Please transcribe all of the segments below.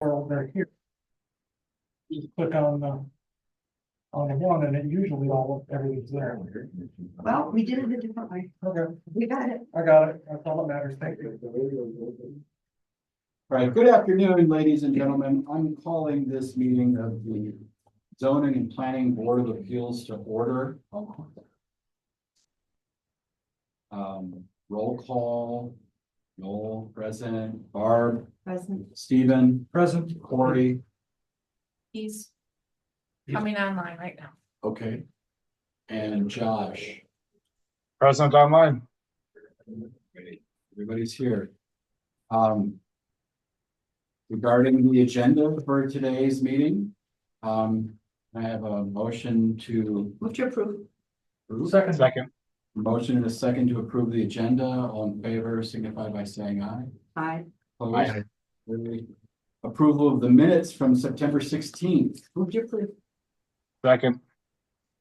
Or they're here. You click on the one and it usually everything's there. Well, we did it a different way. Okay, We got it. I got it. That's all that matters. Thank you. All right, good afternoon, ladies and gentlemen. I'm calling this meeting of the Zoning and Planning Board of Appeals to order. Roll call, Noel, present, Barb, Present. Stephen, Present. Corey, He's coming online right now. okay, and Josh. Present online. Great. Everybody's here. Regarding the agenda for today's meeting, I have a motion to Move to approve. Second. motion and a second to approve the agenda. All in favor, signify by saying aye. Aye. Opposed? Aye. Carried. Approval of the minutes from September 16th. Move to approve. Second.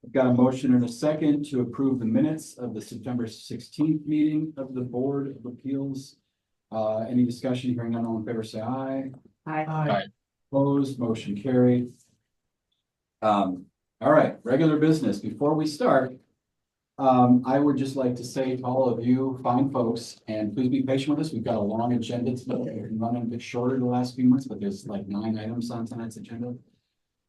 I've got a motion and a second to approve the minutes of the September 16th meeting of the Board of Appeals. Any discussion? Hearing none, all in favor, say aye. Aye. Opposed, motion carried. All right, regular business. Before we start, I would just like to say to all of you fine folks, and please be patient with us. We've got a long agenda today. We've been running a bit shorter the last few months, but there's like 9 items on tonight's agenda.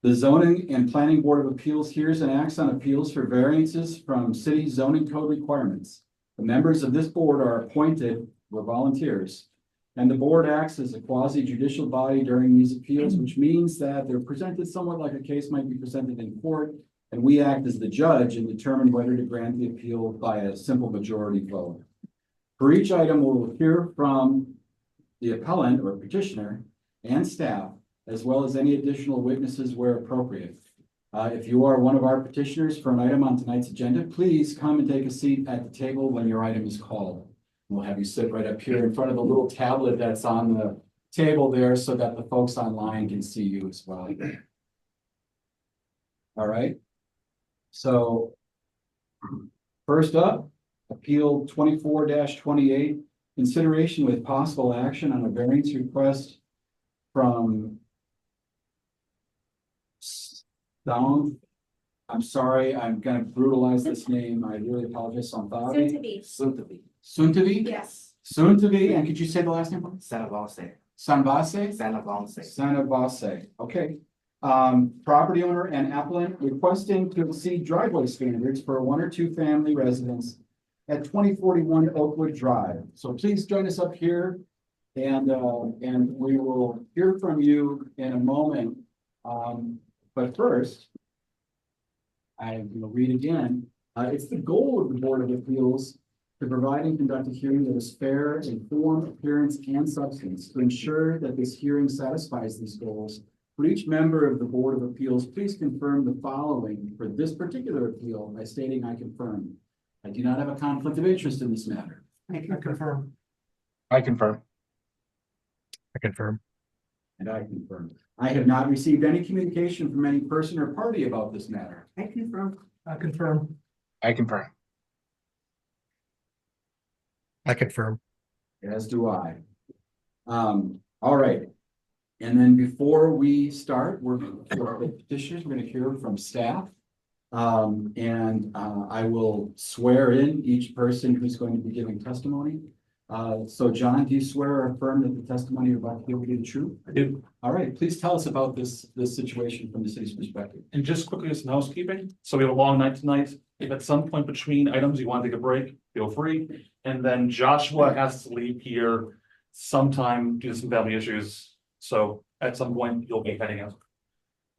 The Zoning and Planning Board of Appeals hears and acts on appeals for variances from city zoning code requirements. The members of this board are appointed, we're volunteers, and the board acts as a quasi judicial body during these appeals, which means that they're presented somewhat like a case might be presented in court, and we act as the judge and determine whether to grant the appeal by a simple majority vote. For each item, we'll hear from the appellant or petitioner and staff, as well as any additional witnesses where appropriate. If you are one of our petitioners for an item on tonight's agenda, please come and take a seat at the table when your item is called. We'll have you sit right up here in front of the little tablet that's on the table there so that the folks online can see you as well. All right. So first up, Appeal 24-28, consideration with possible action on a variance request from I'm sorry, I'm gonna brutalize this name. I really apologize. Soon-to-be. Soon-to-be? Yes. Soon-to-be, and could you say the last name? Sanavase. Sanvase? Sanavase. Sanavase, okay. Property owner and applicant requesting to exceed driveway standards for a 1 or 2 family residence at 2041 Oakwood Drive. So please join us up here and we will hear from you in a moment. But first, I will read again. It's the goal of the Board of Appeals to provide and conduct a hearing that is fair in form, appearance, and substance. To ensure that this hearing satisfies these goals, for each member of the Board of Appeals, please confirm the following for this particular appeal by stating I confirm. I do not have a conflict of interest in this matter. I I confirm. confirm. I confirm. I confirm. And I confirm. I have not received any communication from any person or party about this matter. I confirm. I confirm. I confirm. I confirm. As do I. All right. And then before we start, we're for the petitioners, we're going to hear from staff. I will swear in each person who's going to be giving testimony. So John, do you swear or affirm that the testimony you're about to give will be the truth? I do. All right, please tell us about this situation from the city's perspective. And just quickly, some housekeeping. So we have a long night tonight. If at some point between items you want to take a break, feel free. And then Joshua has to leave here sometime due to some family issues. So at some point you'll be heading out.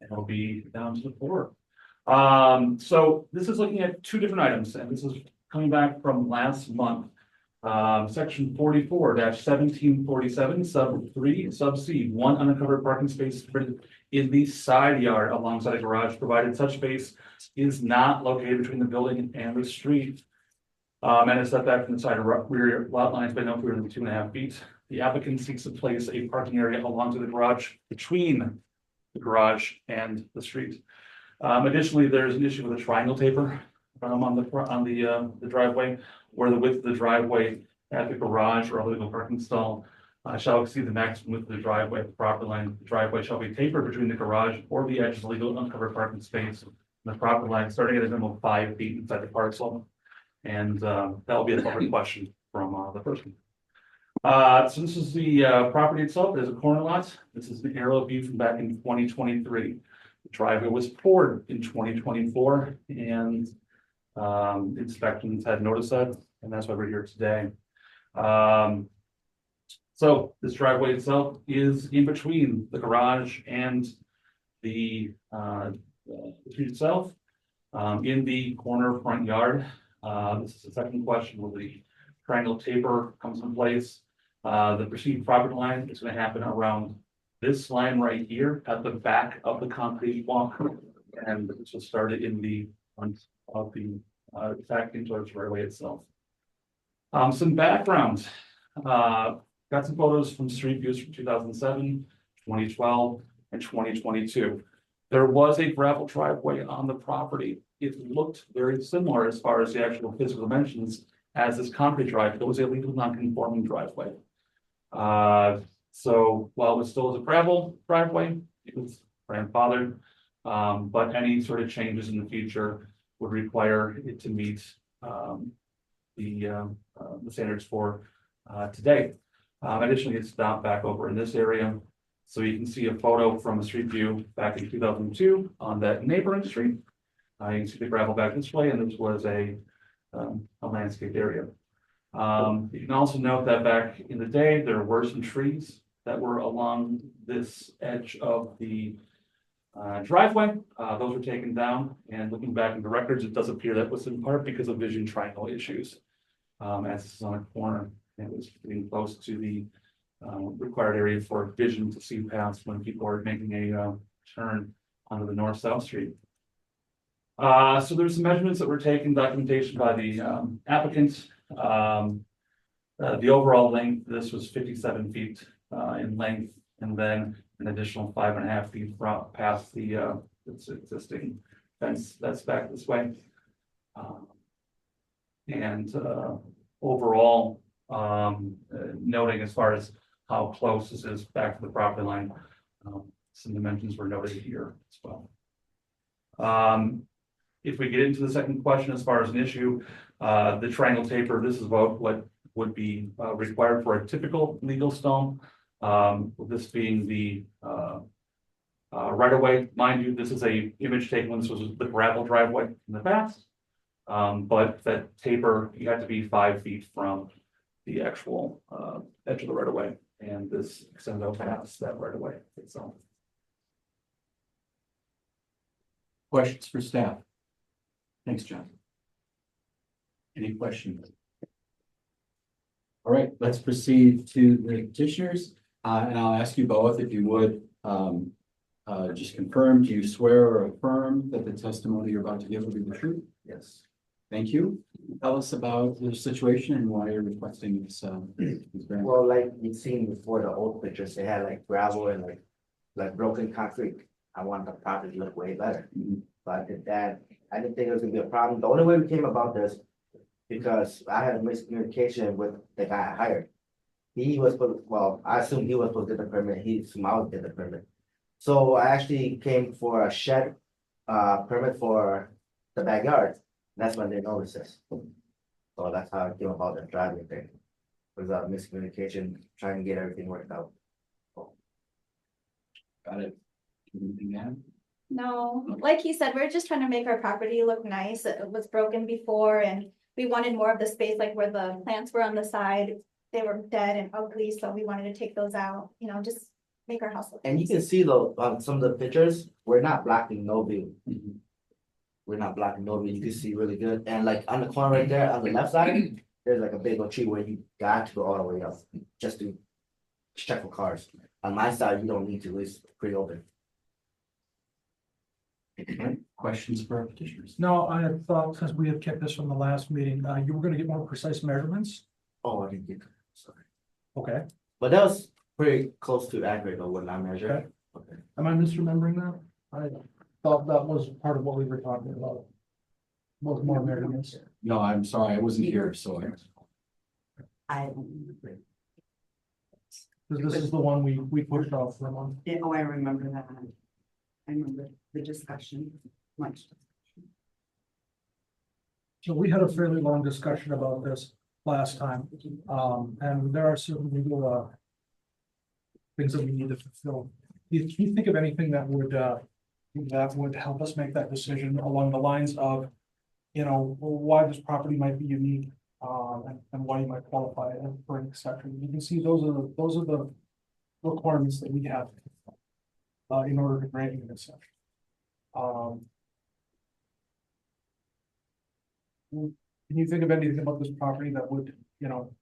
And it'll be down to the floor. So this is looking at 2 different items, and this is coming back from last month. Section 44-1747, sub 3, sub C, 1 uncovered parking space in the side yard alongside a garage, provided such space is not located between the building and the street. And is set back from the side rear lot lines by no fewer than 2.5 feet. The applicant seeks to place a parking area along to the garage between the garage and the street. Additionally, there's an issue with a triangle taper on the driveway, where the width of the driveway at the garage or illegal parking stall shall exceed the maximum width of the driveway, the property line. The driveway shall be tapered between the garage or the edge of the legal uncovered parking space. And the property line starting at a minimum of 5 feet inside the parcel. And that will be a public question from the person. So this is the property itself. There's a corner lot. This is the aerial view from back in 2023. The driveway was poured in 2024 and inspections had noticed that, and that's why we're here today. So this driveway itself is in between the garage and the street itself, in the corner front yard. This is the second question, will the triangle taper comes in place? The perceived property line is going to happen around this line right here at the back of the concrete walk. And this will start it in the front of the back into the driveway itself. Some background. Got some photos from street views from 2007, 2012, and 2022. There was a gravel driveway on the property. It looked very similar as far as the actual physical dimensions as this concrete driveway. It was a legal non-conforming driveway. So while it was still a gravel driveway, it was grandfathered. But any sort of changes in the future would require it to meet the standards for today. Additionally, it's down back over in this area. So you can see a photo from a street view back in 2002 on that neighboring street. You can see the gravel back this way, and this was a landscaped area. You can also note that back in the day, there were some trees that were along this edge of the driveway. Those were taken down, and looking back in the records, it does appear that was in part because of vision triangle issues. As this is on a corner, it was getting close to the required area for vision to see past when people are making a turn onto the north-south street. So there's some measurements that were taken, documentation by the applicant. The overall length, this was 57 feet in length, and then an additional 5.5 feet past the existing fence that's back this way. Overall, noting as far as how close this is back to the property line, some dimensions were noted here as well. If we get into the second question, as far as an issue, the triangle taper, this is about what would be required for a typical legal stone. With this being the right of way, mind you, this is a image taken when this was the gravel driveway in the past. But that taper, you have to be 5 feet from the actual edge of the right of way, and this extends out past that right of way itself. Questions for staff? Thanks, John. Any questions? All right, let's proceed to the petitioners, and I'll ask you both if you would just confirm, do you swear or affirm that the testimony you're about to give will be the truth? Yes. Thank you. Tell us about the situation and why you're requesting this. Well, like you've seen before, the old pictures, they had like gravel and like broken concrete. I want the property to look way better. But I did that. I didn't think it was gonna be a problem. The only way we came about this, because I had a miscommunication with the guy I hired. He was, well, I assumed he was supposed to get the permit. He assumed I was get the permit. So I actually came for a shed permit for the backyard. That's when they noticed this. So that's how it came about the driveway thing. It was a miscommunication, trying to get everything worked out. Got it. Anything to add? No, like you said, we're just trying to make our property look nice. It was broken before and we wanted more of the space, like where the plants were on the side. They were dead and ugly, so we wanted to take those out, you know, just make our house look And you nice. can see though, on some of the pictures, we're not blocking no view. We're not blocking no view. You can see really good. And like on the corner right there, on the left side, there's like a big old tree where you got to go all the way up just to check for cars. On my side, you don't need to, it's pretty open. Questions for our petitioners? No, I had thought, since we had kept this from the last meeting, you were gonna get more precise measurements, Oh, I didn't get that, sorry. okay? But that was pretty close to accurate of what I measured. Okay. Am I misremembering that? I thought that was part of what we were talking about. Was more measurements. No, I'm sorry, I wasn't here, so Because this is the one we pushed off for a month. Yeah, oh, I remember that. I remember the discussion, much. So we had a fairly long discussion about this last time, and there are certain legal, things that we need to fulfill. Do you think of anything that would help us make that decision along the lines of, you know, why this property might be unique, and why you might qualify for an exception? You can see those are the requirements that we have, in order to grant you an exception. Can you think of anything about this property that would, you know,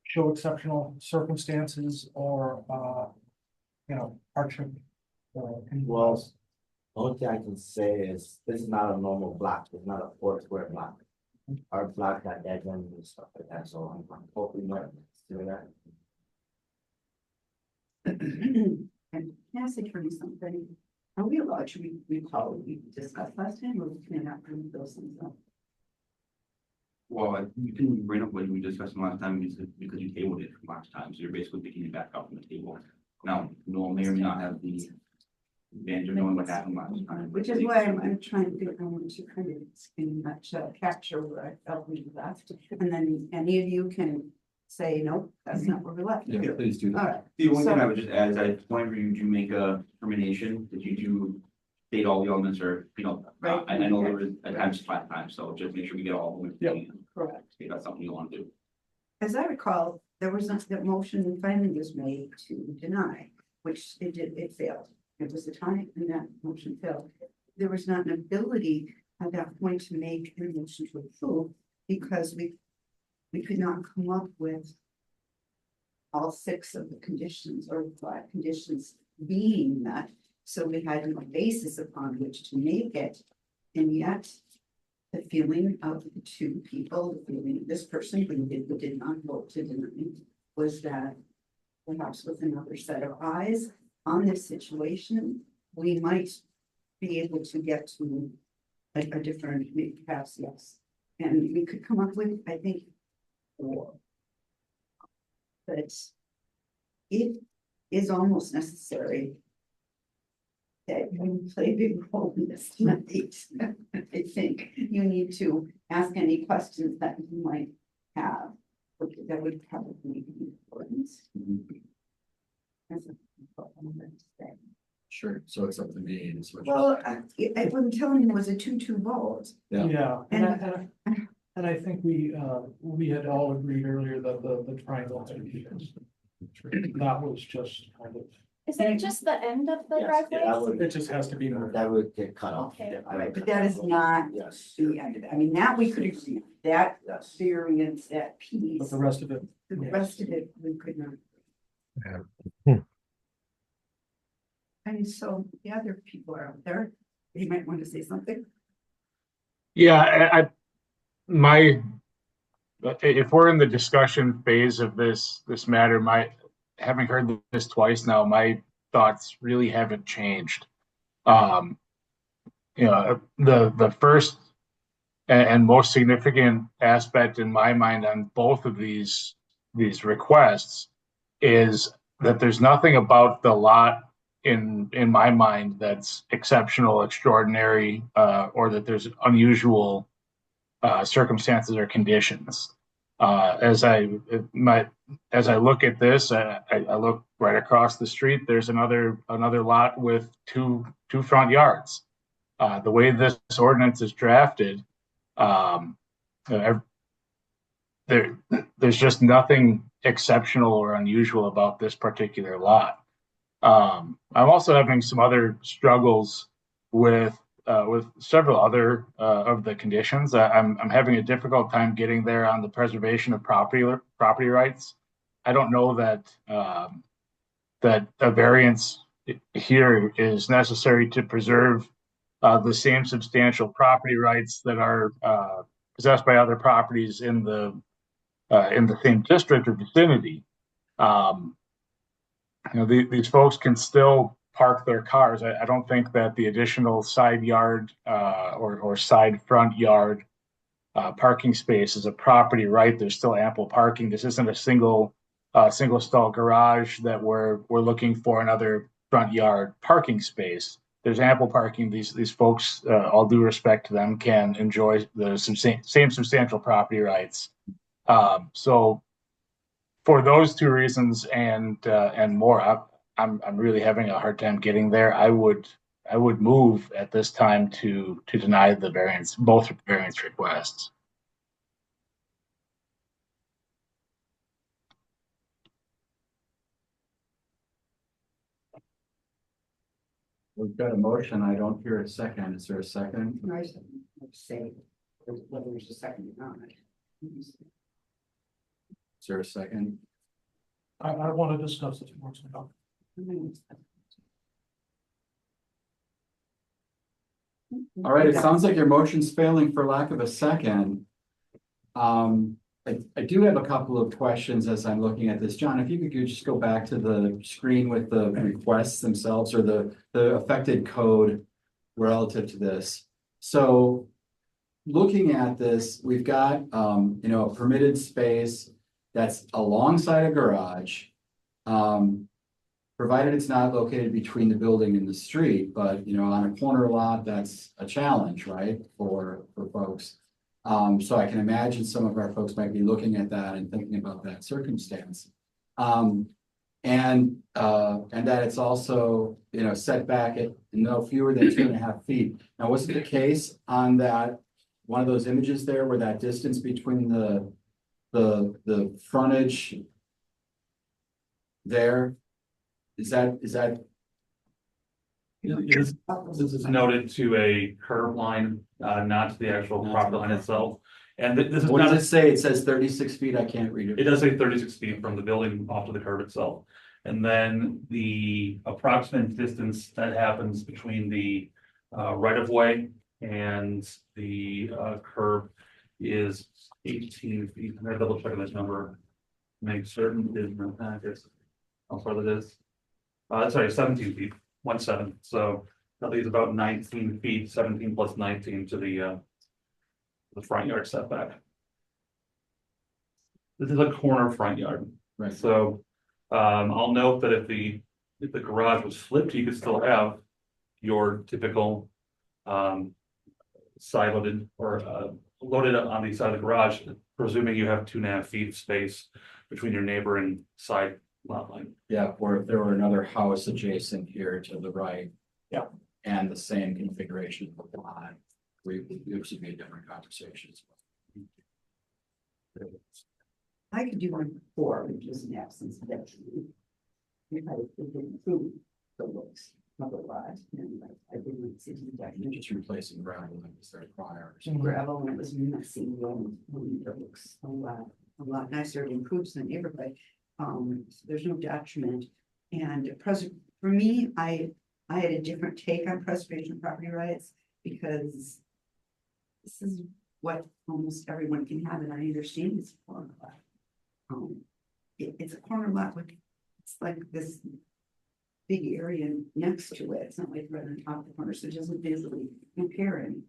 show exceptional circumstances or, you know, hardship? Well, only thing I can say is, this is not a normal block, it's not a 4 square block. Our block got dead ends and stuff like that, so I'm hoping not to do that. And can I ask Attorney something? Are we allowed to recall what we discussed last time, or can I not bring those things up? Well, you can bring up what we discussed last time because you tabled it from last time, so you're basically picking it back up from the table. Now, Noel may or may not have the advantage of knowing what happened last time. Which is why I'm trying to think, I want to kind of in a nutshell capture where I felt we left. And then any of you can say, nope, that's not where we left. Yeah, please do All that. right, The only thing So- I would just add is I whenever you do make a determination, that you do state all the elements or, you know, Right. I know there was a time flat time, so just make sure we get all of Yep. them. correct. If that's something you want to do. As I recall, there was not, that motion finally was made to deny, which it failed. It was the time and that motion failed. There was not an ability at that point to make a motion to approve because we could not come up with all 6 of the conditions or 5 conditions being met. So we had no basis upon which to make it. And yet the feeling of the 2 people, the feeling of this person who did not vote to deny was that perhaps with another set of eyes on this situation, we might be able to get to a different, perhaps, yes. And we could come up with, I think, 4. But it is almost necessary that you play a big role in this tonight. I think you need to ask any questions that you might have, that would probably be important. That's what I'm going to say. Sure, so it's up to me. is what you're Well, saying. I'm telling you, there was a 2-2 vote. Yeah. Yeah, and I think we had all agreed earlier that the triangle had to be fixed. That was just kind of, Is it just the end of the Yes, driveway? that would, it just has to be moved. that would get cut off. Okay. I would Right, but cut that is off. not Yes, the end of it. I mean, that we could agree on. That yes. variance, that But piece, the rest of it, the yes. rest of it, we could not. Yeah. And so the other people are out there. They might want to say something. Yeah, if we're in the discussion phase of this matter, having heard this twice now, my thoughts really haven't changed. You know, the first and most significant aspect in my mind on both of these requests is that there's nothing about the lot in my mind that's exceptional, extraordinary, or that there's unusual circumstances or conditions. As I look at this, I look right across the street. There's another lot with two front yards. The way this ordinance is drafted, there's just nothing exceptional or unusual about this particular lot. I'm also having some other struggles with several other of the conditions. I'm having a difficult time getting there on the preservation of property rights. I don't know that that a variance here is necessary to preserve the same substantial property rights that are possessed by other properties in the same district or vicinity. You know, these folks can still park their cars. I don't think that the additional side yard or side front yard parking space is a property right. There's still ample parking. This isn't a single single stall garage that we're looking for another front yard parking space. There's ample parking. These folks, all due respect to them, can enjoy the same substantial property rights. So for those two reasons and more, I'm really having a hard time getting there. I would move at this time to deny the variance, both variance requests. We've got a motion. I don't hear a second. Is there a second? I say, whether there's a second or not. Is there a second? I want to discuss this more. All right, it sounds like your motion's failing for lack of a second. I do have a couple of questions as I'm looking at this. John, if you could just go back to the screen with the requests themselves or the affected code relative to this. So looking at this, we've got, a permitted space that's alongside a garage. Provided it's not located between the building and the street, but on a corner lot, that's a challenge, right, for folks. So I can imagine some of our folks might be looking at that and thinking about that circumstance. And that it's also, set back at no fewer than 2.5 feet. Now, was it the case on that, one of those images there where that distance between the frontage there, is that? This is noted to a curb line, not to the actual property line itself. And this is What not, does it say? It says 36 feet. I can't read it it. does say 36 feet from the building off to the curb itself. And then the approximate distance that happens between the right of way and the curb is 18 feet. I'm gonna double check this number. Make certain it is in the package. How far that is? Sorry, 17 feet, 17. So that leaves about 19 feet, 17 plus 19 to the front yard setback. This is a corner front yard. Right. So I'll note that if the garage was flipped, you could still have your typical side loaded or loaded on the side of the garage, presuming you have 2.5 feet of space between your neighbor and side lot line. Yeah, or if there were another house adjacent here to the right. Yeah. And the same configuration of the lot, it should be a different conversation. I could do one before, which is an absence of that. If I could improve the looks of the lot, and like, I didn't see that. You're just replacing gravel that was there prior. Gravel and it was messy, and it looks a lot nicer, it improves the neighborhood. So there's no detriment. And for me, I had a different take on preservation of property rights because this is what almost everyone can have, and I understand it's a corner lot. It's a corner lot with, it's like this big area next to it. It's not like right on top of the corner, so it doesn't visually compare any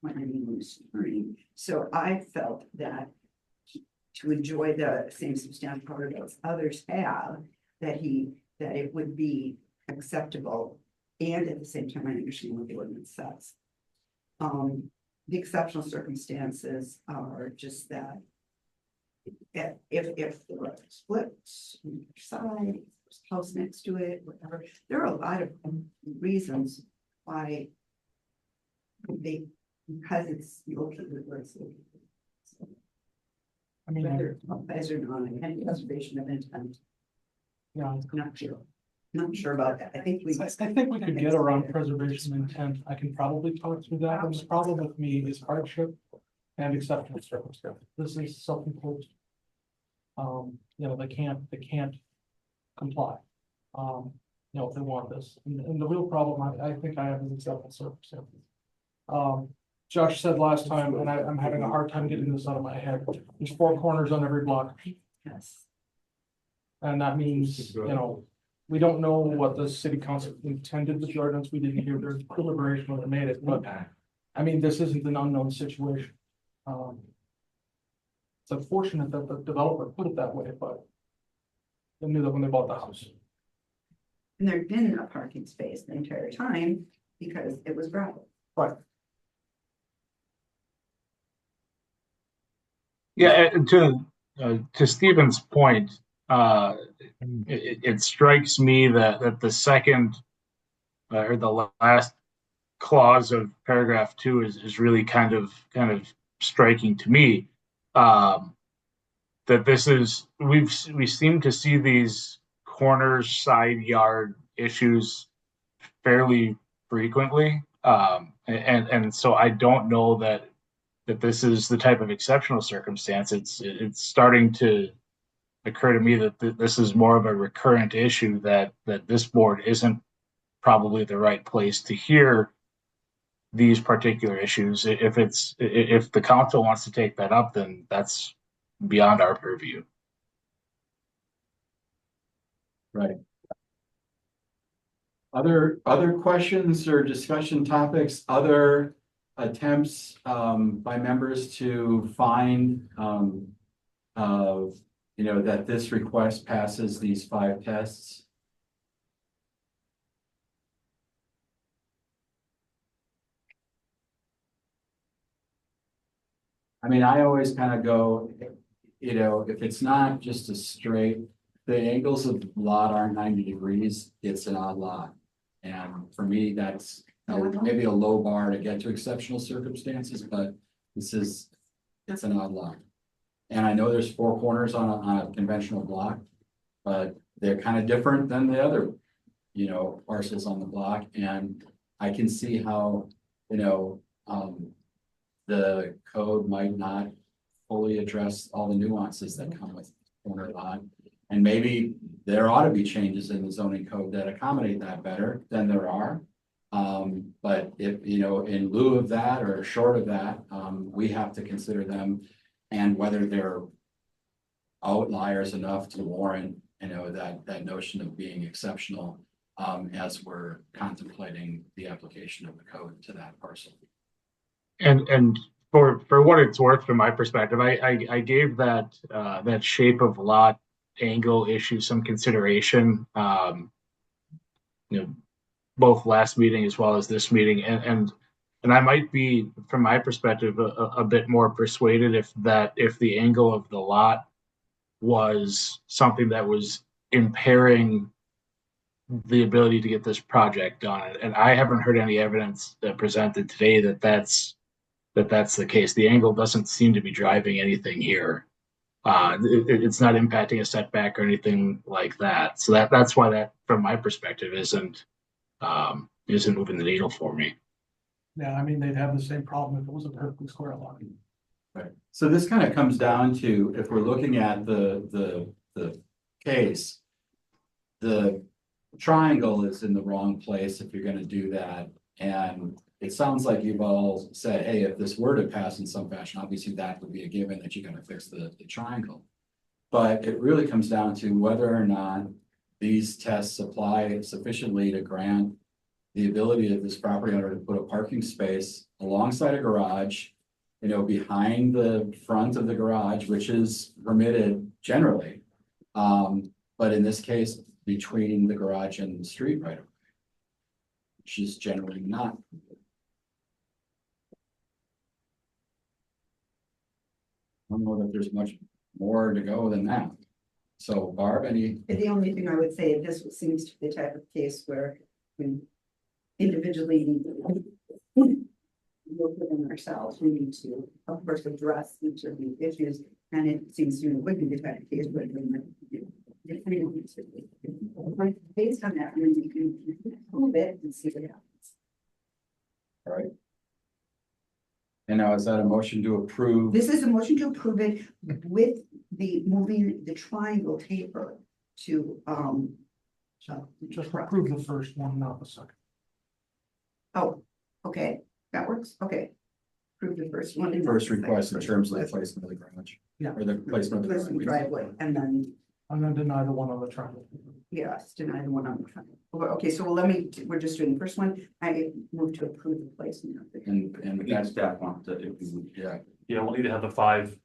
when anyone's turning. So I felt that to enjoy the same substantial property rights others have, that it would be acceptable. And at the same time, I understand what the ordinance says. The exceptional circumstances are just that if the road splits on either side, there's a house next to it, whatever, there are a lot of reasons why because it's located where it's located. So, I mean, whether applies or not, and preservation of intent, yeah, I'm not sure about that. I think we could get around preservation intent. I can probably talk through that. The problem with me is hardship and exceptional circumstance. This is self-imposed. They can't comply. If they want this. And the real problem I think I have is exceptional circumstances. Josh said last time, and I'm having a hard time getting this out of my head, there's 4 corners on every block. yes. And that means, we don't know what the city council intended with the ordinance. We didn't hear their deliberation when they made it, but I mean, this isn't an unknown situation. It's unfortunate that the developer put it that way, but They knew that when they bought the house. And there'd been a parking space the entire time because it was gravel. Right. Yeah, and to Stephen's point, it strikes me that the second or the last clause of paragraph 2 is really kind of striking to me. That this is we seem to see these corner side yard issues fairly frequently, and so I don't know that this is the type of exceptional circumstance. It's starting to occur to me that this is more of a recurrent issue that this board isn't probably the right place to hear these particular issues. If the council wants to take that up, then that's beyond our purview. Right. Other questions or discussion topics, other attempts by members to find that this request passes these 5 tests? I mean, I always kind of go, if it's not just a straight, the angles of the lot aren't 90 degrees, it's an odd lot. And for me, that's maybe a low bar to get to exceptional circumstances, but it's an odd lot. And I know there's 4 corners on a conventional block, but they're kind of different than the other, parcels on the block. And I can see how, the code might not fully address all the nuances that come with corner lot. And maybe there ought to be changes in the zoning code that accommodate that better than there are. But if, in lieu of that or short of that, we have to consider them and whether they're outliers enough to warrant, that notion of being exceptional as we're contemplating the application of the code to that parcel. And for what it's worth, from my perspective, I gave that shape of lot angle issue some consideration. Both last meeting as well as this meeting, and I might be, from my perspective, a bit more persuaded if the angle of the lot was something that was impairing the ability to get this project done. And I haven't heard any evidence presented today that that's the case. The angle doesn't seem to be driving anything here. It's not impacting a setback or anything like that. So that's why that, from my perspective, isn't moving the needle for me. Yeah, I mean, they'd have the same problem if it was a perfectly square lot. Right. So this kind of comes down to, if we're looking at the case, the triangle is in the wrong place if you're going to do that. And it sounds like you've all said, hey, if this were to pass in some fashion, obviously that would be a given that you're going to fix the triangle. But it really comes down to whether or not these tests apply sufficiently to grant the ability of this property owner to put a parking space alongside a garage, behind the front of the garage, which is permitted generally. But in this case, between the garage and the street right away, which is generally not. I don't know that there's much more to go than that. So Barb, any? The only thing I would say, this seems to be the type of case where we individually look within ourselves, we need to, of course, address each of the issues. And it seems to me would be the type of case where based on that, then you can move it and see what happens. All right. And now is that a motion to approve? This is a motion to approve it with the moving the triangle taper to Just approve the first one, not the second. oh, okay, that works, okay. Approve the first one. and not First the second. request in terms of the placement of the garage. Yeah. Or the placement of the Placement driveway, and then, And then deny the one on the triangle. yes, deny the one on the triangle. Okay, so we're just doing the first one, I move to approve the placement of the. And That that's, staff want to, if we would. yeah, Yeah, we'll need to have the 5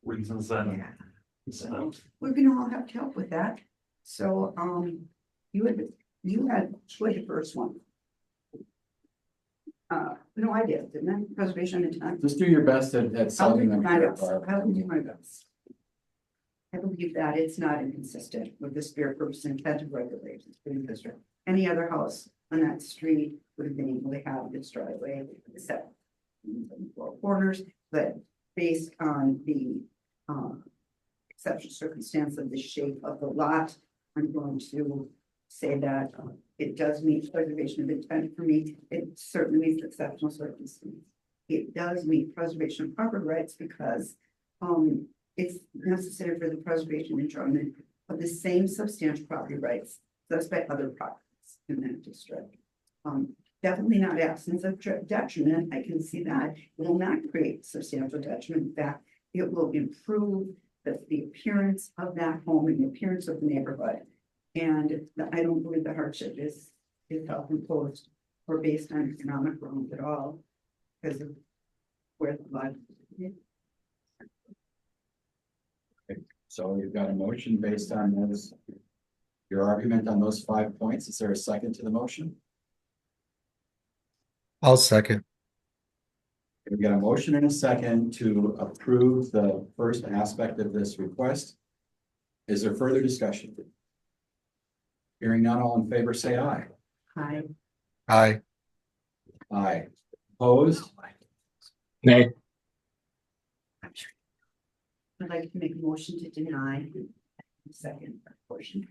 reasons then. Yeah, so we're gonna all have to help with that. So, you had the first one. No, I did, didn't I? Preservation and time. Just do your best at I'll do solving them. my best. Barb. I will do my best. I believe that it's not inconsistent with the spirit, purpose, and intent of regulations for the district. Any other house on that street would have been able to have this driveway except four corners, but based on the exceptional circumstance of the shape of the lot, I'm going to say that it does meet preservation of intent for me. It certainly meets exceptional circumstances. It does meet preservation of property rights because it's necessary for the preservation and enjoyment of the same substantial property rights possessed by other properties in that district. Definitely not absence of detriment. I can see that it will not create substantial detriment. In fact, it will improve the appearance of that home and the appearance of the neighborhood. And I don't believe the hardship is self-imposed or based on economic grounds at all because of where the lot is. So you've got a motion based on those, your argument on those 5 points. Is there a second to the motion? I'll second. We've got a motion and a second to approve the first aspect of this request. Is there further discussion? Hearing none, all in favor, say aye. Hi. Aye. Aye. Opposed? Nay. I'd like to make a motion to deny the second portion.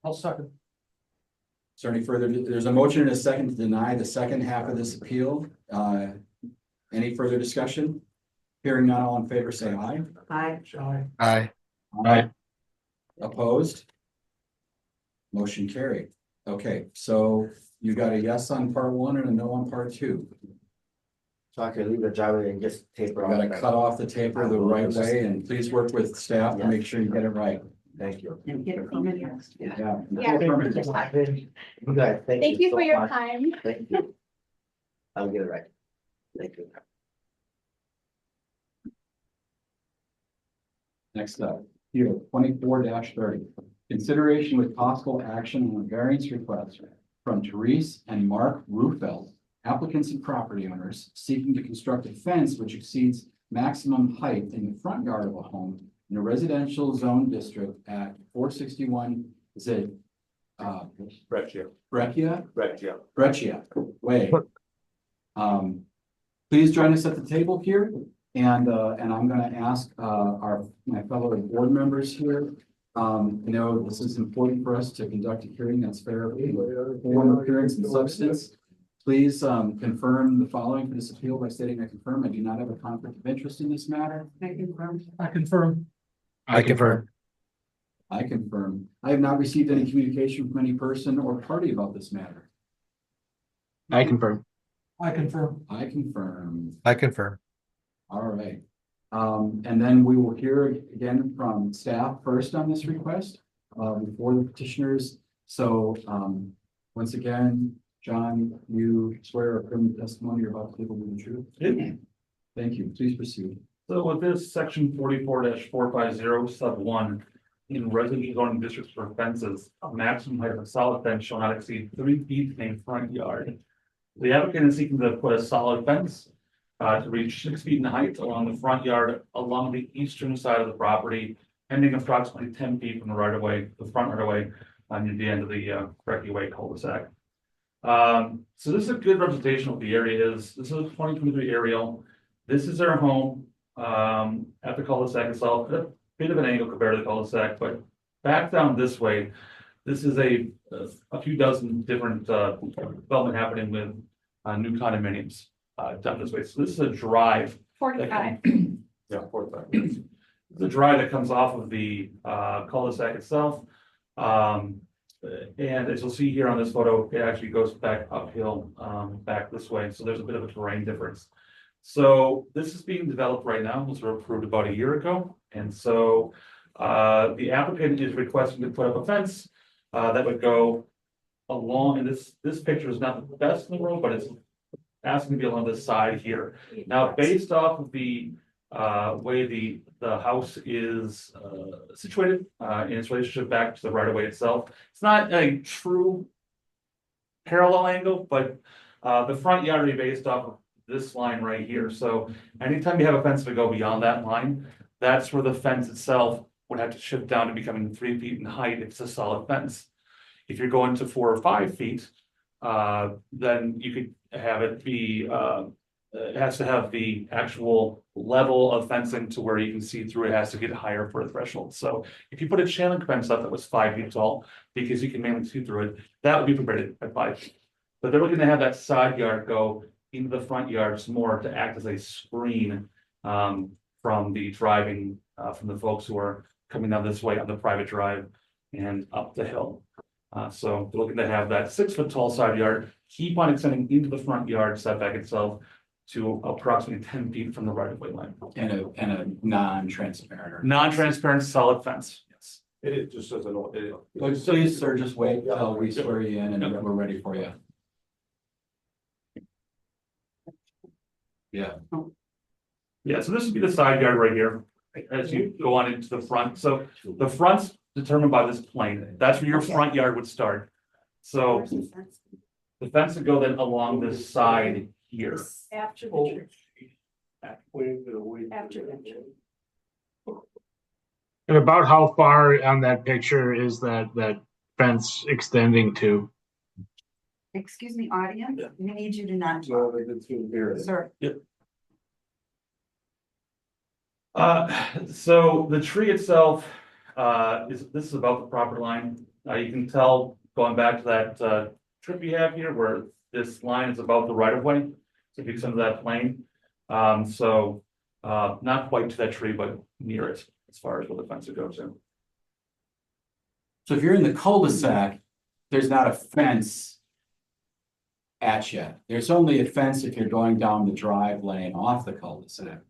I'll second. Is there any further, there's a motion and a second to deny the second half of this appeal. Any further discussion? Hearing none, all in favor, say aye. Hi. Aye. Aye. Opposed? Motion carried. Okay, so you got a yes on part one and a no on part two. So I can leave the driveway and just taper We're off. gonna cut off the taper the right way and please work with staff to make sure you get it right. Thank you. And get it from it. Yeah. Yeah. You guys, Thank you so for your much. time. Thank you. I'll get it right. Thank you. Next up, here, 24-30. Consideration with possible action on a variance request from Therese and Mark Ruffeld, applicants and property owners seeking to construct a fence which exceeds maximum height in the front yard of a home in a residential zone district at 461, is it Breccia Way. Please join us at the table here, and I'm going to ask my fellow board members here. This is important for us to conduct a hearing that's fair, form, appearance, and substance. Please confirm the following for this appeal by stating I confirm I do not have a conflict of interest in this matter. I confirm. I confirm. I confirm. I confirm. I have not received any communication from any person or party about this matter. I confirm. I confirm. I confirm. I confirm. All right. And then we will hear again from staff first on this request, before the petitioners. So, once again, John, you swear or affirm the testimony you're about to give will be the truth? Yeah. Thank you. Please proceed. So with this section 44-450 sub 1, in residential zoning districts for fences, a maximum height of a solid fence shall not exceed 3 feet in a front yard. The applicant is seeking to put a solid fence to reach 6 feet in height along the front yard along the eastern side of the property, ending approximately 10 feet from the right of way, the front right of way, near the end of the Breccia Way cul-de-sac. So this is a good representation of what the area is. This is a 2023 aerial. This is their home at the cul-de-sac itself, a bit of an angle compared to the cul-de-sac, but back down this way, this is a few dozen different development happening with new condominiums down this way. So this is a drive. 45. Yeah, 45. The drive that comes off of the cul-de-sac itself. And as you'll see here on this photo, it actually goes back uphill, back this way. So there's a bit of a terrain difference. So this is being developed right now. It was approved about a year ago. And so the applicant is requesting to put up a fence that would go along, and this picture is not the best in the world, but it's asking to be along this side here. Now, based off of the way the house is situated in its relationship back to the right of way itself. It's not a true parallel angle, but the front yard will be based off of this line right here. So anytime you have a fence to go beyond that line, that's where the fence itself would have to shift down to becoming 3 feet in height if it's a solid fence. If you're going to 4 or 5 feet, then you could have it be, it has to have the actual level of fencing to where you can see through. It has to get higher for a threshold. So if you put a chain link fence up that was 5 feet tall, because you can mainly see through it, that would be permitted at 5 feet. But they're looking to have that side yard go into the front yards more to act as a screen from the driving, from the folks who are coming down this way on the private drive and up the hill. So they're looking to have that 6 foot tall side yard, keep on extending into the front yard setback itself to approximately 10 feet from the right of way line. And a non-transparent or. Non-transparent solid fence. Yes. It just doesn't. Please, sir, just wait till we swear you in and we're ready for you. Yeah. Yeah, so this would be the side yard right here as you go on into the front. So the front's determined by this plane. That's where your front yard would start. So Where's the fence? the fence would go then along this side here. After the tree. After the tree. And about how far on that picture is that fence extending to? Excuse me, audience, we need you to not talk, sir. So the tree itself, this is about the property line. You can tell going back to that, trip you have here where this line is about the right of way. So if you come to that plane, not quite to that tree, but near it as far as where the fence would go to. So if you're in the cul-de-sac, there's not a fence at you. There's only a fence if you're going down the drive lane off the cul-de-sac.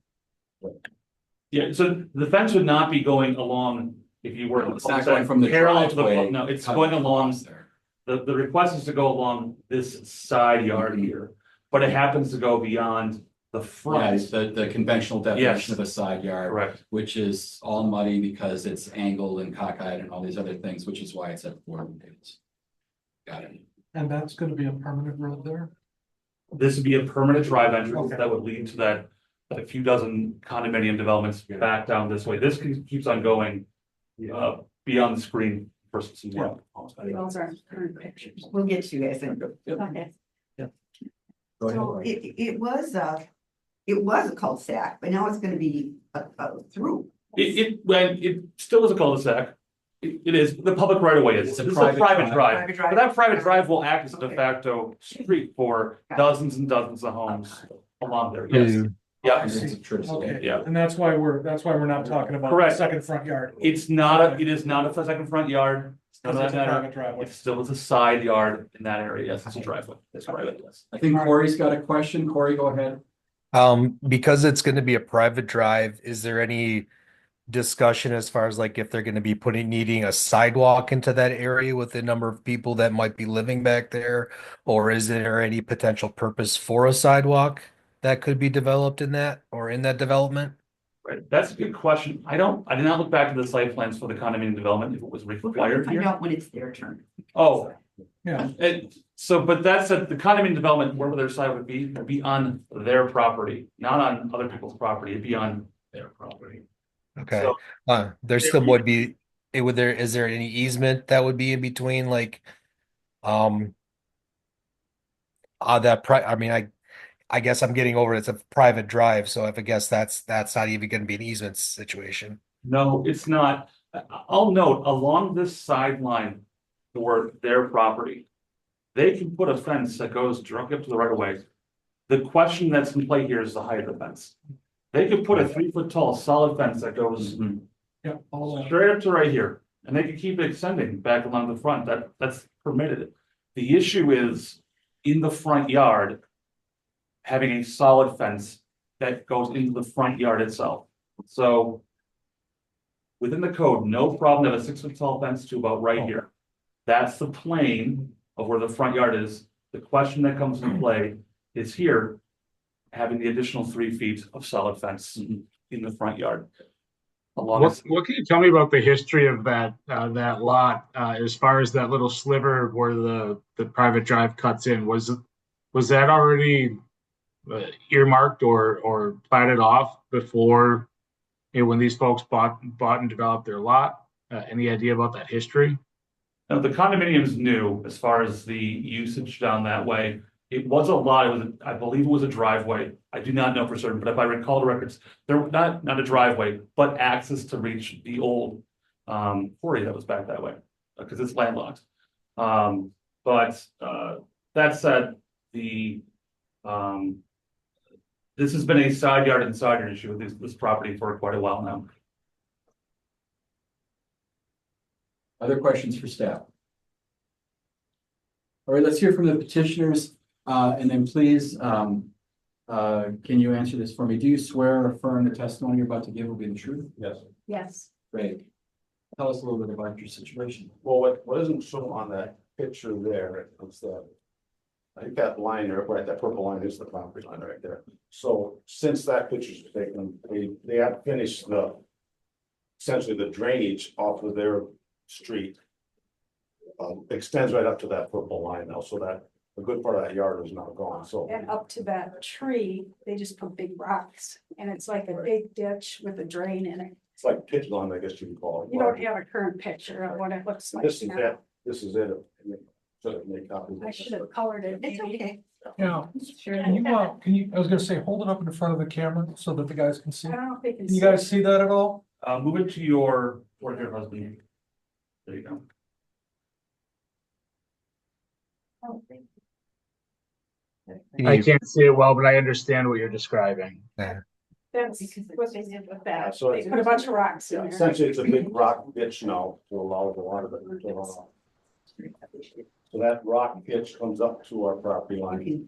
Yeah, so the fence would not be going along if you were. It's not going from the parallel to driveway. No, it's going along. There. The request is to go along this side yard here, but it happens to go beyond the Yeah, front. it's the conventional definition of a side yard, Correct. which is all muddy because it's angled and cockeyed and all these other things, which is why it's at 4 days. Got it. And that's gonna be a permanent road there? This would be a permanent drive entrance Okay. that would lead to that a few dozen condominium developments back down this way. This keeps on going beyond the screen for some more. Those are current pictures. We'll get to you guys in. Okay. Go So ahead. it was a cul-de-sac, but now it's gonna be a through. It still is a cul-de-sac. It is, the public right of way is, It's a it's a private private drive. drive. Private drive. But that private drive will act as a de facto street for dozens and dozens of homes along there, yes. Yeah, Hundreds of trips a day. Okay, Yeah. and that's why we're not talking about the Correct. second front yard. it is not a second front yard. It's none of Because it's that a matter. private driveway. It still is a side yard in that area, yes, it's a driveway, that's private, yes. I think Corey's got a question. Corey, go ahead. Because it's gonna be a private drive, is there any discussion as far as like if they're gonna be needing a sidewalk into that area with the number of people that might be living back there? Or is there any potential purpose for a sidewalk that could be developed in that or in that development? Right, that's a good question. I did not look back to the site plans for the condominium development if it was We're gonna required find here. out when it's their turn. Oh, Yeah, but that said, the condominium development, wherever their site would be on their property, not on other people's property, it'd be on their property. Okay, So- there still would be, is there any easement that would be in between, like, I guess I'm getting over it. It's a private drive, so I guess that's not even gonna be an easement situation. No, it's not. I'll note along this sideline toward their property, they can put a fence that goes directly up to the right of way. The question that's in play here is the height of the fence. They could put a 3 foot tall solid fence that goes yeah, all that. straight up to right here, and they could keep it extending back along the front. That's permitted. The issue is in the front yard, having a solid fence that goes into the front yard itself. So within the code, no problem to have a 6 foot tall fence to about right here. That's the plane of where the front yard is. The question that comes into play is here, having the additional 3 feet of solid fence in the front yard. Along with, What can you tell me about the history of that lot, as far as that little sliver where the private drive cuts in? Was that already earmarked or platted off before, when these folks bought and developed their lot? Any idea about that history? now the condominium's new as far as the usage down that way. It was a lot, I believe it was a driveway. I do not know for certain, but if I recall the records, there were not a driveway, but access to reach the old quarry that was back that way, because it's landlocked. But that said, this has been a side yard issue with this property for quite a while now. Other questions for staff? All right, let's hear from the petitioners, and then please, can you answer this for me? Do you swear or affirm the testimony you're about to give will be the truth? Yes. Yes. Great. Tell us a little bit about your situation. Well, what isn't shown on that picture there is the, I think that line there, right, that purple line is the property line right there. So since that picture's taken, they have finished essentially the drainage off of their street. Extends right up to that purple line now, so that a good part of that yard is now gone, so. And up to that tree, they just put big rocks and it's like a big ditch with a drain in it. It's like pitch line, I guess you can call it. You don't have a current picture of what it looks like. This is now. it, this is it. So make copies. I should have colored it. It's maybe. okay. Yeah, Sure. can you, I was gonna say, hold it up in front of the camera so that the guys can see. I don't know if they can. Can you see guys it. see that at all? Move it to your husband. There you go. I can't see it well, but I understand what you're describing. That's what they did with that. So They it's- put a bunch of rocks in Yeah, there. essentially, it's a big rock ditch now to allow the water to run off. So that rock ditch comes up to our property line.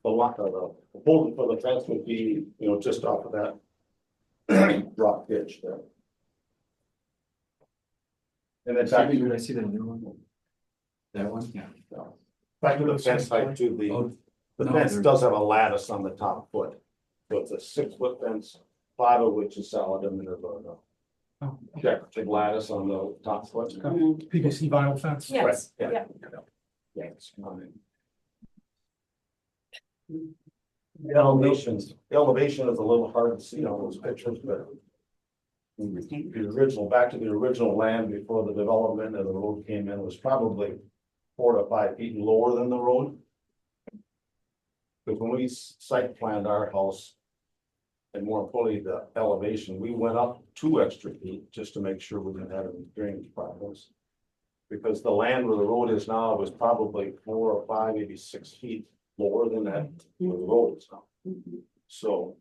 The lot of the holding for the fence would be, just off of that rock ditch there. And then back Did I see that other one? That one? Yeah. to the fence height to Oh, the no, fence there- does have a lattice on the top foot. So it's a 6-foot fence, 5 of which is solid, and there's a Oh, decorative lattice on the top foot. PVC vinyl fence. Yes, Right, yeah. Yeah, it's fine. The elevation is a little hard to see on those pictures, but the original, back to the original land before the development and the road came in was probably 4 to 5 feet lower than the road. Because when we site planned our house, and more importantly, the elevation, we went up 2 extra feet just to make sure we didn't have any drainage problems. Because the land where the road is now was probably 4 or 5, maybe 6 feet lower than that where the road is now. So,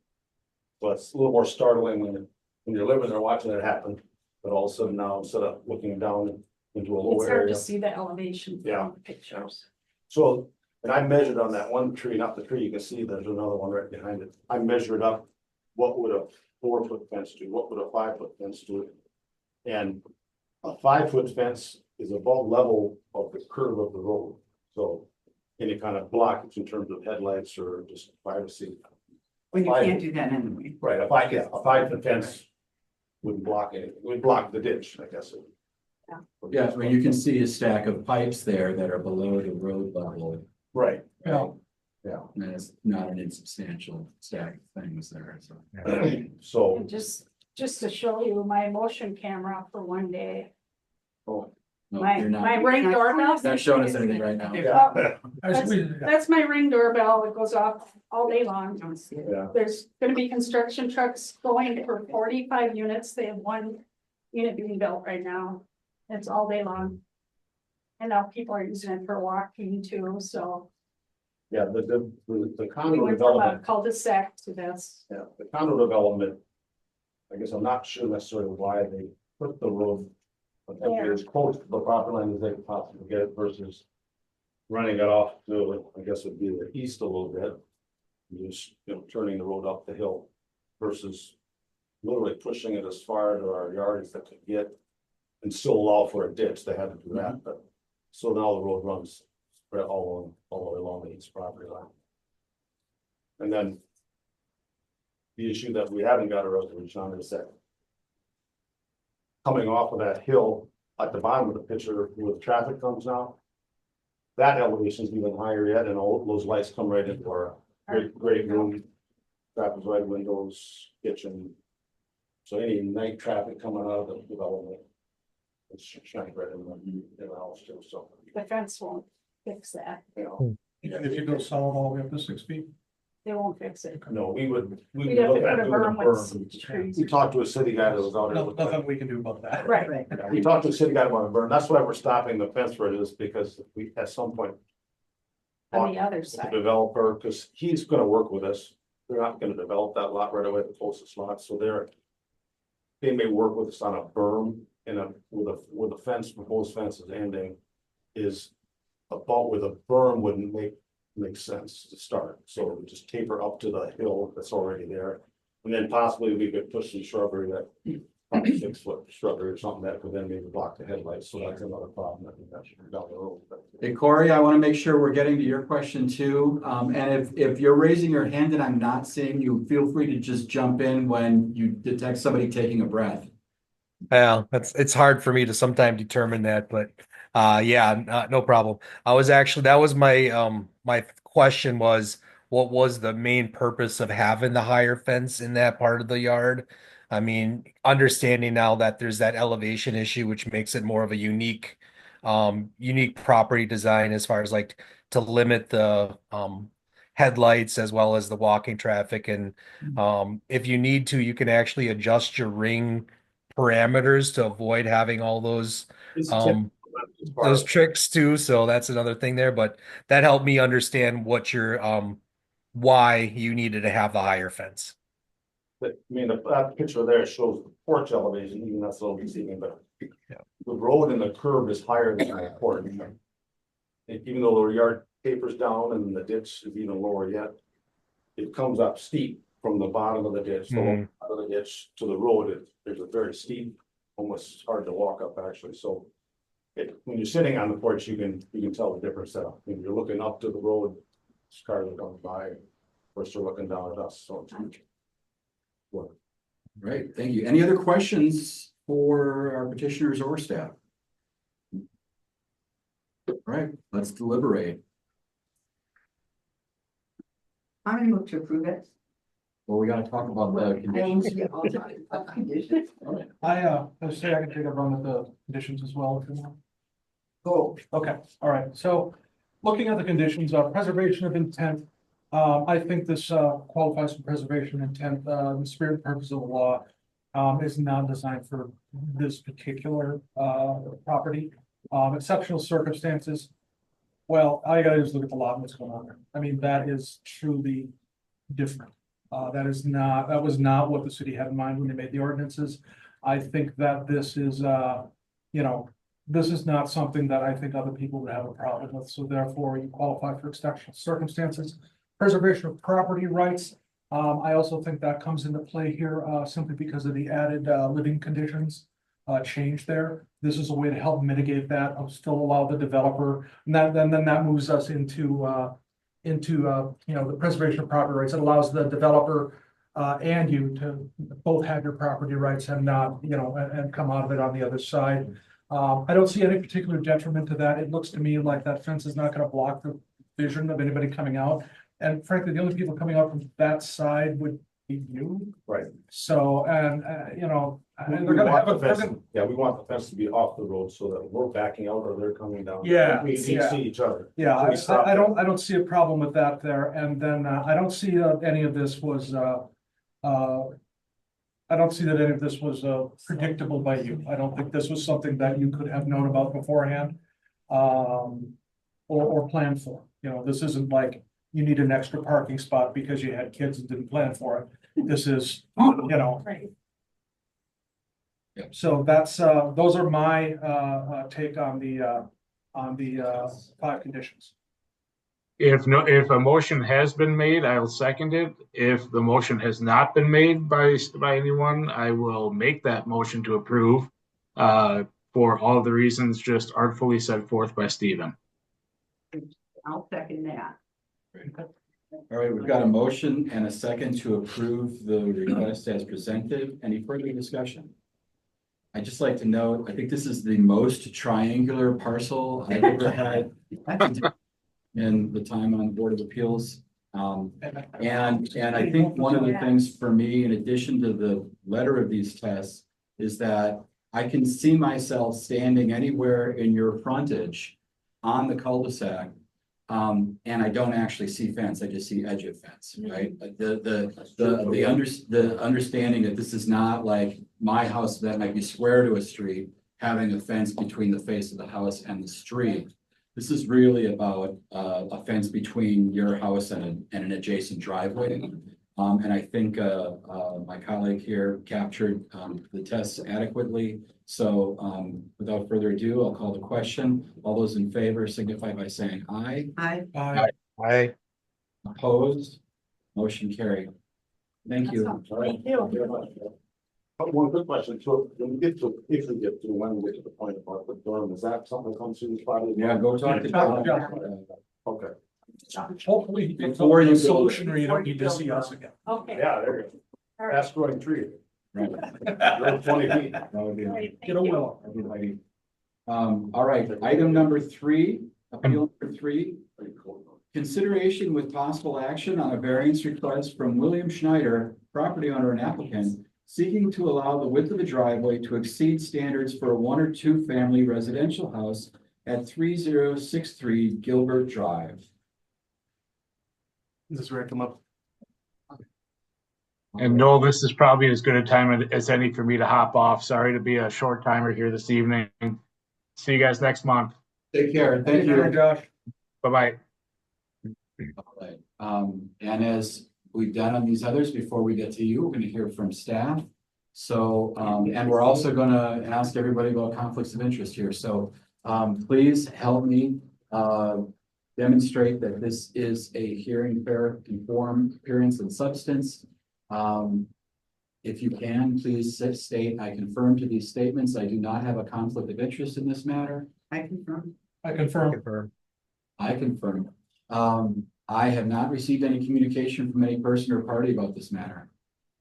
but it's a little more startling when you're living there watching it happen, but all of a sudden now, instead of looking down into a It's lower hard area. to see the elevation Yeah. from the pictures. So, and I measured on that one tree, not the tree, you can see there's another one right behind it. I measured up what would a 4-foot fence do, what would a 5-foot fence do? And a 5-foot fence is above level of the curve of the road. So any kind of blockage in terms of headlights or just privacy. When you can't do that anyway. Right, a 5-foot fence wouldn't block it, would block the ditch, I guess. Yeah, where you can see a stack of pipes there that are below the road level. Right. Yeah. Yeah. And it's not an insubstantial stack of things there, so. So, And just to show you my motion camera for one day, No, my you're my not, ring doorbell. not showing us anything right now. yeah, That's my ring doorbell. It goes off all day long. Don't see it. yeah, There's gonna be construction trucks going for 45 units. They have 1 unit being built right now. It's all day long. And now people are using it for walking too, so yeah, the we condo went from a development. cul-de-sac to this. Yeah, the condo development. I guess I'm not sure necessarily why they put the road. But as close to the property line as they could possibly get it versus. Running it off to, I guess it'd be the east a little bit. And just, turning the road up the hill versus. Literally pushing it as far to our yard as they could get. And still allow for a ditch, they had to do that, but. So now the road runs spread all the way along the east property line. And then The issue that we haven't got a resolution on is that coming off of that hill at the bottom of the picture where the traffic comes now, that elevation is even higher yet, and all those lights come right into our great room, traffic light windows, kitchen. So any night traffic coming out of the development, it's shining right in the house too, so. The fence won't fix that. You know, And if you go solid all the way up to 6 feet. They won't fix it. no, we would We'd have to look put at a doing a berm with some berm. trees. We talked to a city guy that was out there. Nothing we can do about that. Right. Yeah, we talked to the city guy about a berm. That's why we're stopping the fence for it, is because we, at some point, On the other with the side. developer, because he's gonna work with us. They're not gonna develop that lot right away, the closest lot, so they may work with us on a berm and with a fence, proposed fence is ending. Is about where the berm wouldn't make sense to start, so it would just taper up to the hill that's already there. And then possibly we could push some shrubbery, that probably 6-foot shrubbery or something that could then maybe block the headlights, so that's another problem that we got down the road. But Hey, Corey, I want to make sure we're getting to your question too. And if you're raising your hand and I'm not seeing you, feel free to just jump in when you detect somebody taking a breath. Yeah, it's hard for me to sometimes determine that, but yeah, no problem. That was my question was, what was the main purpose of having the higher fence in that part of the yard? I mean, understanding now that there's that elevation issue, which makes it more of a unique property design as far as like to limit the headlights as well as the walking traffic. And if you need to, you can actually adjust your ring parameters to avoid having all those it's those tricks too. So that's another thing there, but that helped me understand what your why you needed to have the higher fence. But I mean, that picture there shows the porch elevation, even that's a little deceiving, but. Yeah. The road and the curb is higher than the porch. Even though the yard tapers down and the ditch is even lower yet. It comes up steep from the bottom of the ditch, Mhm. out of the ditch to the road, there's a very steep, almost hard to walk up actually, so. When you're sitting on the porch, you can tell the difference, when you're looking up to the road, cars are coming by, or they're looking down at us, so. Great, thank you. Any other questions for our petitioners or staff? All right, let's deliberate. I'm gonna move to approve it. Well, we gotta talk about the conditions. Conditions. I say I can take a run at the conditions as well if you want. Go. Okay, all right, so looking at the conditions of preservation of intent. I think this qualifies for preservation intent, the spirit and purpose of the law. Is not designed for this particular property. Exceptional circumstances. Well, all you gotta do is look at the lot and what's going on there. I mean, that is truly different. That was not what the city had in mind when they made the ordinances. I think that this is, this is not something that I think other people would have a problem with, so therefore you qualify for exceptional circumstances. Preservation of property rights, I also think that comes into play here, simply because of the added, living conditions. Change there. This is a way to help mitigate that, still allow the developer, and then that moves us into, the preservation of property rights. It allows the developer, and you to both have your property rights and not, and come out of it on the other side. I don't see any particular detriment to that. It looks to me like that fence is not gonna block the vision of anybody coming out. And frankly, the only people coming out from that side would be you. Right. So, and, We they're gonna want have the a, fence, yeah, we want the fence to be off the road so that we're backing out or they're coming down. Yeah, We can yeah. see each other. yeah, So we stop I don't see a problem with that there. And then, I don't see any of this was, I don't see that any of this was, predictable by you. I don't think this was something that you could have known about beforehand. Or planned for, this isn't like you need an extra parking spot because you had kids and didn't plan for it. This is, Right. so that's, those are my, take on the 5 conditions. If a motion has been made, I will second it. If the motion has not been made by anyone, I will make that motion to approve. For all the reasons just artfully set forth by Stephen. I'll second that. All right, we've got a motion and a second to approve the request as presented. Any further discussion? I'd just like to note, I think this is the most triangular parcel I've ever had in the time on Board of Appeals. And I think one of the things for me, in addition to the letter of these tests, is that I can see myself standing anywhere in your frontage on the cul-de-sac. And I don't actually see fence, I just see edge of fence, right? The understanding that this is not like my house that might be square to a street, having a fence between the face of the house and the street. This is really about a fence between your house and an adjacent driveway. And I think my colleague here captured the tests adequately. So without further ado, I'll call the question. All those in favor signify by saying aye. I, I, Opposed? Motion carried. Thank you. All right. Thank you very much. One quick question, so when we get to, if we get to, when we get to the point about the dorm, is that something that comes through this body? Yeah, go talk to Talk to John. Okay, Hopefully, it's Before you a go- solution or you don't need to see us again. Okay. yeah, there you go. Fast growing tree. Right. Another 20 feet. That would be- Great, Get a thank you. willow. that'd be mighty. All right, item number 3, appeal number 3. Consideration with possible action on a variance request from William Schneider, property owner and applicant, seeking to allow the width of the driveway to exceed standards for a 1 or 2 family residential house at 3063 Gilbert Drive. Is this where I come up? And Noel, this is probably as good a time as any for me to hop off. Sorry to be a short timer here this evening. See you guys next month. Take care. Thank you. Josh. Bye-bye. All right, and as we've done on these others, before we get to you, we're gonna hear from staff. So, and we're also gonna ask everybody about conflicts of interest here, so, please help me, demonstrate that this is a hearing, fair, informed appearance and substance. If you can, please state, I confirm to these statements, I do not have a conflict of interest in this matter. I confirm. I confirm. confirm. I confirm. I have not received any communication from any person or party about this matter.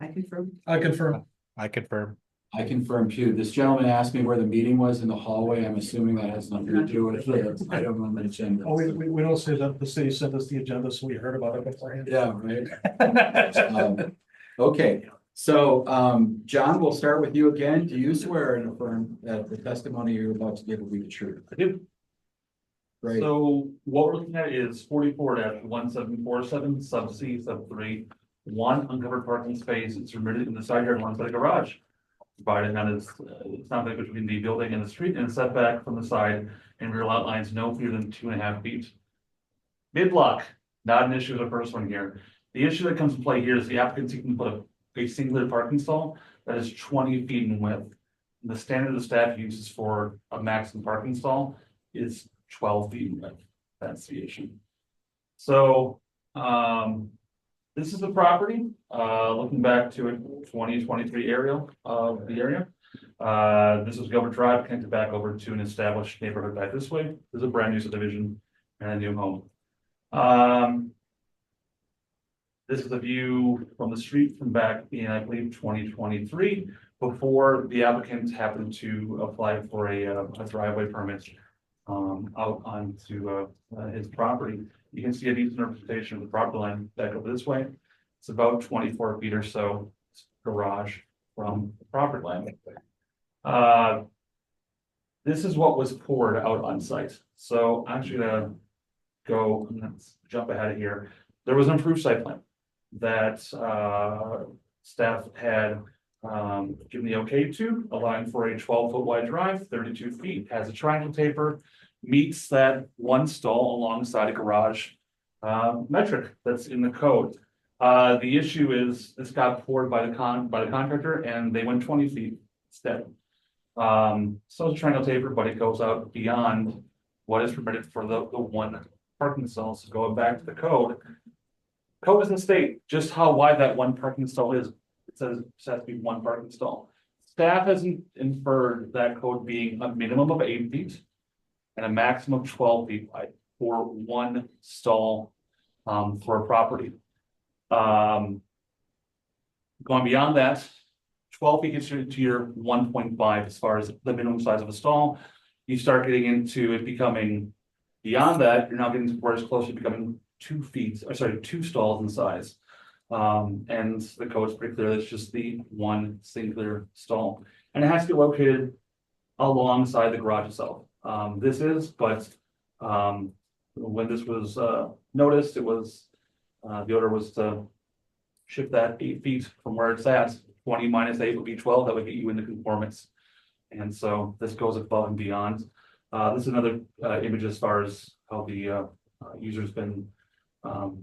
I confirm. I confirm. I confirm. I confirm too. This gentleman asked me where the meeting was in the hallway. I'm assuming that has nothing to do with the item on the agenda. Oh, we don't say that the city sent us the agenda, so we heard about it beforehand. Yeah, right. Okay, so, John, we'll start with you again. Do you swear and affirm that the testimony you're about to give will be the truth? I do. Great. So what we're looking at is 44-1747 sub C sub 3, 1 uncovered parking space. It's permitted in the side yard alongside a garage. Provided that is, it's not like between the building and the street, and setback from the side and rear lot lines no fewer than 2.5 feet. Mid-block, not an issue with the first one here. The issue that comes into play here is the applicant seeking to put a singular parking stall that is 20 feet in width. And the standard the staff uses for a maximum parking stall is 12 feet in width. That's the issue. So, this is the property, looking back to a 2023 aerial of the area. This is Gilbert Drive, connected back over to an established neighborhood back this way. This is a brand new subdivision and a new home. This is a view from the street from back in, I believe, 2023, before the applicant happened to apply for a driveway permit out onto his property. You can see a decent representation of the property line back over this way. It's about 24 feet or so garage from the property line. This is what was poured out on site. So I'm actually gonna go, let's jump ahead of here. There was an approved site plan that staff had given the okay to, allowing for a 12-foot wide drive, 32 feet, has a triangle taper, meets that 1 stall alongside a garage metric that's in the code. The issue is this got poured by the contractor and they went 20 feet instead. So it's a triangle taper, but it goes out beyond what is permitted for the 1 parking stall. So going back to the code doesn't state just how wide that 1 parking stall is. It says it has to be 1 parking stall. Staff has inferred that code being a minimum of 8 feet and a maximum of 12 feet wide for 1 stall for a property. Going beyond that, 12 feet gets you to your 1.5 as far as the minimum size of a stall. You start getting into it becoming beyond that, you're now getting to where it's closer to becoming 2 feet, or sorry, 2 stalls in size. And the code's pretty clear, it's just the one singular stall. And it has to be located alongside the garage itself. This is, but when this was noticed, it was the order was to shift that 8 feet from where it's at. 20 minus 8 would be 12. That would get you in the conformance. And so this goes above and beyond. This is another image as far as how the user's been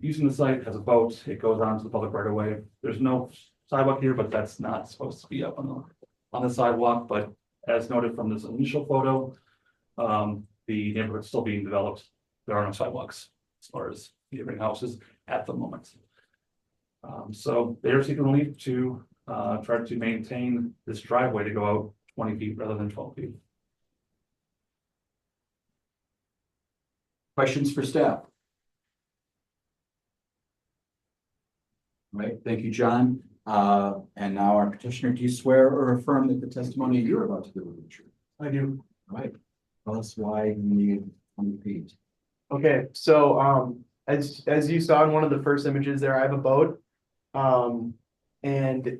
using the site. It has a boat. It goes on to the public right away. There's no sidewalk here, but that's not supposed to be up on the sidewalk. But as noted from this initial photo, the neighborhood's still being developed. There are no sidewalks as far as neighboring houses at the moment. So they're seeking relief to try to maintain this driveway to go out 20 feet rather than 12 feet. Questions for staff? All right, thank you, John. And now our petitioner, do you swear or affirm that the testimony you're about to give will be true? I do. All right, tell us why you need 20 feet. Okay, so as you saw in one of the first images there, I have a boat. And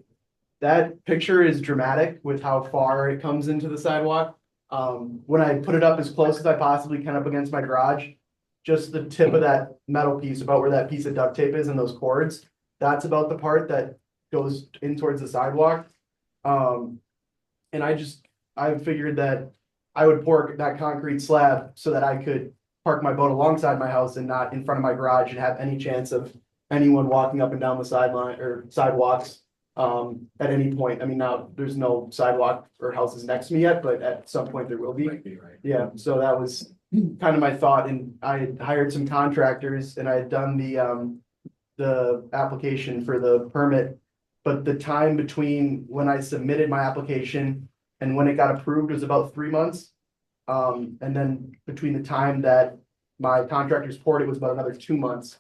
that picture is dramatic with how far it comes into the sidewalk. When I put it up as close as I possibly can up against my garage, just the tip of that metal piece, about where that piece of duct tape is and those cords, that's about the part that goes in towards the sidewalk. And I figured that I would pour that concrete slab so that I could park my boat alongside my house and not in front of my garage and have any chance of anyone walking up and down the sideline or sidewalks at any point. I mean, now there's no sidewalk or houses next to me yet, but at some point there will be. Right. Yeah, so that was kind of my thought, and I had hired some contractors and I had done the application for the permit. But the time between when I submitted my application and when it got approved was about 3 months. And then between the time that my contractors poured it was about another 2 months.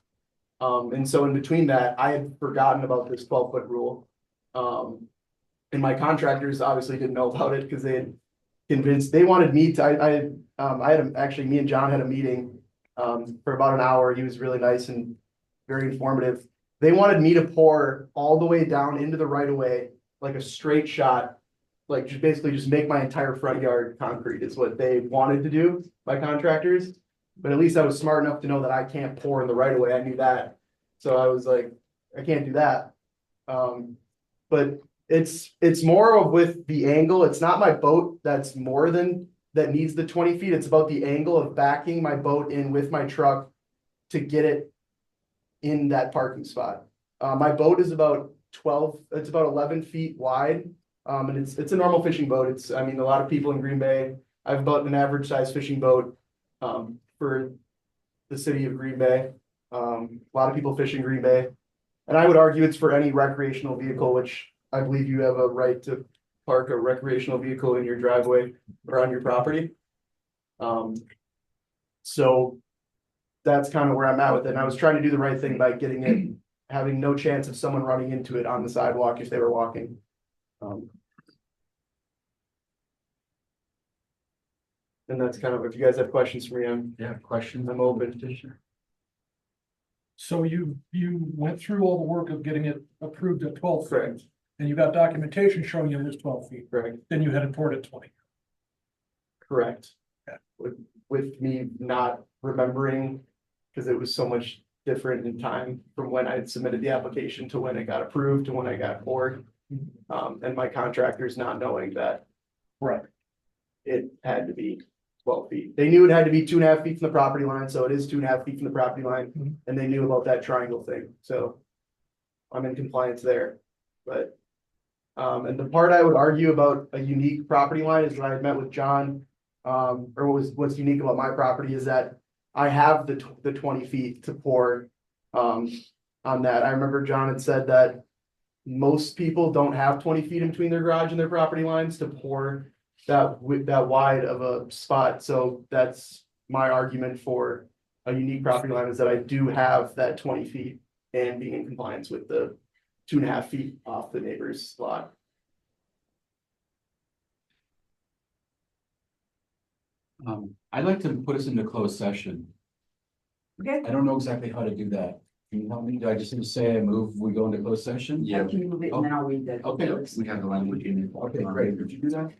And so in between that, I had forgotten about this 12-foot rule. And my contractors obviously didn't know about it because they had convinced, they wanted me to, actually, me and John had a meeting for about an hour. He was really nice and very informative. They wanted me to pour all the way down into the right of way, like a straight shot, like just basically just make my entire front yard concrete is what they wanted to do, my contractors. But at least I was smart enough to know that I can't pour in the right of way. I knew that. So I was like, I can't do that. But it's more of with the angle. It's not my boat that's more than that needs the 20 feet. It's about the angle of backing my boat in with my truck to get it in that parking spot. My boat is about 11 feet wide. And it's a normal fishing boat. I mean, a lot of people in Green Bay, I have about an average size fishing boat for the city of Green Bay. A lot of people fish in Green Bay. And I would argue it's for any recreational vehicle, which I believe you have a right to park a recreational vehicle in your driveway or on your property. So that's kind of where I'm at with it. And I was trying to do the right thing by getting it, having no chance of someone running into it on the sidewalk if they were walking. And that's kind of, if you guys have questions for me, Questions? I'm open. Petitioner? So you went through all the work of getting it approved at 12 feet, Correct, and you got documentation showing it was 12 feet. correct, Then you had it poured at 20. correct. Yeah. With me not remembering, because it was so much different in time from when I had submitted the application to when it got approved to when I got poured. And my contractors not knowing that Right. it had to be 12 feet. They knew it had to be 2.5 feet from the property line, so it is 2.5 feet from the property line. And they knew about that triangle thing, so I'm in compliance there. But, and the part I would argue about a unique property line is when I met with John, or what's unique about my property is that I have the 20 feet to pour, on that. I remember John had said that most people don't have 20 feet in between their garage and their property lines to pour that wide of a spot. So that's my argument for a unique property line is that I do have that 20 feet and being in compliance with the 2.5 feet off the neighbor's lot. I'd like to put us into closed session. Okay. I don't know exactly how to do that. Can you help me? Do I just need to say I move, we go into closed session? Yeah. I can move it and then I'll read the. Okay. We have the language in it. Okay, great. Did you do that?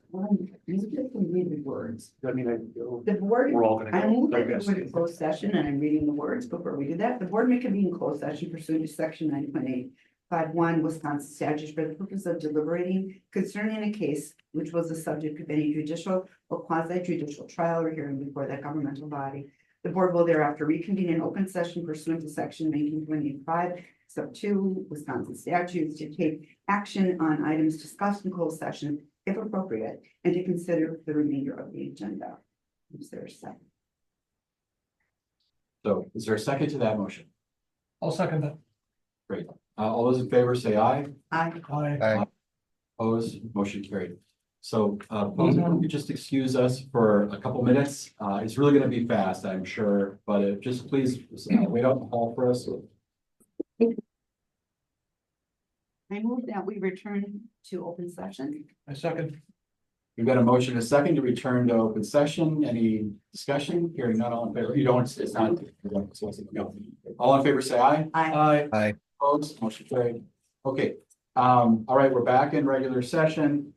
You can read the words. I mean, I go. The board, We're all gonna I go. move that Okay. we're in closed session and I'm reading the words before we do that. The board may convene in closed session pursuant to section 9.851 Wisconsin statutes for the purpose of deliberating concerning a case which was the subject of any judicial or quasi judicial trial or hearing before that governmental body. The board will thereafter reconvene in open session pursuant to section 19.85 sub 2 Wisconsin statutes to take action on items discussed in closed session if appropriate and to consider the remainder of the agenda. Is there a second? So is there a second to that motion? I'll second that. All those in favor say aye. Aye. Aye. Opposed, motion carried. So, folks, if you could just excuse us for a couple minutes. It's really gonna be fast, I'm sure, but just please wait out in the hall for us. I move that we return to open session. I second. We've got a motion, and a second to return to open session. Any discussion? Hearing none, all in favor? You don't, it's not. No. All in favor, say aye. Aye. Opposed, motion carried. Okay, all right, we're back in regular session.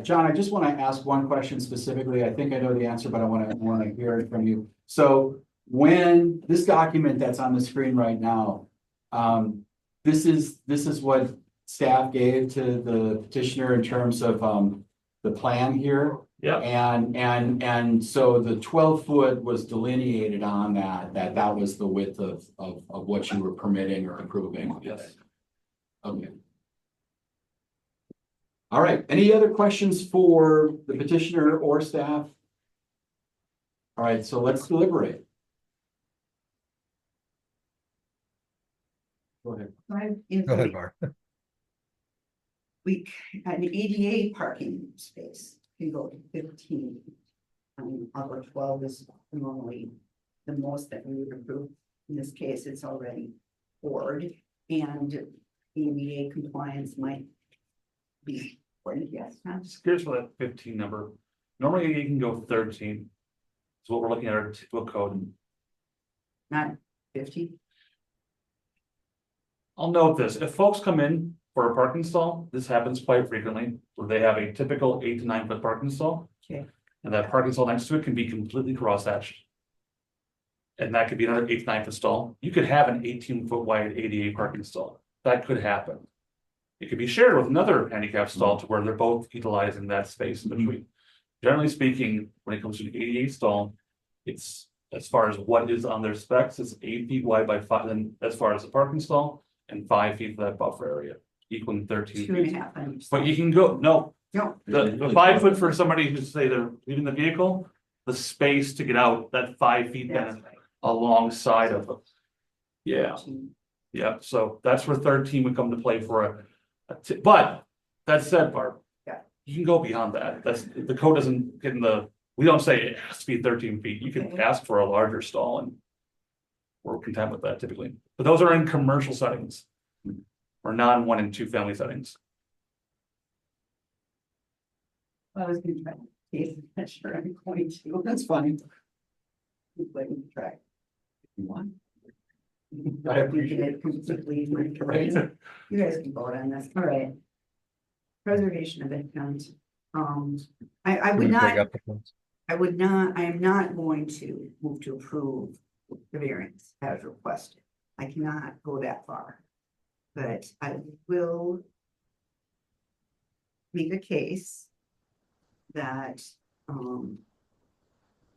John, I just want to ask one question specifically. I think I know the answer, but I want to hear it from you. So when this document that's on the screen right now, this is what staff gave to the petitioner in terms of the plan here. Yeah. And so the 12-foot was delineated on that was the width of what you were permitting or approving. Yes. Okay. All right, any other questions for the petitioner or staff? All right, so let's deliberate. Go ahead. Go ahead, Bar. An ADA parking space can go to 15. Over 12 is normally the most that we would approve. In this case, it's already poured and ADA compliance might be important, yes. Just curious for that 15 number. Normally you can go 13. So what we're looking at our typical code. Not 50. I'll note this, if folks come in for a parking stall, this happens quite frequently, where they have a typical 8 to 9 foot parking stall. Okay. And that parking stall next to it can be completely crosshatched. And that could be another 8 to 9 foot stall. You could have an 18-foot wide ADA parking stall. That could happen. It could be shared with another handicap stall to where they're both utilizing that space in between. Generally speaking, when it comes to an ADA stall, it's as far as what is on their specs, it's 8 feet wide by 5, then as far as the parking stall, and 5 feet for that buffer area, equaling 13 feet. 2.5 on each But side. you can go, no, No, the 5 foot for somebody who's say they're leaving the vehicle, the space to get out, that 5 feet that's then right. alongside of them. Yeah, yeah, so that's where 13 would come to play for but that said, Barb. Yeah. You can go beyond that. That's, the code doesn't get in we don't say it has to be 13 feet. You can Okay. ask for a larger stall and we're content with that typically. But those are in commercial settings or non 1 and 2 family settings. I was gonna try. I'm sure I'm going to. That's fine. Keep letting me try. You want? I appreciate it completely. Right. You guys can vote on this, all right. Preservation of income. I would not, I am not going to move to approve the variance as requested. I cannot go that far. But I will make a case that,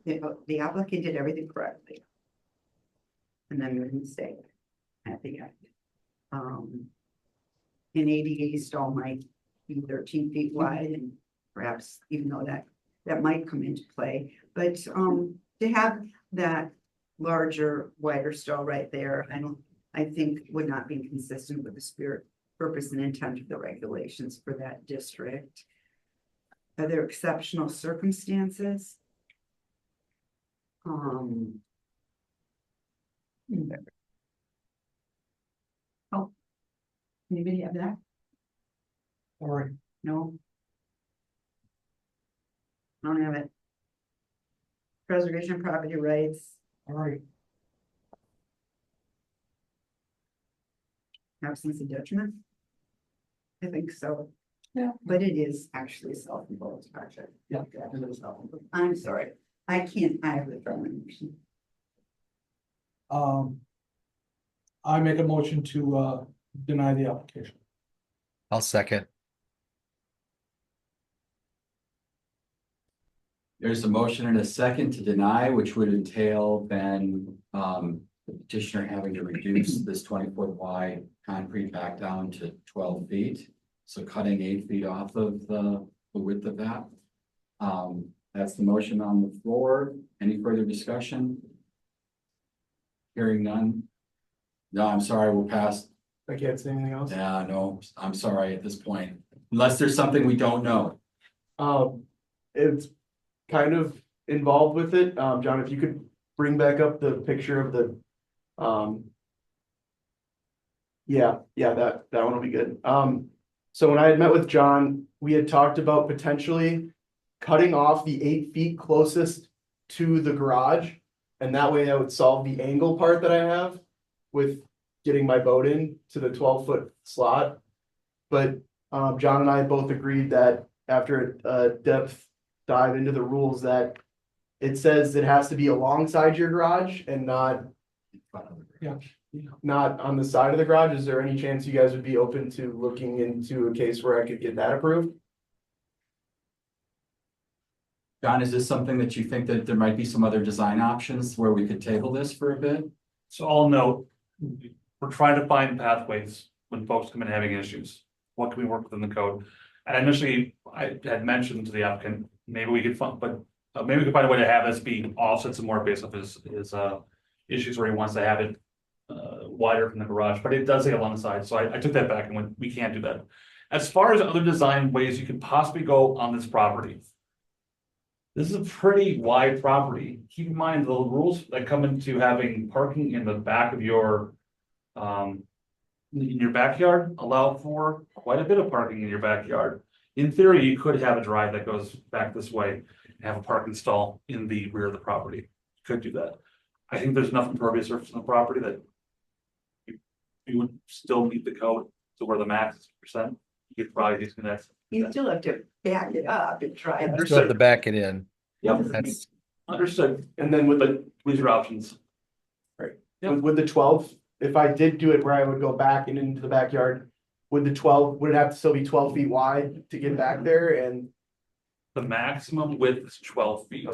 the applicant did everything correctly. And then there's a mistake at the end. An ADA stall might be 13 feet wide and perhaps even though that might come into play, but to have that larger, wider stall right there, I think would not be consistent with the spirit, purpose and intent of the regulations for that district. Are there exceptional circumstances? Anybody have that? All right, No? I don't have it. Preservation of property rights, all right. absence of detriment. I think so. Yeah. But it is actually a self-imposed project. Yeah. I'm sorry, I can't, I have withdrawn my motion. I make a motion to deny the application. I'll second. There's a motion and a second to deny, which would entail then, the petitioner having to reduce this 20-foot wide concrete back down to 12 feet. So cutting 8 feet off of the width of that. That's the motion on the floor. Any further discussion? Hearing none. No, I'm sorry, we're past. I can't say anything else. Yeah, no, I'm sorry at this point, unless there's something we don't know. It's kind of involved with it. John, if you could bring back up the picture of the, yeah, that one will be good. So when I had met with John, we had talked about potentially cutting off the 8 feet closest to the garage. And that way I would solve the angle part that I have with getting my boat in to the 12-foot slot. But John and I both agreed that after a depth dive into the rules that it says it has to be alongside your garage and not on the side of the garage. Is there any chance you guys would be open to looking into a case where I could get that approved? John, is this something that you think that there might be some other design options where we could table this for a bit? So I'll note, we're trying to find pathways when folks come in having issues. What can we work within the code? And initially, I had mentioned to the applicant, maybe we could find, maybe we could find a way to have this be offset some more based off his issues where he wants to have it wider from the garage, but it does say along the side. So I took that back and went, we can't do that. As far as other design ways you could possibly go on this property. This is a pretty wide property. Keep in mind the rules that come into having parking in the back of your in your backyard allow for quite a bit of parking in your backyard. In theory, you could have a drive that goes back this way and have a parking stall in the rear of the property. You could do that. I think there's enough impervious surface on the property that you would still meet the code to where the max is percent. You could probably disconnect. You still have to back it up and try. You still have to back it in. Yep, That's understood. And then with the, These are options. with the 12, if I did do it where I would go back and into the backyard, would the 12, would it have to still be 12 feet wide to get back there? And The maximum width is 12 feet.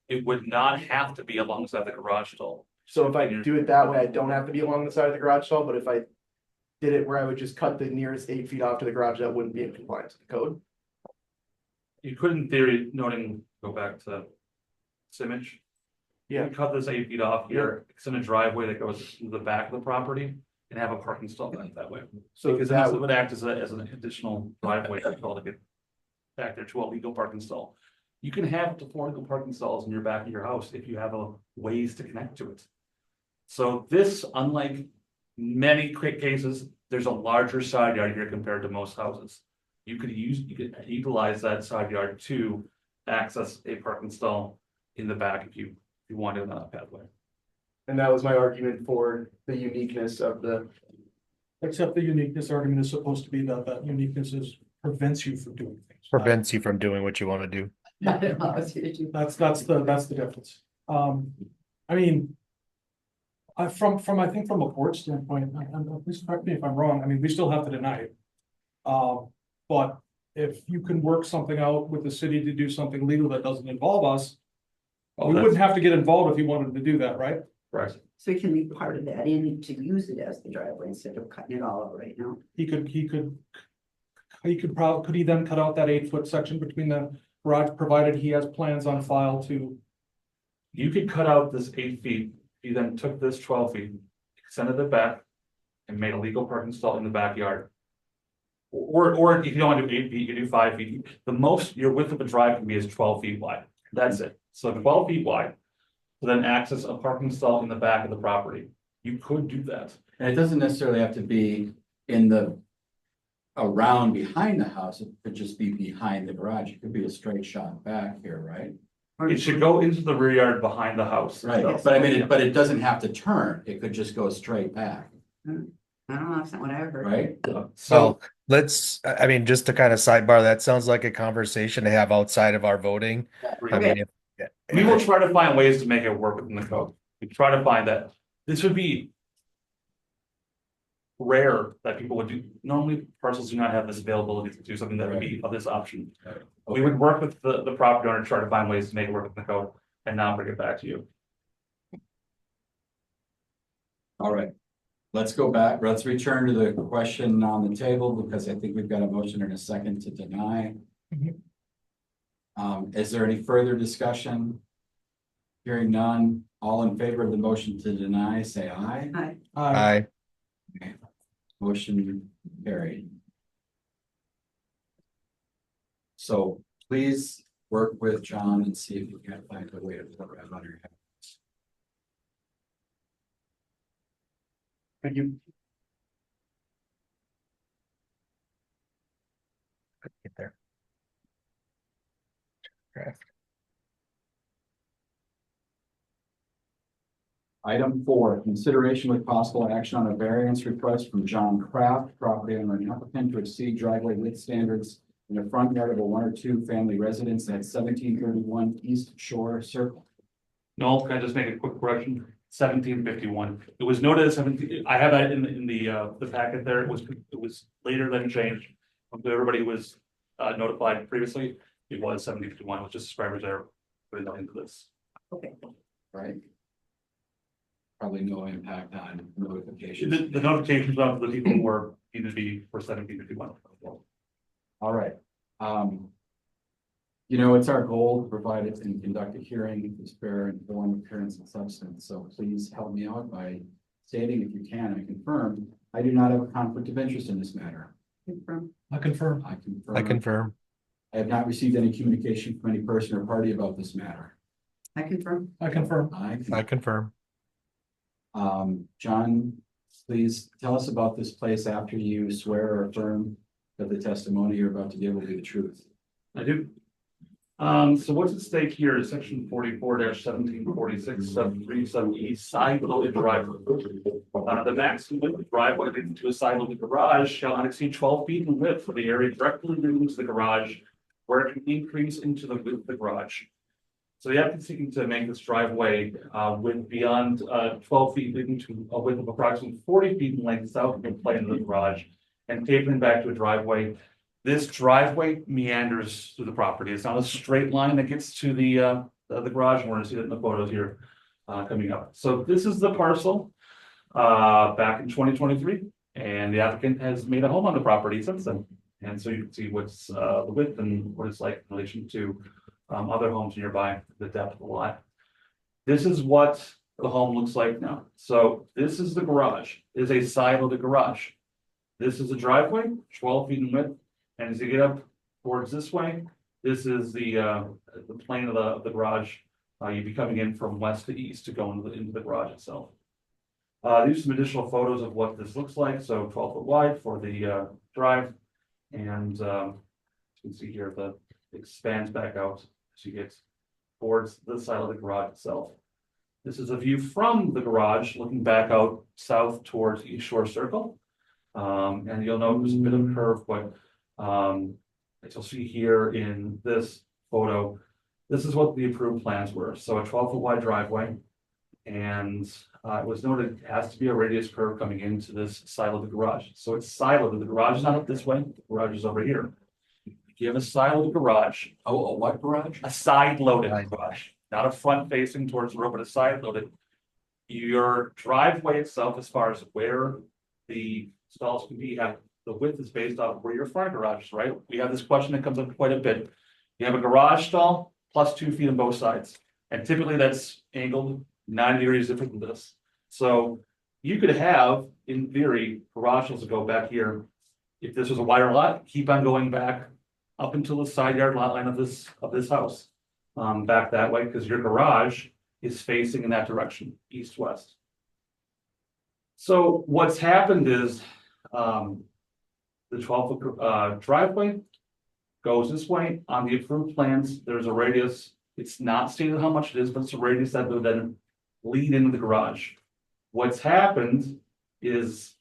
It would not have to be alongside the garage stall. so if I do it that way, I don't have to be along the side of the garage stall, but if I did it where I would just cut the nearest 8 feet off to the garage, that wouldn't be in compliance with the code. You could in theory, noting, go back to this image. Yeah. You cut this 8 feet off here, extend a driveway that goes to the back of the property and have a parking stall that way. So Because that that would act as an additional driveway to get back there to a legal parking stall. You can have up to 4 legal parking stalls in your back of your house if you have a ways to connect to it. So this, unlike many quick cases, there's a larger side yard here compared to most houses. You could utilize that side yard to access a parking stall in the back if you wanted on that pathway. And that was my argument for the uniqueness of the, Except the uniqueness argument is supposed to be that uniqueness prevents you from doing things. prevents you from doing what you want to do. Allows you to do. That's the difference. I mean. From I think from a board standpoint, and please correct me if I'm wrong, I mean, we still have to deny it. But if you can work something out with the city to do something legal that doesn't involve us. We wouldn't have to get involved if you wanted to do that, right? Right. So you can leave part of that in to use it as the driveway instead of cutting it all out right now. He could probably, could he then cut out that 8 foot section between the garage, provided he has plans on file to? You could cut out this 8 feet, you then took this 12 feet, extended it back. And made a legal parking stall in the backyard. Or if you don't want to do 8 feet, you can do 5 feet. The most your width of a drive can be is 12 feet wide. That's it. So 12 feet wide. To then access a parking stall in the back of the property. you could do that. And it doesn't necessarily have to be around behind the house, it could just be behind the garage, it could be a straight shot back here, right? It should go into the rear yard behind the house. Right, itself. but I mean, but it doesn't have to turn, it could just go straight back, I don't know, that's not what I heard. right? So I mean, just to kind of sidebar, that sounds like a conversation to have outside of our voting. I Okay. mean, We will try to find ways to make it work within the code. We try to find that. This would be rare that people would do. Normally parcels do not have this availability to do something that would be of this option. We would work with the property owner to try to find ways to make it work within the code and now bring it back to you. All right, let's go back, let's return to the question on the table, because I think we've got a motion and a second to deny. Is there any further discussion? Hearing none, all in favor of the motion to deny, say aye. Hi, I, Motion carried. So please work with John and see if you can find a way to put that on your head. Thank you. get there. Draft. Item 4, consideration with possible action on a variance request from John Kraft, property owner and applicant, to exceed driveway width standards in the front yard of a 1 or 2 family residence at 1731 East Shore Circle. No, can I just make a quick correction? 1751. It was noted as 17. I have that in the packet there. It was later than changed. Everybody was notified previously. It was 1751, which is subscribers there putting that into this. okay. Right? Probably no impact on notifications. The notifications of the people who were needed to be for 1751. All right. You know, it's our goal to provide it and conduct a hearing to spare informed appearance and substance. So please help me out by stating, if you can, I confirm, I do not have a conflict of interest in this matter. Confirm. I confirm. I confirm. I confirm. I have not received any communication from any person or party about this matter. I confirm. I confirm. I confirm. John, please tell us about this place after you swear or affirm that the testimony you're about to give will be the truth. I do. So what's at stake here is section 44-1746 sub 3 sub E side loaded driveway. The maximum width of driveway leading to a side loaded garage shall not exceed 12 feet in width for the area directly leading to the garage, where it can increase into the width of the garage. So the applicant seeking to make this driveway width beyond 12 feet, leading to a width of approximately 40 feet in length south of the plane of the garage, and tapering back to a driveway. This driveway meanders through the property. It's not a straight line that gets to the garage. We're gonna see that in the photos here coming up. So this is the parcel back in 2023, and the applicant has made a home on the property since then. And so you can see what's the width and what it's like in relation to other homes nearby, the depth of the lot. This is what the home looks like now. So this is the garage. It is a side of the garage. This is a driveway, 12 feet in width. And as you get up towards this way, this is the plane of the garage. You'd be coming in from west to east to go into the garage itself. These are some additional photos of what this looks like. So 12 foot wide for the drive. And you can see here, it expands back out as you get towards the side of the garage itself. This is a view from the garage looking back out south towards East Shore Circle. And you'll note there's a bit of a curve, but as you'll see here in this photo, this is what the approved plans were. So a 12 foot wide driveway, and it was noted it has to be a radius curve coming into this side of the garage. So it's siloed. The garage is not up this way. The garage is over here. You have a siloed garage. Oh, a what garage? A side loaded garage, not a front facing towards the road, but a side loaded. Your driveway itself, as far as where the stalls can be, the width is based off where your front garage is, right? We have this question that comes up quite a bit. You have a garage stall plus 2 feet on both sides. And typically that's angled 90 degrees different than this. So you could have, in theory, garage stalls to go back here. If this was a wider lot, keep on going back up until the side yard lot line of this house. Back that way, because your garage is facing in that direction, east-west. So what's happened is, the 12-foot driveway goes this way. On the approved plans, there's a radius. It's not stated how much it is, but it's a radius that would then lead into the garage. What's happened is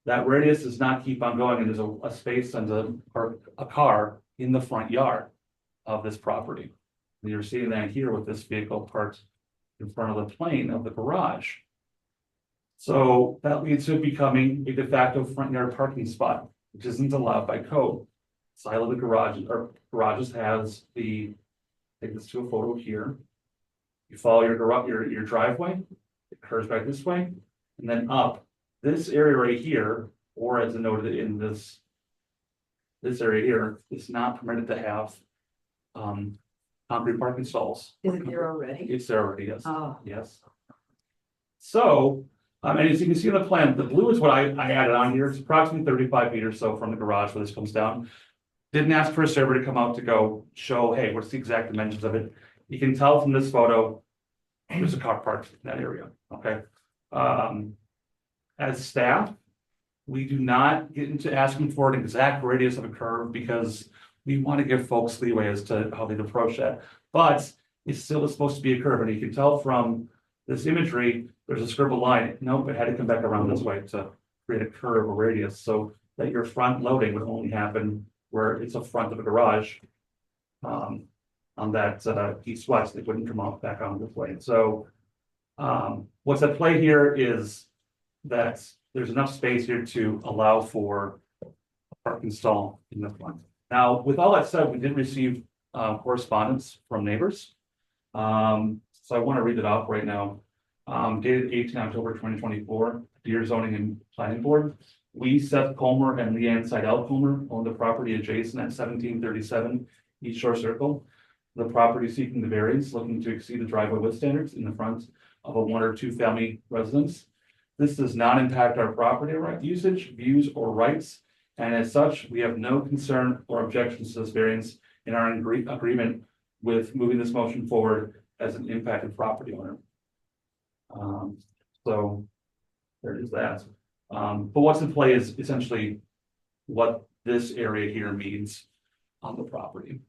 that radius does not keep on going, and there's a space and park a car in the front yard of this property. And you're seeing that here with this vehicle parked in front of the plane of the garage. So that leads to it becoming a de facto front yard parking spot, which isn't allowed by code. Side of the garage, or garages has the, take this to a photo here. You follow your garage, your driveway, it curves back this way, and then up. This area right here, or as noted in this area here, is not permitted to have concrete parking stalls. Is it there already? It's there already, yes. Oh. Yes. So, and as you can see in the plan, the blue is what I added on here. It's approximately 35 feet or so from the garage where this comes down. Didn't ask for a survey to come out to go show, hey, what's the exact dimensions of it? You can tell from this photo, there's a car parked in that area, okay? As staff, we do not get into asking for an exact radius of a curve because we want to give folks leeway as to how they'd approach that. But it's still supposed to be a curve, and you can tell from this imagery, there's a scribbled line. Nope, it had to come back around this way to create a curve or radius so that your front loading would only happen where it's a front of a garage. On that east-west, it wouldn't come off back on this way. So what's at play here is that there's enough space here to allow for a parking stall in the front. Now, with all that said, we did receive correspondence from neighbors. So I want to read it off right now. Dated 18 October 2024, Deer Zoning and Planning Board. We, Seth Comer and Leanne Seidel Comer, own the property adjacent at 1737 East Shore Circle. The property seeking the variance, looking to exceed the driveway width standards in the front of a 1 or 2 family residence. This does not impact our property right usage, views, or rights, and as such, we have no concern or objections to this variance in our agreement with moving this motion forward as an impacted property owner. So there is that. But what's in play is essentially what this area here means on the property.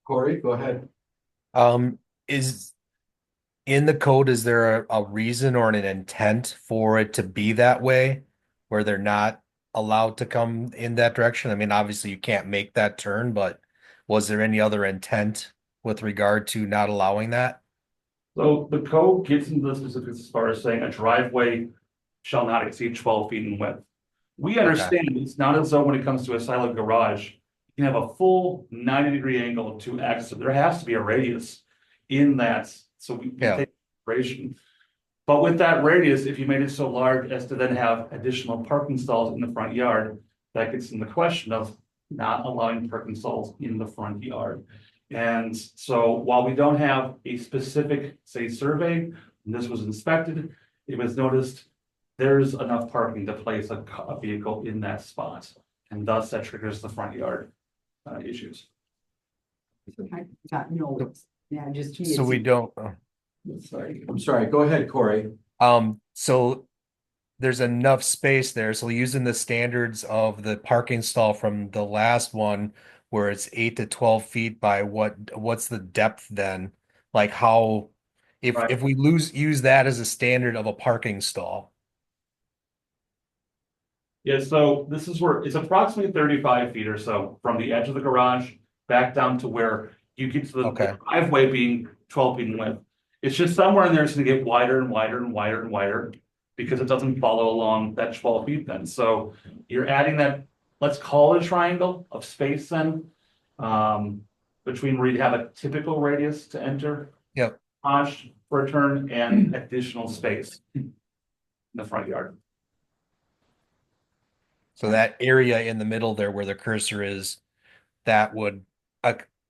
Corey, go ahead. Is in the code, is there a reason or an intent for it to be that way, where they're not allowed to come in that direction? I mean, obviously you can't make that turn, but was there any other intent with regard to not allowing that? So the code gets into the specifics as far as saying a driveway shall not exceed 12 feet in width. We understand it's not as though when it comes to a silo garage, you can have a full 90-degree angle to access it. There has to be a radius in that. So we take consideration. But with that radius, if you made it so large as to then have additional parking stalls in the front yard, that gets in the question of not allowing parking stalls in the front yard. And so while we don't have a specific, say, survey, and this was inspected, it was noticed there's enough parking to place a vehicle in that spot. And thus that triggers the front yard issues. Yeah, just. So we don't. Sorry, I'm sorry. Go ahead, Corey. So there's enough space there. So using the standards of the parking stall from the last one, where it's 8 to 12 feet by what's the depth then? Like how, if we use that as a standard of a parking stall. Yeah, so this is where it's approximately 35 feet or so from the edge of the garage back down to where you get to the driveway being 12 feet in width. It's just somewhere in there it's gonna get wider and wider and wider and wider because it doesn't follow along that 12 feet then. So you're adding that, let's call it a triangle of space then, between where you have a typical radius to enter. Yep. For a turn and additional space in the front yard. So that area in the middle there where the cursor is, that would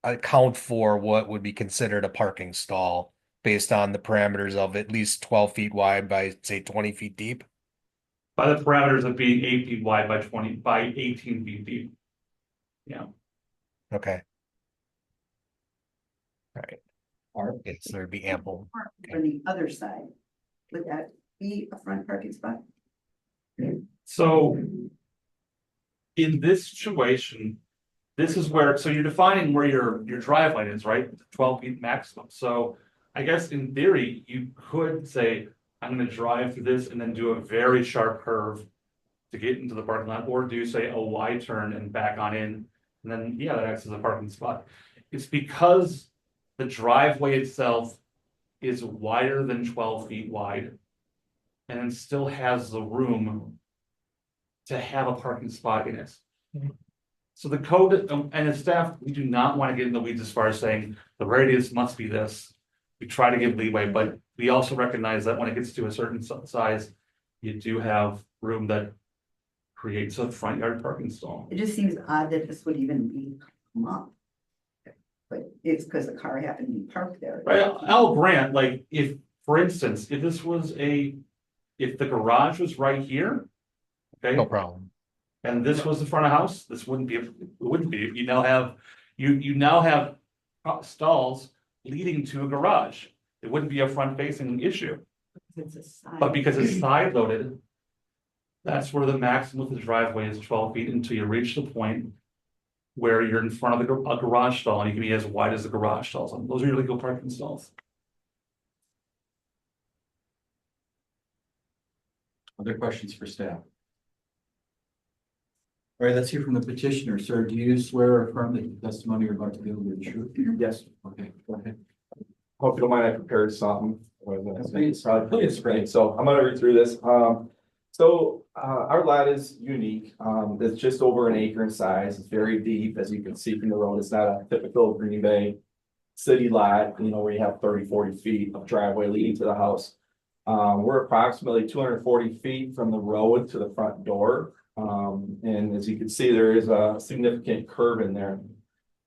account for what would be considered a parking stall based on the parameters of at least 12 feet wide by say 20 feet deep. By the parameters of being 8 feet wide by 18 feet deep. Yeah. Okay. All right. Yes, there'd be ample. On the other side, would that be a front parking spot? So. In this situation, this is where, so you're defining where your driveway is, right? 12 feet maximum. So I guess in theory, you could say, I'm gonna drive through this and then do a very sharp curve to get into the parking lot, or do say a wide turn and back on in. And then, yeah, that acts as a parking spot. It's because the driveway itself is wider than 12 feet wide. And then still has the room to have a parking spot in it. So the code, and as staff, we do not want to get in the weeds as far as saying the radius must be this. We try to give leeway, but we also recognize that when it gets to a certain size, you do have room that creates a front yard parking stall. It just seems odd that this would even be come up. But it's because the car happened to be parked there. Right, I'll grant, like, if, for instance, if this was if the garage was right here. Okay, No problem. and this was the front of house, this wouldn't be, it wouldn't be, you now have, you now have stalls leading to a garage. It wouldn't be a front facing issue, It's a side. but because it's side loaded. That's where the maximum of the driveway is 12 feet until you reach the point. Where you're in front of a garage stall and you can be as wide as the garage stalls, and those are your legal parking stalls. Other questions for staff? All right, let's hear from the petitioner. Sir, do you swear or affirm that the testimony you're about to give will be true? Yes, Okay, go ahead. hope you don't mind, I prepared something. Please. It's great, so I'm gonna read through this. Our lot is unique. It's just over an acre in size. It's very deep, as you can see from the road. It's not a typical Green Bay city lot, where you have 30, 40 feet of driveway leading to the house. We're approximately 240 feet from the road to the front door. And as you can see, there is a significant curve in there.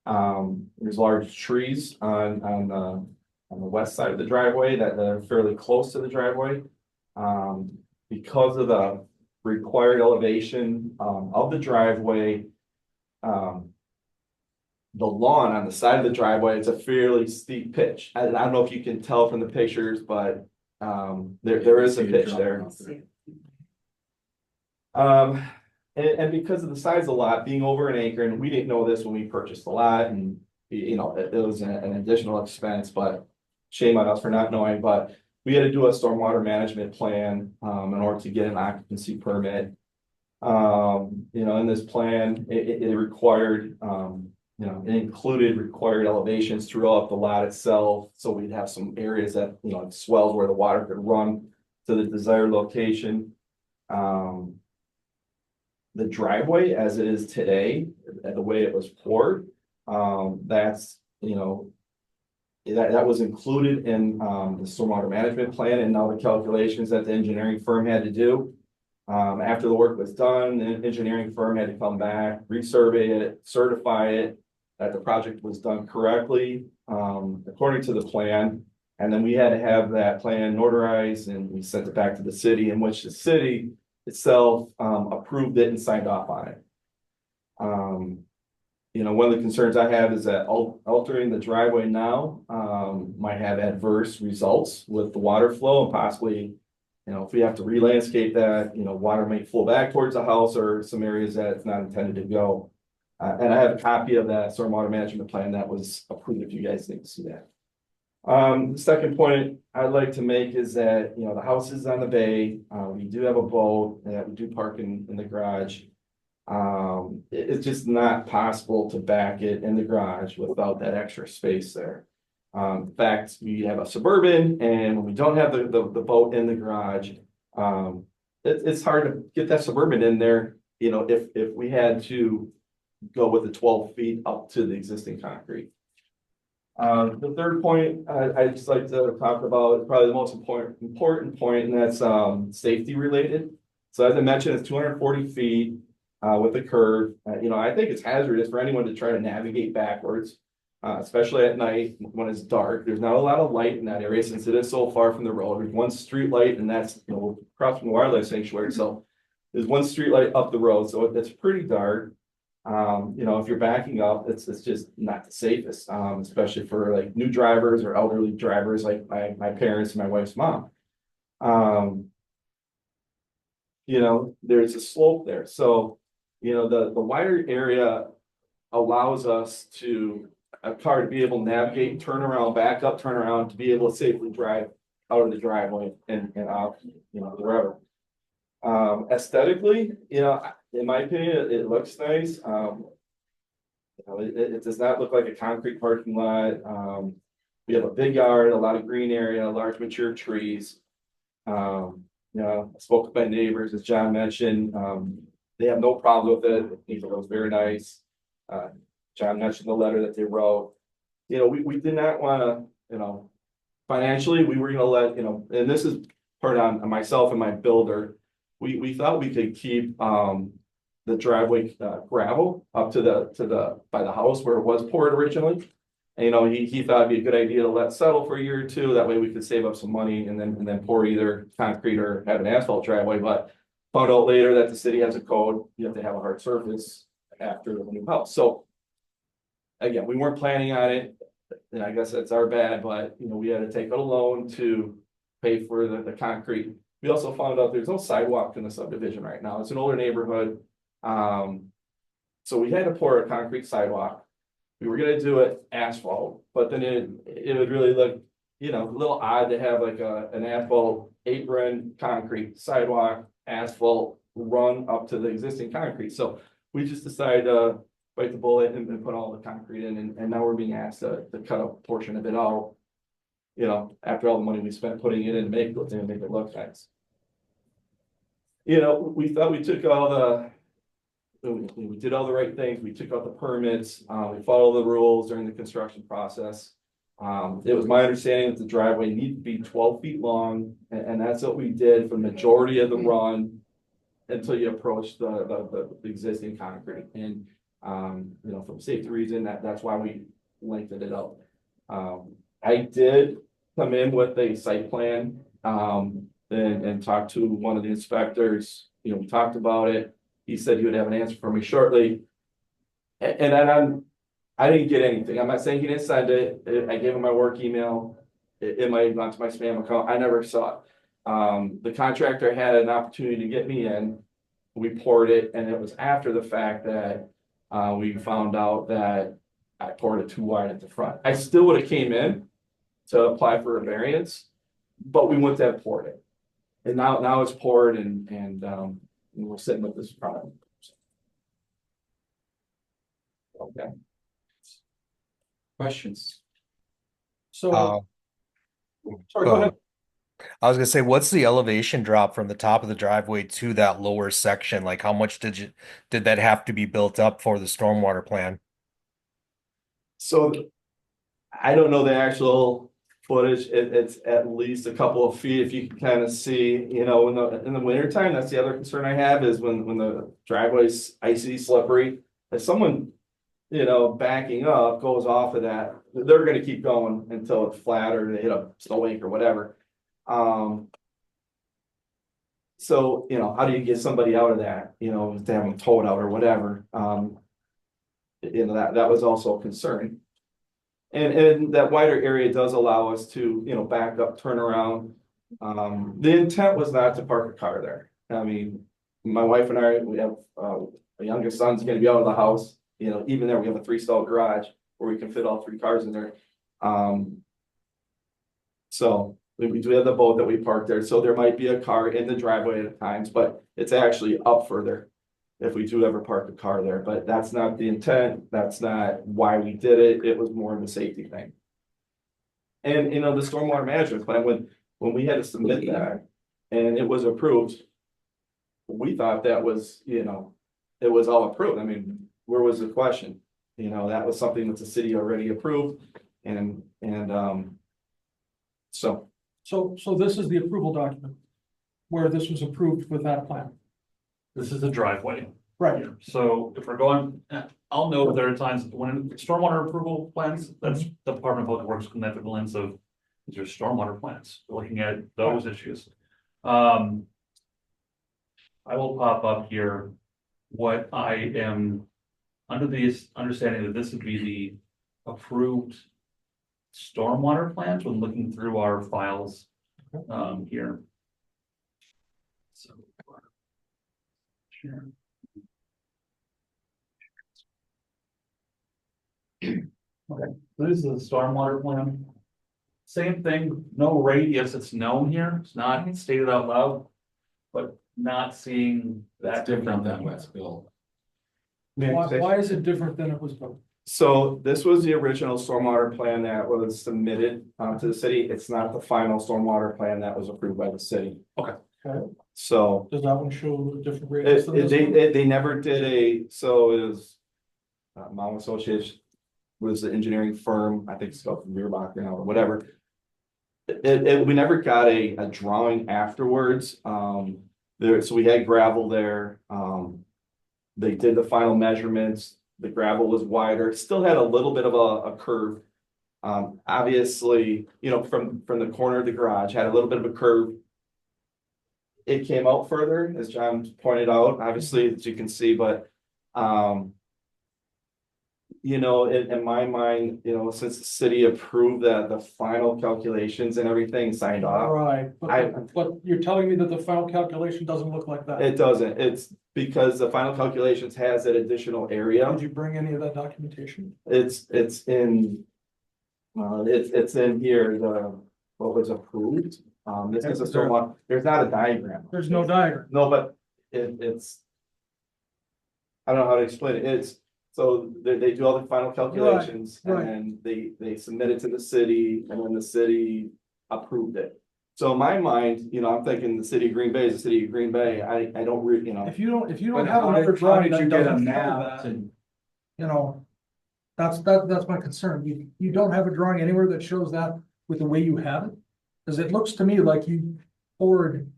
There's large trees on the west side of the driveway that are fairly close to the driveway. Because of the required elevation of the driveway, the lawn on the side of the driveway, it's a fairly steep pitch. I don't know if you can tell from the pictures, but there is a pitch there. And because of the size of the lot being over an acre, and we didn't know this when we purchased the lot, and it was an additional expense, but shame on us for not knowing, but we had to do a stormwater management plan in order to get an occupancy permit. In this plan, it required, it included required elevations throughout the lot itself. So we'd have some areas that, swells where the water could run to the desired location. The driveway as it is today, the way it was poured, that's, that was included in the stormwater management plan, and now the calculations that the engineering firm had to do. After the work was done, the engineering firm had to come back, resurvey it, certify it, that the project was done correctly, according to the plan. And then we had to have that plan notarized, and we sent it back to the city, in which the city itself approved it and signed off on it. One of the concerns I have is that altering the driveway now might have adverse results with the water flow, and possibly, if we have to re-landscape that, water may flow back towards the house or some areas that it's not intended to go. And I have a copy of that stormwater management plan that was approved, if you guys need to see that. The second point I'd like to make is that, the house is on the bay. We do have a boat that we do park in the garage. It's just not possible to back it in the garage without that extra space there. In fact, we have a Suburban, and when we don't have the boat in the garage, it's hard to get that Suburban in there, if we had to go with the 12 feet up to the existing concrete. The third point I'd just like to talk about is probably the most important point, and that's safety related. So as I mentioned, it's 240 feet with a curve. I think it's hazardous for anyone to try to navigate backwards, especially at night when it's dark. There's not a lot of light in that area since it is so far from the road. There's one street light, and that's across from the wildlife sanctuary. So there's one street light up the road, so it's pretty dark. You know, if you're backing up, it's just not the safest, especially for like new drivers or elderly drivers like my parents and my wife's mom. You know, there's a slope there, so, you know, the wider area allows us to, a car to be able to navigate, turn around, back up, turn around, to be able to safely drive out of the driveway and out, you know, wherever. Aesthetically, you know, in my opinion, it looks nice. You know, it does not look like a concrete parking lot. We have a big yard, a lot of green area, large mature trees. You know, I spoke with my neighbors, as John mentioned, they have no problem with it. They think it looks very nice. John mentioned the letter that they wrote. You know, we did not wanna, you know, financially, we were gonna let, you know, and this is part on myself and my builder. We thought we could keep, the driveway, gravel up to the, by the house where it was poured originally. And, you know, he thought it'd be a good idea to let settle for a year or two, that way we could save up some money and then pour either concrete or have an asphalt driveway, but found out later that the city has a code, you have to have a hard surface after the new house, so. Again, we weren't planning on it, and I guess that's our bad, but, you know, we had to take out a loan to pay for the concrete. We also found out there's no sidewalk in the subdivision right now, it's an older neighborhood. So we had to pour a concrete sidewalk. We were gonna do it asphalt, but then it would really look, you know, a little odd to have like an asphalt apron, concrete sidewalk, asphalt run up to the existing concrete, so we just decided to bite the bullet and put all the concrete in, and now we're being asked to cut a portion of it out. You know, after all the money we spent putting it in to make it look nice. You know, we thought we took all the, we did all the right things, we took out the permits, we followed the rules during the construction process. It was my understanding that the driveway needed to be 12 feet long, and that's what we did for the majority of the run until you approach the existing concrete. And you know, from safety reason, that's why we lengthened it out. I did come in with a site plan, and talk to one of the inspectors. You know, we talked about it. He said he would have an answer for me shortly. And then I didn't get anything. I'm not saying he didn't send it. I gave him my work email. It might have gone to my spam account. I never saw it. The contractor had an opportunity to get me in. We poured it, and it was after the fact that we found out that I poured it too wide at the front. I still would have came in to apply for a variance, but we wouldn't have poured it. And now it's poured, and we're sitting with this problem. Okay. Questions? So, sorry, go ahead. I was gonna say, what's the elevation drop from the top of the driveway to that lower section? Like, how much did that have to be built up for the stormwater plan? So I don't know the actual footage. It's at least a couple of feet. If you can kind of see, you know, in the winter time, that's the other concern I have, is when the driveway's icy, slippery. If someone, you know, backing up goes off of that, they're gonna keep going until it's flat or they hit a snow bank or whatever. So, you know, how do you get somebody out of that, you know, to have them towed out or whatever? You know, that was also a concern. And that wider area does allow us to, you know, back up, turn around. The intent was not to park a car there. I mean, my wife and I, we have, a youngest son's gonna be out of the house, you know, even there, we have a 3-stall garage where we can fit all 3 cars in there. So we do have the boat that we parked there, so there might be a car in the driveway at times, but it's actually up further if we do ever park a car there, but that's not the intent, that's not why we did it, it was more of a safety thing. And, you know, the stormwater management plan, when we had to submit that and it was approved, we thought that was, you know, it was all approved. I mean, where was the question? You know, that was something that the city already approved, and so. So this is the approval document where this was approved with that plan. This is the driveway. Right. So if we're going, I'll note there are times when stormwater approval plans, that's the Department of Public Works can have the lens of, these are stormwater plans, looking at those issues. I will pop up here what I am under the understanding that this would be the approved stormwater plans when looking through our files, here. So. Sure. Okay, so this is the stormwater plan. Same thing, no radius, it's known here, it's not stated out loud. But not seeing That's that different than what's built. Why is it different than it was built? So this was the original stormwater plan that was submitted to the city. It's not the final stormwater plan that was approved by the city. Okay. Okay. So Does that one show a different radius than this one? they never did so it was. Mount Associates was the engineering firm, I think it's called Mierbach now or whatever. We never got a drawing afterwards. So we had gravel there. They did the final measurements. The gravel was wider, still had a little bit of a curve. Obviously, from the corner of the garage, had a little bit of a curve. It came out further, as John pointed out, obviously, as you can see, but in my mind, since the city approved the final calculations and everything signed off. Right, but you're telling me that the final calculation doesn't look like that? It doesn't, it's because the final calculations has that additional area. Did you bring any of that documentation? It's in. It's in here, what was approved. This is a stormwater, there's not a diagram. There's no diagram. No, but it's. I don't know how to explain it, so they do all the final calculations Right. and then they submit it to the city and then the city approved it. So in my mind, I'm thinking the city of Green Bay is the city of Green Bay, I don't really, If you don't But have how another did drawing you that get a doesn't show map that, to? that's my concern. You don't have a drawing anywhere that shows that with the way you have it? Cause it looks to me like you poured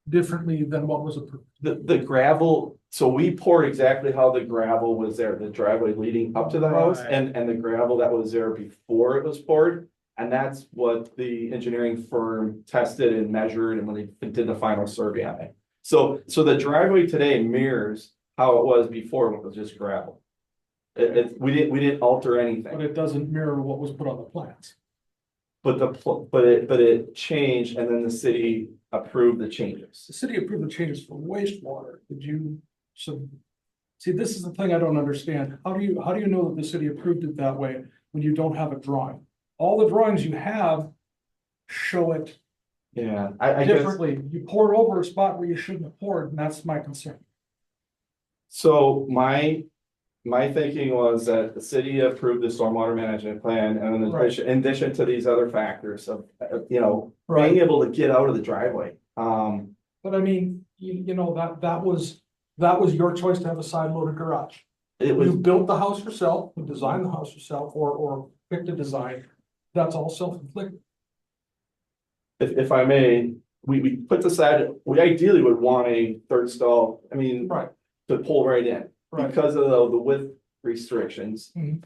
differently than what was approved. the gravel, so we poured exactly how the gravel was there, the driveway leading up to the house Right. and the gravel that was there before it was poured. And that's what the engineering firm tested and measured and when they did the final survey on it. So the driveway today mirrors how it was before when it was just gravel. We didn't alter But anything, it doesn't mirror what was put on the plans. but it changed and then the city approved the changes. The city approved the changes for wastewater. See, this is the thing I don't understand. How do you know that the city approved it that way when you don't have a drawing? All the drawings you have show it Yeah, I guess. differently. You poured over a spot where you shouldn't have poured, and that's my concern. So my thinking was that the city approved the stormwater management plan and in addition to these other factors of, being able to get out of the driveway. But I mean, that was your choice to have a side loaded garage. It was, You built the house yourself, you designed the house yourself, or picked a design. That's all self-inflicted. if I may, we put the side, we ideally would want a third stall, Right, to pull right in. right. Because of the width restrictions. Mhm.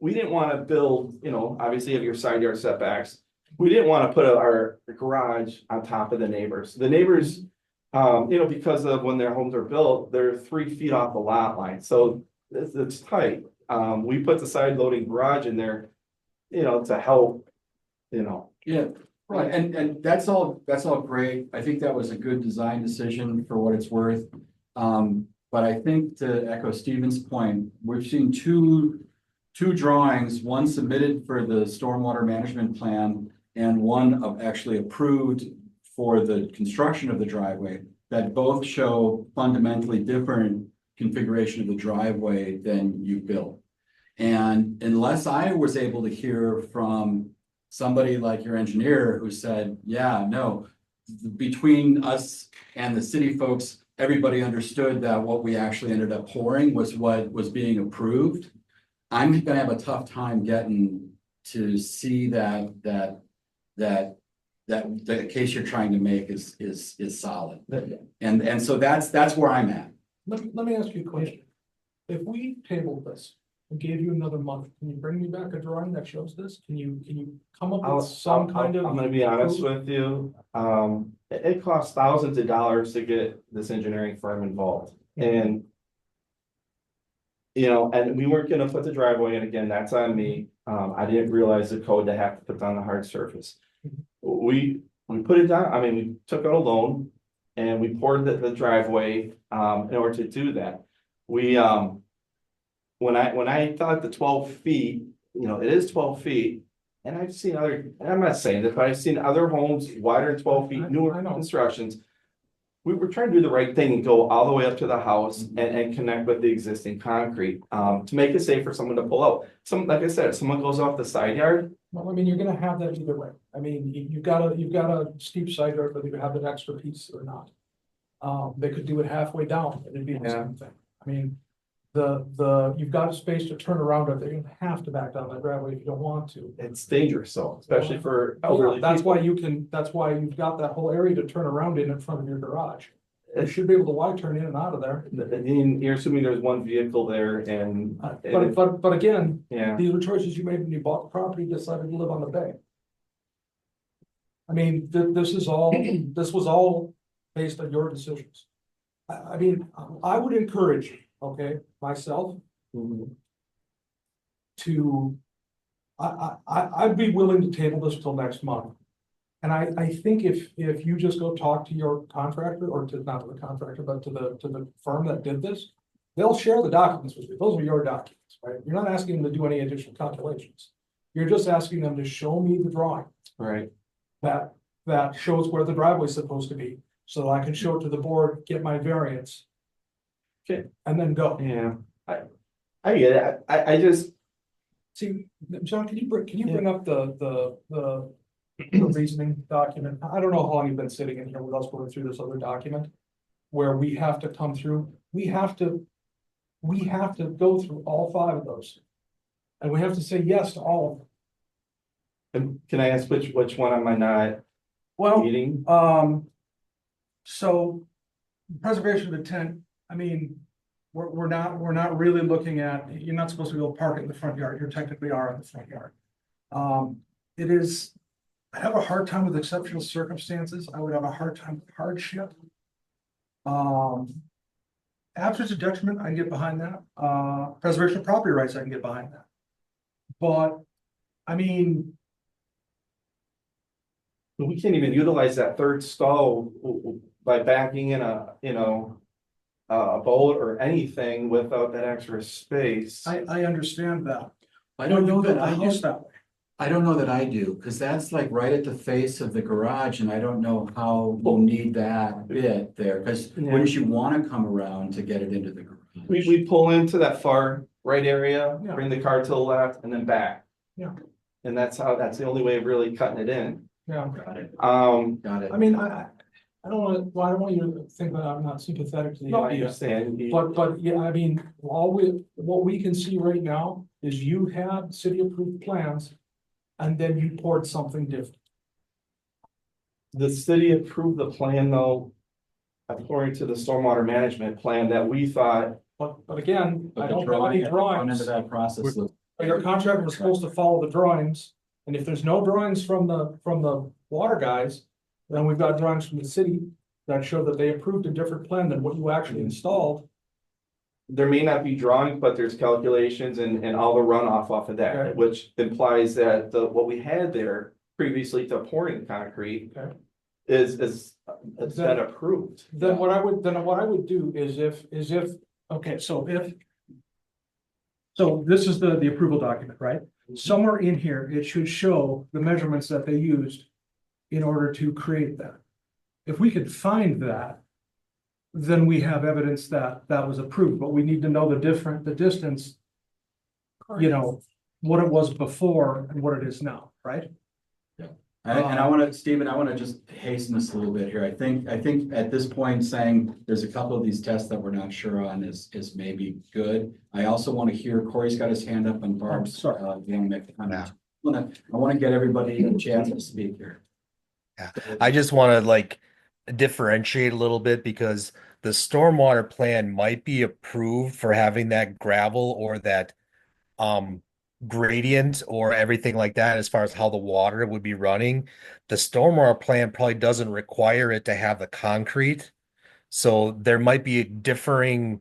We didn't want to build, obviously you have your side yard setbacks. We didn't want to put our garage on top of the neighbors. The neighbors, because of when their homes are built, they're 3 feet off the lot line, so it's tight. We put the side loading garage in there, to help, Yeah, right, and that's all great. I think that was a good design decision for what it's worth. But I think to echo Stephen's point, we've seen two drawings, one submitted for the stormwater management plan and one actually approved for the construction of the driveway that both show fundamentally different configuration of the driveway than you built. And unless I was able to hear from somebody like your engineer who said, yeah, no, between us and the city folks, everybody understood that what we actually ended up pouring was what was being approved. I'm gonna have a tough time getting to see that the case you're trying to make is solid. And so that's where I'm at. Let me ask you a question. If we tabled this and gave you another month, can you bring me back a drawing that shows this? Can you come up with some kind of? I'm gonna be honest with you, it costs thousands of dollars to get this engineering firm involved. And You know, and we weren't gonna put the driveway in again, that's on me. I didn't realize the code to have to put down the hard surface. We put it down, I mean, we took out a loan and we poured the driveway, in order to do that. We, when I thought the 12 feet, you know, it is 12 feet. And I've seen other, and I'm not saying this, but I've seen other homes wider than 12 feet, newer I know. constructions. We were trying to do the right thing and go all the way up to the house and connect with the existing concrete, to make it safe for someone to pull out. Like I said, if someone goes off the side yard, Well, I mean, you're gonna have that either way. I mean, you've got a steep side yard, whether you have an extra piece or not. They could do it halfway down, and it'd be the same thing. I mean, you've got a space to turn around, or they're gonna have to back down that driveway if you don't want to. it's dangerous, so, especially for elderly That's people. why that's why you've got that whole area to turn around in front of your garage. You should be able to wide turn in and out of there. And you're assuming there's one vehicle there and. But again, Yeah, these are choices you made when you bought the property, decided to live on the bay. I mean, this was all based on your decisions. I mean, I would encourage, okay, myself to, I'd be willing to table this till next month. And I think if you just go talk to your contractor, or not to the contractor, but to the firm that did this, they'll share the documents with you. Those are your documents, right? You're not asking them to do any additional calculations. You're just asking them to show me the drawing right. that shows where the driveway is supposed to be, so I can show it to the board, get my variance. Okay. And then go. Yeah, I get it. I just, See, John, can you bring up the reasoning document? I don't know how long you've been sitting in here with us going through this other document. Where we have to come through, we have to go through all 5 of those. And we have to say yes to all of them. can I ask which one am I not Well, reading? so preservation of intent, I mean, we're not really looking at, you're not supposed to go park in the front yard, you technically are in the front yard. It is, I have a hard time with exceptional circumstances, I would have a hard time with hardship. Absence of detriment, I can get behind that, preservation of property rights, I can get behind that. But, I mean, We can't even utilize that third stall by backing in a, you know, a boat or anything without that extra space. I understand that. I don't know that The I house do. that way. I don't know that I do, because that's like right at the face of the garage, and I don't know how you need that bit there, because wouldn't you want to come around to get it into the garage? We pull into that far right area, Yeah. bring the car to the left and then back. Yeah. And that's the only way of really cutting it in. Yeah, Got it, Um, got it. I mean, I don't want you to think that I'm not sympathetic to the no, I idea. understand. But yeah, I mean, what we can see right now is you had city approved plans. And then you poured something different. The city approved the plan though, according to the stormwater management plan that we thought. But again, But I the don't have any drawing, drawings. into that process. Your contractor was supposed to follow the drawings. And if there's no drawings from the water guys, then we've got drawings from the city that show that they approved a different plan than what you actually installed. There may not be drawings, but there's calculations and all the runoff off of that, Okay. which implies that what we had there previously to pouring concrete. Okay. Is been approved. Then what I would do is okay, so this is the approval document, right? Somewhere in here, it should show the measurements that they used in order to create that. If we could find that, then we have evidence that that was approved, but we need to know the distance, you know, what it was before and what it is now, right? And I want to, Stephen, I want to just hasten this a little bit here. I think at this point, saying there's a couple of these tests that we're not sure on is maybe good. I also want to hear, Corey's got his hand up and Barb's, sorry. you know, make the comment. I want to get everybody a chance to speak here. I just want to like differentiate a little bit because the stormwater plan might be approved for having that gravel or that gradient or everything like that as far as how the water would be running. The stormwater plan probably doesn't require it to have the concrete. So there might be differing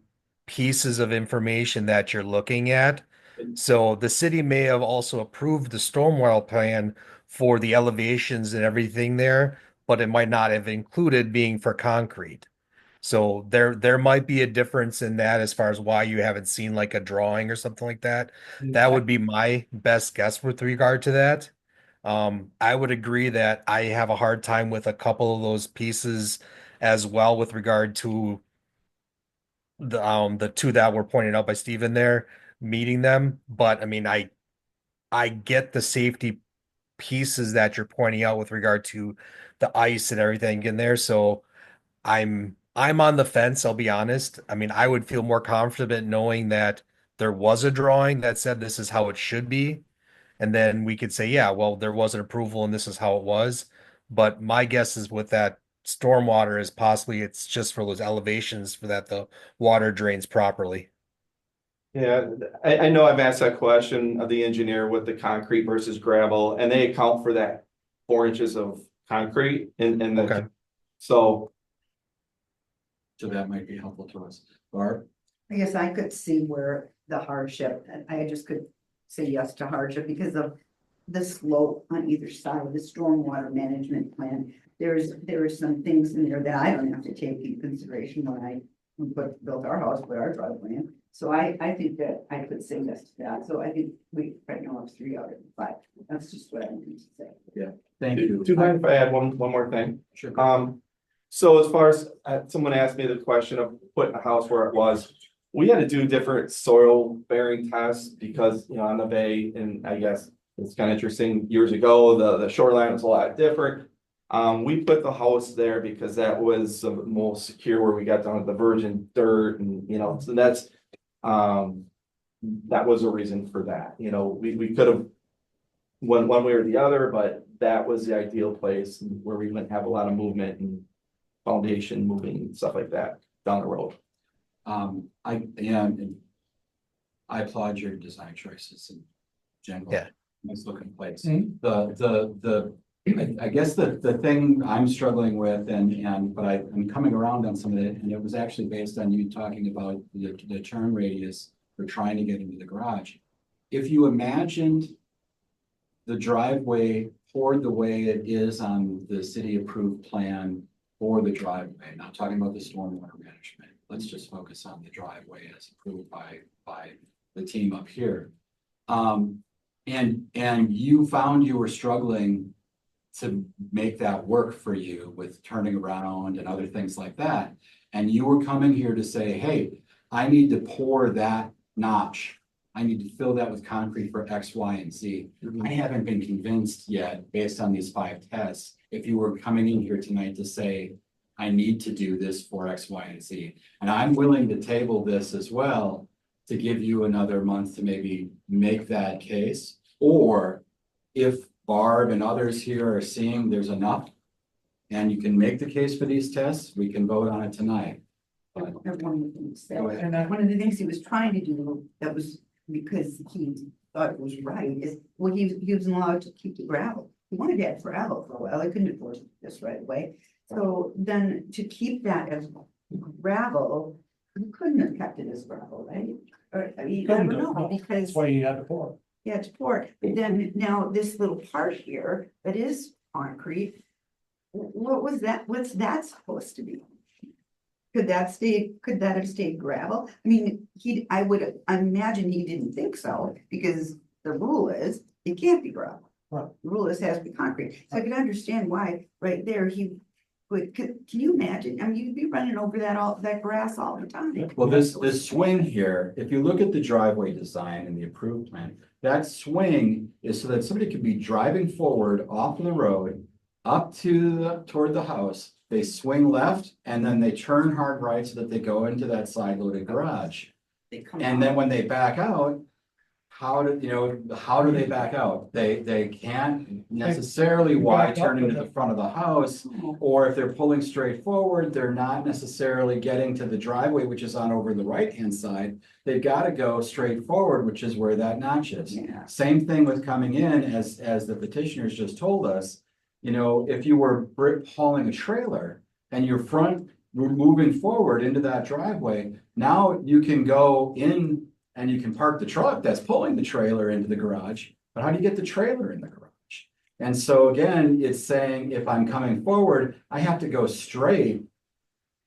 pieces of information that you're looking at. So the city may have also approved the stormwater plan for the elevations and everything there, but it might not have included being for concrete. So there might be a difference in that as far as why you haven't seen like a drawing or something like that. That would be my best guess with regard to that. I would agree that I have a hard time with a couple of those pieces as well with regard to the two that were pointed out by Steven there, meeting them. But I mean, I get the safety pieces that you're pointing out with regard to the ice and everything in there. So I'm on the fence, I'll be honest. I mean, I would feel more confident knowing that there was a drawing that said this is how it should be. And then we could say, yeah, well, there was an approval and this is how it was. But my guess is with that stormwater is possibly it's just for those elevations for that the water drains properly. Yeah, I know I've asked that question of the engineer with the concrete versus gravel, and they account for that 4 inches of concrete in the, Okay. so. So that might be helpful to us. Barb? I guess I could see where the hardship, I just could say yes to hardship because of the slope on either side of the stormwater management plan. There are some things in there that I don't have to take into consideration when I built our house, put our driveway in. So I think that I could say yes to that. So I think we right now have 3 out of 5. That's just what I need to say. Thank you. Do you mind if I add one more thing? Sure. So as far as, someone asked me the question of putting a house where it was, we had to do different soil bearing tests because, you know, on the bay, and I guess it's kind of interesting, years ago, the shoreline was a lot different. We put the house there because that was the most secure where we got down to the virgin dirt and, you know, so that's, that was a reason for that, you know, we could have went one way or the other, but that was the ideal place where we wouldn't have a lot of movement and foundation moving and stuff like that down the road. And I applaud your design choices in general. Yeah. Nice looking place. Mhm. I guess the thing I'm struggling with but I'm coming around on some of it, and it was actually based on you talking about the turn radius for trying to get into the garage. If you imagined the driveway poured the way it is on the city approved plan for the driveway, not talking about the stormwater management. Let's just focus on the driveway as approved by the team up here. And you found you were struggling to make that work for you with turning around and other things like that. And you were coming here to say, hey, I need to pour that notch. I need to fill that with concrete for X, Y, and Z. I haven't been convinced yet, based on these 5 tests, if you were coming in here tonight to say, I need to do this for X, Y, and Z. And I'm willing to table this as well to give you another month to maybe make that case. Or if Barb and others here are seeing there's enough and you can make the case for these tests, we can vote on it tonight. I have one more thing to say. Go ahead. And one of the things he was trying to do that was because he thought it was right is, well, he was allowed to keep the gravel. He wanted to have gravel for a while. I couldn't afford this right away. So then to keep that as gravel, you couldn't have kept it as gravel, right? Or, I mean, I don't know, because. That's why you had to pour. Yeah, it's poor, but then now this little part here that is concrete. What was that? What's that supposed to be? Could that have stayed gravel? I mean, I would imagine he didn't think so, because the rule is it can't be gravel. Right. The rule is it has to be concrete. So I can understand why right there he would, can you imagine? I mean, you'd be running over that grass all the time. Well, this swing here, if you look at the driveway design and the approved plan, that swing is so that somebody could be driving forward off of the road up to toward the house. They swing left and then they turn hard right so that they go into that side loaded garage. And then when they back out, how do they back out? They can't necessarily wide turn into the front of the house, or if they're pulling straight forward, they're not necessarily getting to the driveway, which is on over the right-hand side. They've got to go straight forward, which is where that notch is. Yeah. Same thing with coming in, as the petitioners just told us. You know, if you were hauling a trailer and your front we're moving forward into that driveway. Now you can go in and you can park the truck that's pulling the trailer into the garage, but how do you get the trailer in the garage? And so again, it's saying if I'm coming forward, I have to go straight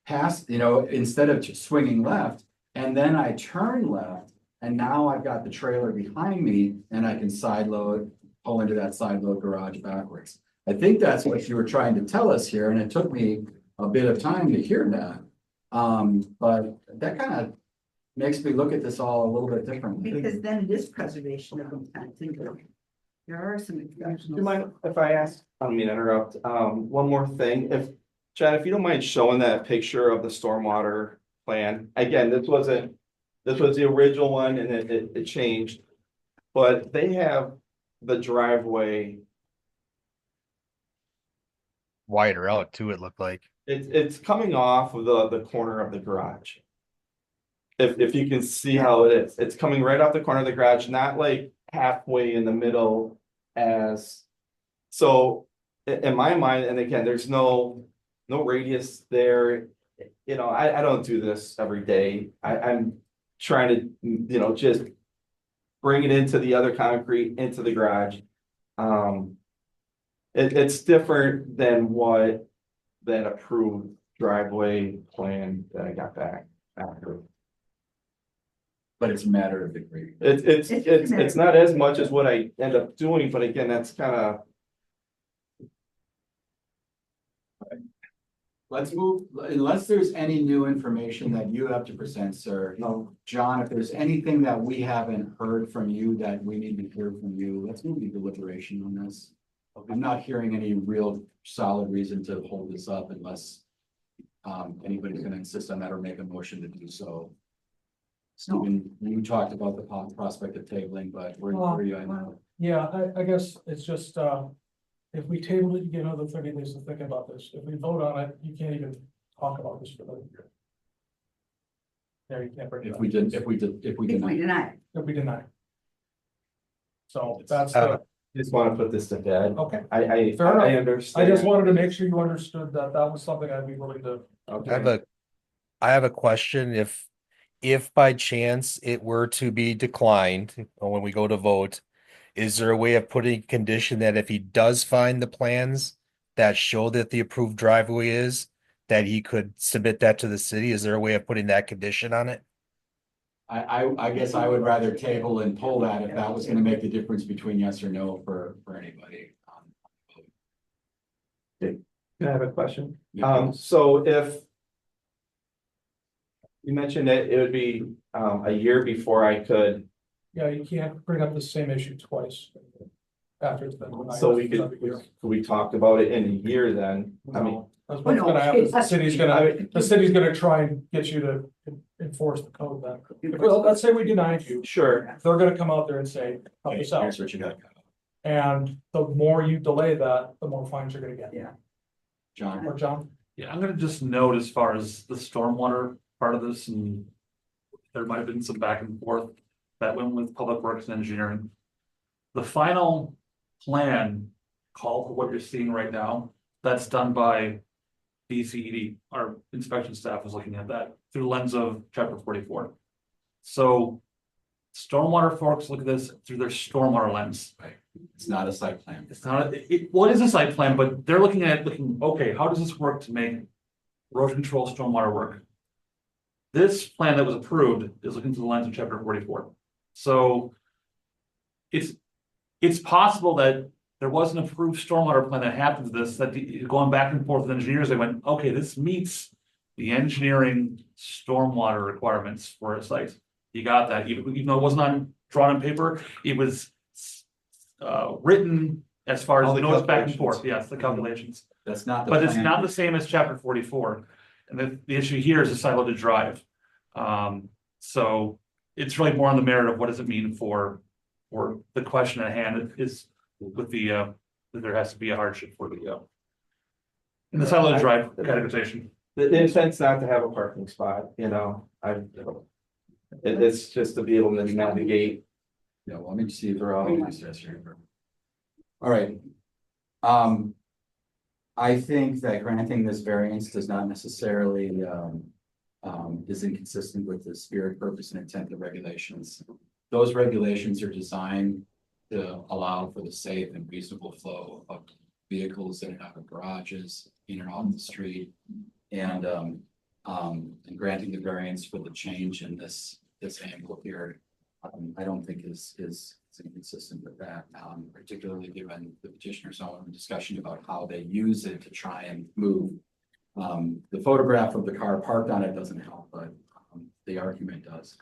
past, instead of just swinging left, and then I turn left, and now I've got the trailer behind me and I can side load, pull into that side load garage backwards. I think that's what you were trying to tell us here, and it took me a bit of time to hear that. But that kind of makes me look at this all a little bit differently. Because then it is preservation of intent. There are some Do you exceptions. mind if I ask, I don't mean to interrupt, one more thing, Chad, if you don't mind showing that picture of the stormwater plan, again, this was the original one and it changed. But they have the driveway, Wider out too, it looked like. it's coming off of the corner of the garage. If you can see how it is, it's coming right off the corner of the garage, not like halfway in the middle so in my mind, and again, there's no radius there. I don't do this every day. I'm trying to, just bring it into the other concrete, into the garage. It's different than what that approved driveway plan that I got back after. But it's a matter of degree. It's not as much as what I end up doing, but again, that's kind of. Let's move, unless there's any new information that you have to present, sir. No. John, if there's anything that we haven't heard from you that we need to hear from you, let's move to deliberation on this. I'm not hearing any real solid reason to hold this up unless anybody's gonna insist on that or make a motion to do so. Stephen, you talked about the prospect of tabling, but where are you at now? Yeah, I guess it's just, if we table it, you get another 30 days to think about this. If we vote on it, you can't even talk about this for another year. There, you can't bring it If up. we did, if we If we deny. deny it. If we deny. So that's, Just want to put this to bed. okay. I Fair enough. understand. I just wanted to make sure you understood that that was something I'd be willing to. I have a question. If by chance it were to be declined when we go to vote, is there a way of putting a condition that if he does find the plans that show that the approved driveway is, that he could submit that to the city? Is there a way of putting that condition on it? I guess I would rather table and pull that if that was gonna make the difference between yes or no for anybody. Can I have a question? Yeah. So if. You mentioned that it would be a year before I could, Yeah, you can't bring up the same issue twice. After it's been denied. so we talked about it in a year then, I mean. No, that's what's gonna happen. is the city's gonna try and get you to enforce the code then. Well, let's say we denied you, Sure, they're gonna come out there and say, help us out. Here's what you got. And the more you delay that, the more fines you're gonna get. Yeah. John, Or John? Yeah, I'm gonna just note as far as the stormwater part of this, and there might have been some back and forth that went with Public Works and Engineering. The final plan call for what you're seeing right now, that's done by DCED. Our inspection staff is looking at that through the lens of chapter 44. So stormwater folks look at this through their stormwater lens. it's not a site plan. It's not, well, it is a site plan, but they're looking at it, okay, how does this work to make erosion control stormwater work? This plan that was approved is looking through the lens of chapter 44. So it's possible that there was an approved stormwater plan that happened to this, that going back and forth with engineers, they went, okay, this meets the engineering stormwater requirements for a site. You got that, even though it wasn't drawn on paper, it was written as far All as the notes back and calculations. forth, yes, the calculations. That's not the But it's plan. not the same as chapter 44. And the issue here is the siloed drive. So it's really more on the merit of what does it mean for the question at hand is with the, that there has to be a hardship for the, in the siloed drive categorization. the intent's not to have a parking spot, it's just to be able to navigate. Yeah, well, let me see if they're all. All right. I think that granting this variance does not necessarily, is inconsistent with the spirit, purpose, and intent of regulations. Those regulations are designed to allow for the safe and reasonable flow of vehicles in and out of garages, in and out of the street. And granting the variance for the change in this angle here, I don't think is inconsistent with that, particularly given the petitioner's own discussion about how they use it to try and move. The photograph of the car parked on it doesn't help, but the argument does.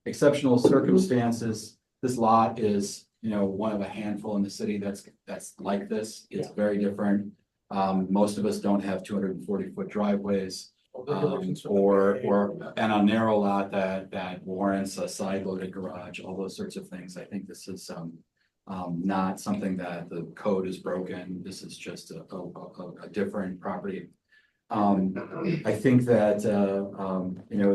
Exceptional circumstances, this lot is, one of a handful in the city that's like this. It's very different. Most of us don't have 240-foot driveways. Or and a narrow lot that warrants a side loaded garage, all those sorts of things. I think this is not something that the code is broken. This is just a different property. I think that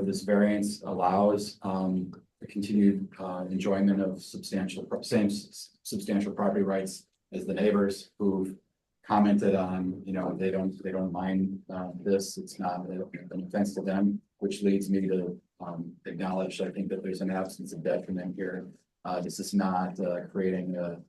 this variance allows the continued enjoyment of substantial property rights as the neighbors who've commented on, they don't mind this. It's not an offense to them, which leads me to acknowledge, I think that there's an absence of detriment here. This is not creating a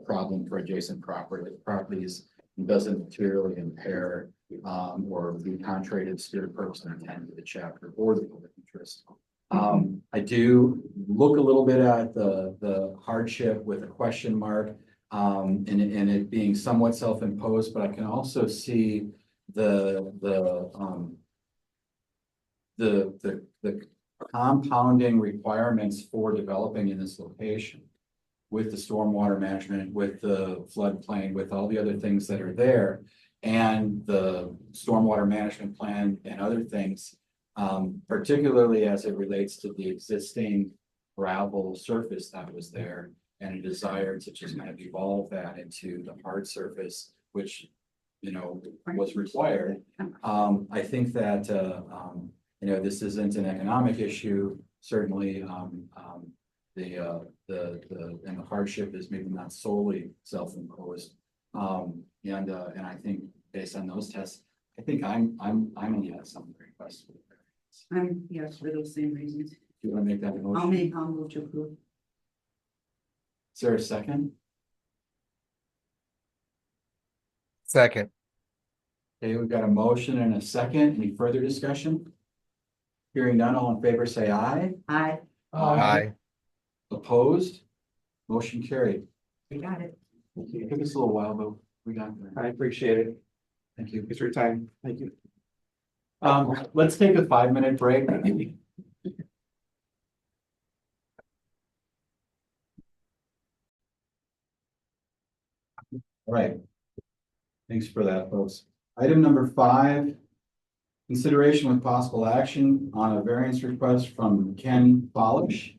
problem for adjacent properties. It doesn't materially impair or be contrary to the spirit, purpose, and intent of the chapter or the public interest. I do look a little bit at the hardship with a question mark. And it being somewhat self-imposed, but I can also see the compounding requirements for developing in this location with the stormwater management, with the floodplain, with all the other things that are there, and the stormwater management plan and other things, particularly as it relates to the existing gravel surface that was there, and a desire to just kind of evolve that into the hard surface, which, was required. I think that, this isn't an economic issue. Certainly, the hardship is maybe not solely self-imposed. And I think based on those tests, I think I'm a yes on the request. I'm yes for those same reasons. Do you want to make that a motion? I'll move to approve. Is there a second? Second. Okay, we've got a motion and a second. Any further discussion? Hearing none, all in favor, say aye. Aye, Aye. Opposed? Motion carried. we got it. It took us a little while, but we got there. I appreciate it. Thank you. Thanks for your time. Thank you. Let's take a 5-minute break. All right. Thanks for that, folks. Item number 5, consideration with possible action on a variance request from Ken Balish,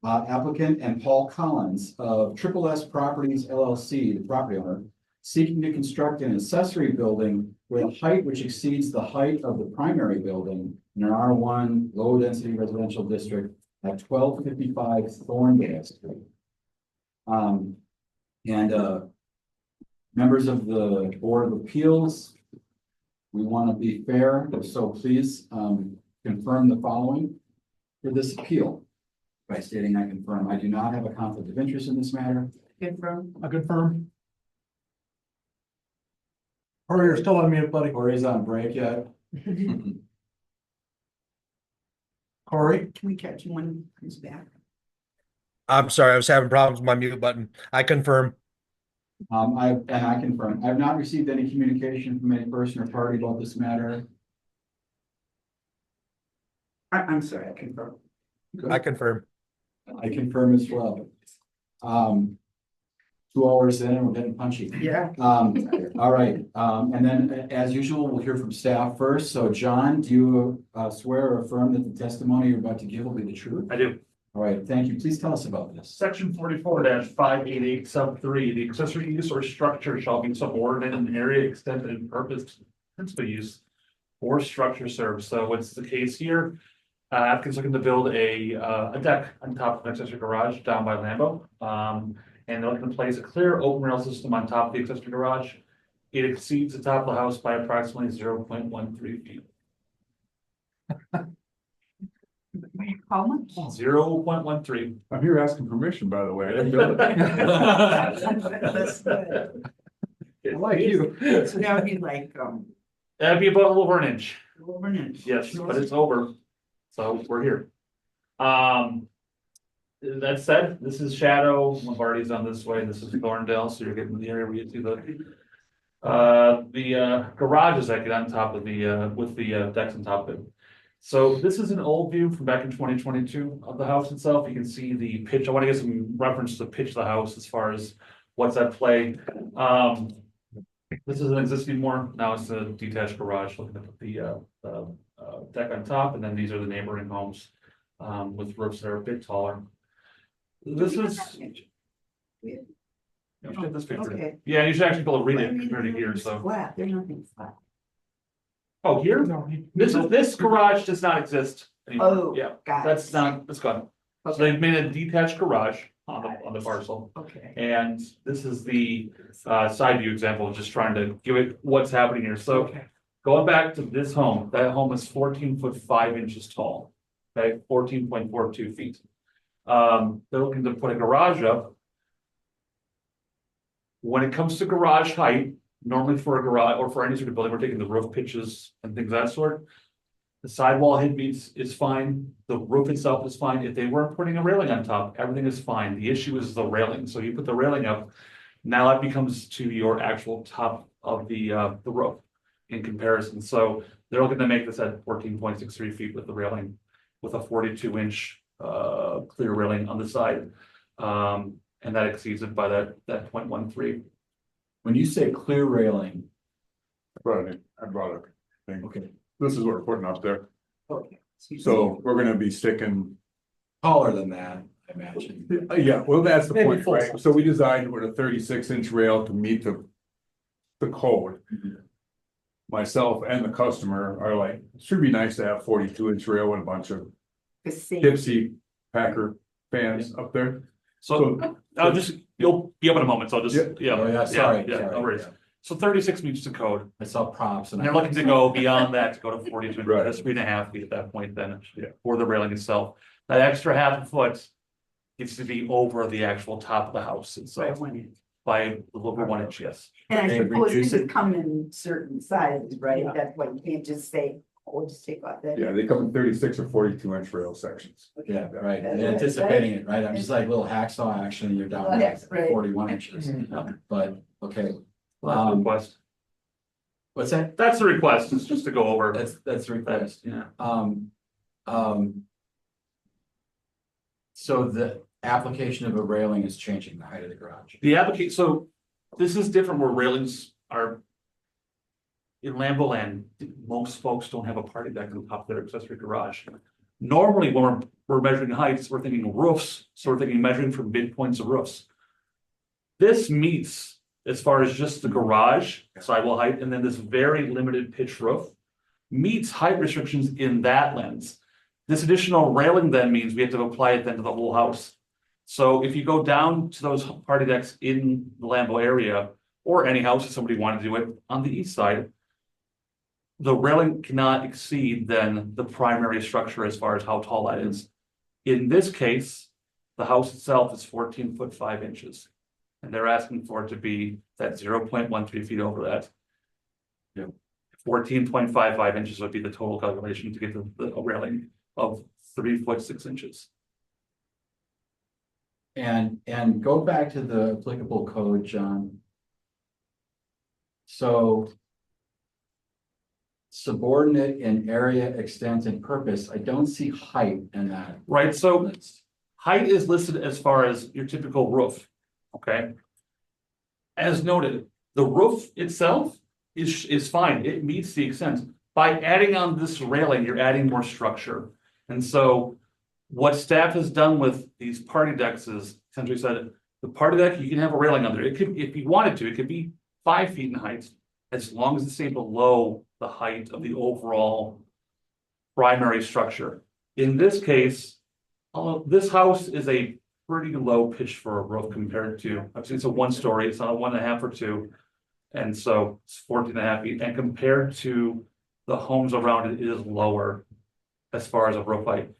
applicant, and Paul Collins of Triple S Properties LLC, the property owner, seeking to construct an accessory building with a height which exceeds the height of the primary building in an R1 low-density residential district at 1255 Thorndale Street. Members of the Board of Appeals, we want to be fair, so please confirm the following for this appeal. By stating I confirm, I do not have a conflict of interest in this matter. Confirm. I confirm. Or you're still on mute, buddy. Or is on break yet? Corey? Can we catch him when he comes back? I'm sorry, I was having problems with my mute button. I confirm. I confirm. I have not received any communication from any person or party about this matter. I'm sorry, I confirm. I confirm. I confirm as well. 2 hours in and we're getting punchy. Yeah. All right. And then as usual, we'll hear from staff first. So John, do you swear or affirm that the testimony you're about to give will be the truth? I do. All right. Thank you. Please tell us about this. Section 44-588 sub 3, the accessory use or structure shall be subordinate in area, extent, and purpose, principal use or structure served. So what's the case here? Applicant's looking to build a deck on top of an accessory garage down by Lambeau. And they're looking to place a clear open rail system on top of the accessory garage. It exceeds the top of the house by approximately 0.13 feet. How much? 0.13. I'm here asking permission, by the way. I didn't build it. That's good. I like you. So that would be like, That'd be about a little over an inch. over an inch. Yes, but it's over. So we're here. That said, this is Shadow, Lombardi's on this way, this is Thorndale, so you're getting to the area where you see the garages that get on top of the, with the decks on top of it. So this is an old view from back in 2022 of the house itself. You can see the pitch. I want to get some reference to the pitch of the house as far as what's at play. This is an existing more, now it's a detached garage, looking at the deck on top, and then these are the neighboring homes with roofs that are a bit taller. This is. You should have this picture. Okay. Yeah, you should actually be able to read I it mean, compared to here, so. Flat, there's nothing flat. Oh, here? No, This garage does not exist anymore. Oh, Yeah, got it. that's gone. So Okay, they've made a detached garage on the parcel. okay. And this is the side view example, just trying to give it what's happening here. So Okay. going back to this home, that home is 14 ft 5 in tall. Okay, 14.42 feet. They're looking to put a garage up. When it comes to garage height, normally for a garage or for any sort of building, we're taking the roof pitches and things of that sort. The sidewall head beats is fine, the roof itself is fine. If they weren't putting a railing on top, everything is fine. The issue is the railing. So you put the railing up, now that becomes to your actual top of the roof in comparison. So they're looking to make this at 14.63 feet with the railing, with a 42-inch clear railing on the side. And that exceeds it by that 0.13. When you say clear railing, I brought a thing. okay, This is what we're putting up there. Okay. So we're gonna be sticking, taller than that, I imagine. yeah, well, that's the Maybe point, full right? size. So we designed with a 36-inch rail to meet the code. Myself and the customer are like, it should be nice to have 42-inch rail with a bunch of The same. Gypsy Packer fans up there. So I'll just, you'll be up in a moment, so I'll just, yeah. Oh, yeah, sorry, Yeah, no sorry, worries. yeah. So 36 meets the code, I saw props and and. they're looking to go beyond that to go to 42, Right. that's 3.5 feet at that point then. Yeah. For the railing itself. That extra half a foot gets to be over the actual top of the house By itself 1 inch. by a little over 1 inch, yes. And I They suppose reduce this it. would come in certain sizes, right? Yeah. That's why you can't just say, oh, we'll just take off that. Yeah, they come in 36 or 42-inch rail sections. Okay. Yeah, right, That's anticipating it, right? I'm just like little hacksaw action, you're down Yes, to right. 41 inches, but, okay. Well, that's the request. What's that? That's the request, it's just to go over. That's the request. Yeah. So the application of a railing is changing the height of the garage. The applicant, so this is different where railings are. In Lambeau land, most folks don't have a party deck on top of their accessory garage. Normally, when we're measuring heights, we're thinking roofs, so we're thinking measuring from midpoints of roofs. This meets as far as just the garage sidewall height, and then this very limited pitch roof meets height restrictions in that lens. This additional railing then means we have to apply it then to the whole house. So if you go down to those party decks in the Lambeau area, or any house if somebody wanted to do it on the east side, the railing cannot exceed then the primary structure as far as how tall that is. In this case, the house itself is 14 ft 5 in. And they're asking for it to be that 0.13 feet over that. Yep. 14.55 inches would be the total calculation to get the railing of 3 ft 6 in. And go back to the applicable code, John. So. Subordinate in area, extent, and purpose, I don't see height in that. Right, so That's- height is listed as far as your typical roof, okay? As noted, the roof itself is fine, it meets the extent. By adding on this railing, you're adding more structure. And so what staff has done with these party decks is essentially said, the party deck, you can have a railing under it. It could, if you wanted to, it could be 5 feet in height, as long as it stayed below the height of the overall primary structure. In this case, this house is a pretty low pitch for a roof compared to, it's a 1 story, it's not a 1.5 or 2. And so it's 14.5 feet, and compared to the homes around it is lower as far as a roof height.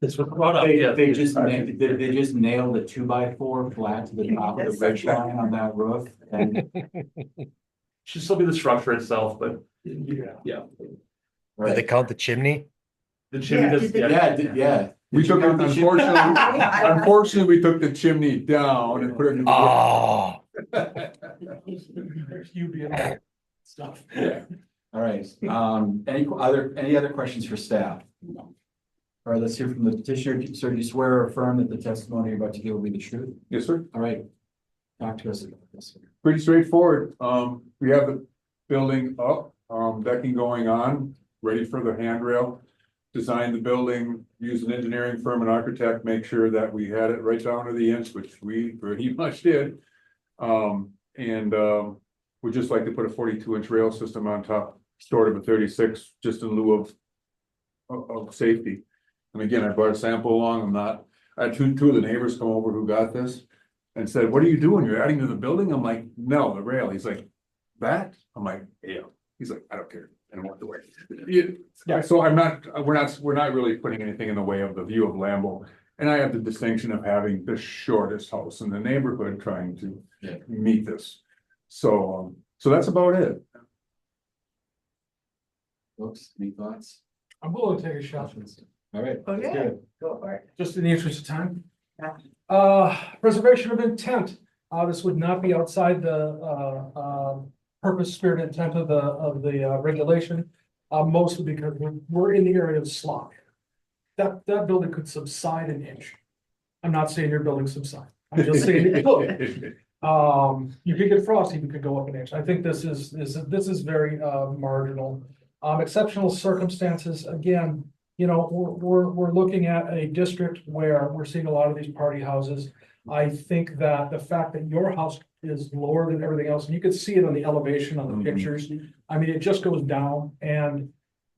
This was brought up, yeah. They just nailed a 2x4 flat to the top of the ridge line on that roof and. Should still be the structure itself, but yeah. Do they count the chimney? The chimney does, Yeah. We took, unfortunately, we took the chimney down and put it in. Oh, There's you being stuff. All right, any other questions for staff? All right, let's hear from the petitioner. Sir, do you swear or affirm that the testimony you're about to give will be the truth? Yes, sir. All right. Talk to us about this. Pretty straightforward. We have the building up, decking going on, ready for the handrail. Designed the building, used an engineering firm and architect, make sure that we had it right down to the inch, which we pretty much did. We'd just like to put a 42-inch rail system on top, short of a 36, just in lieu of safety. And again, I brought a sample along. I had two of the neighbors come over who got this and said, "What are you doing? You're adding to the building?" I'm like, "No, the rail." He's like, "That?" I'm like, "Yeah." He's like, "I don't care. I don't want the way." Yeah, so we're not really putting anything in the way of the view of Lambeau. And I have the distinction of having the shortest house in the neighborhood trying to meet this. So that's about it. Folks, any thoughts? I'm willing to take a shot. All right. Okay, go for it. Just in the interest of time. Yeah. Preservation of intent. This would not be outside the purpose, spirit, intent of the regulation. Mostly because we're in the area of slop. That building could subside an inch. I'm not saying your building subside. I'm just saying it could. You could get frost, even could go up an inch. I think this is very marginal. Exceptional circumstances, again, you know, we're looking at a district where we're seeing a lot of these party houses. I think that the fact that your house is lower than everything else, and you can see it on the elevation on the pictures. I mean, it just goes down, and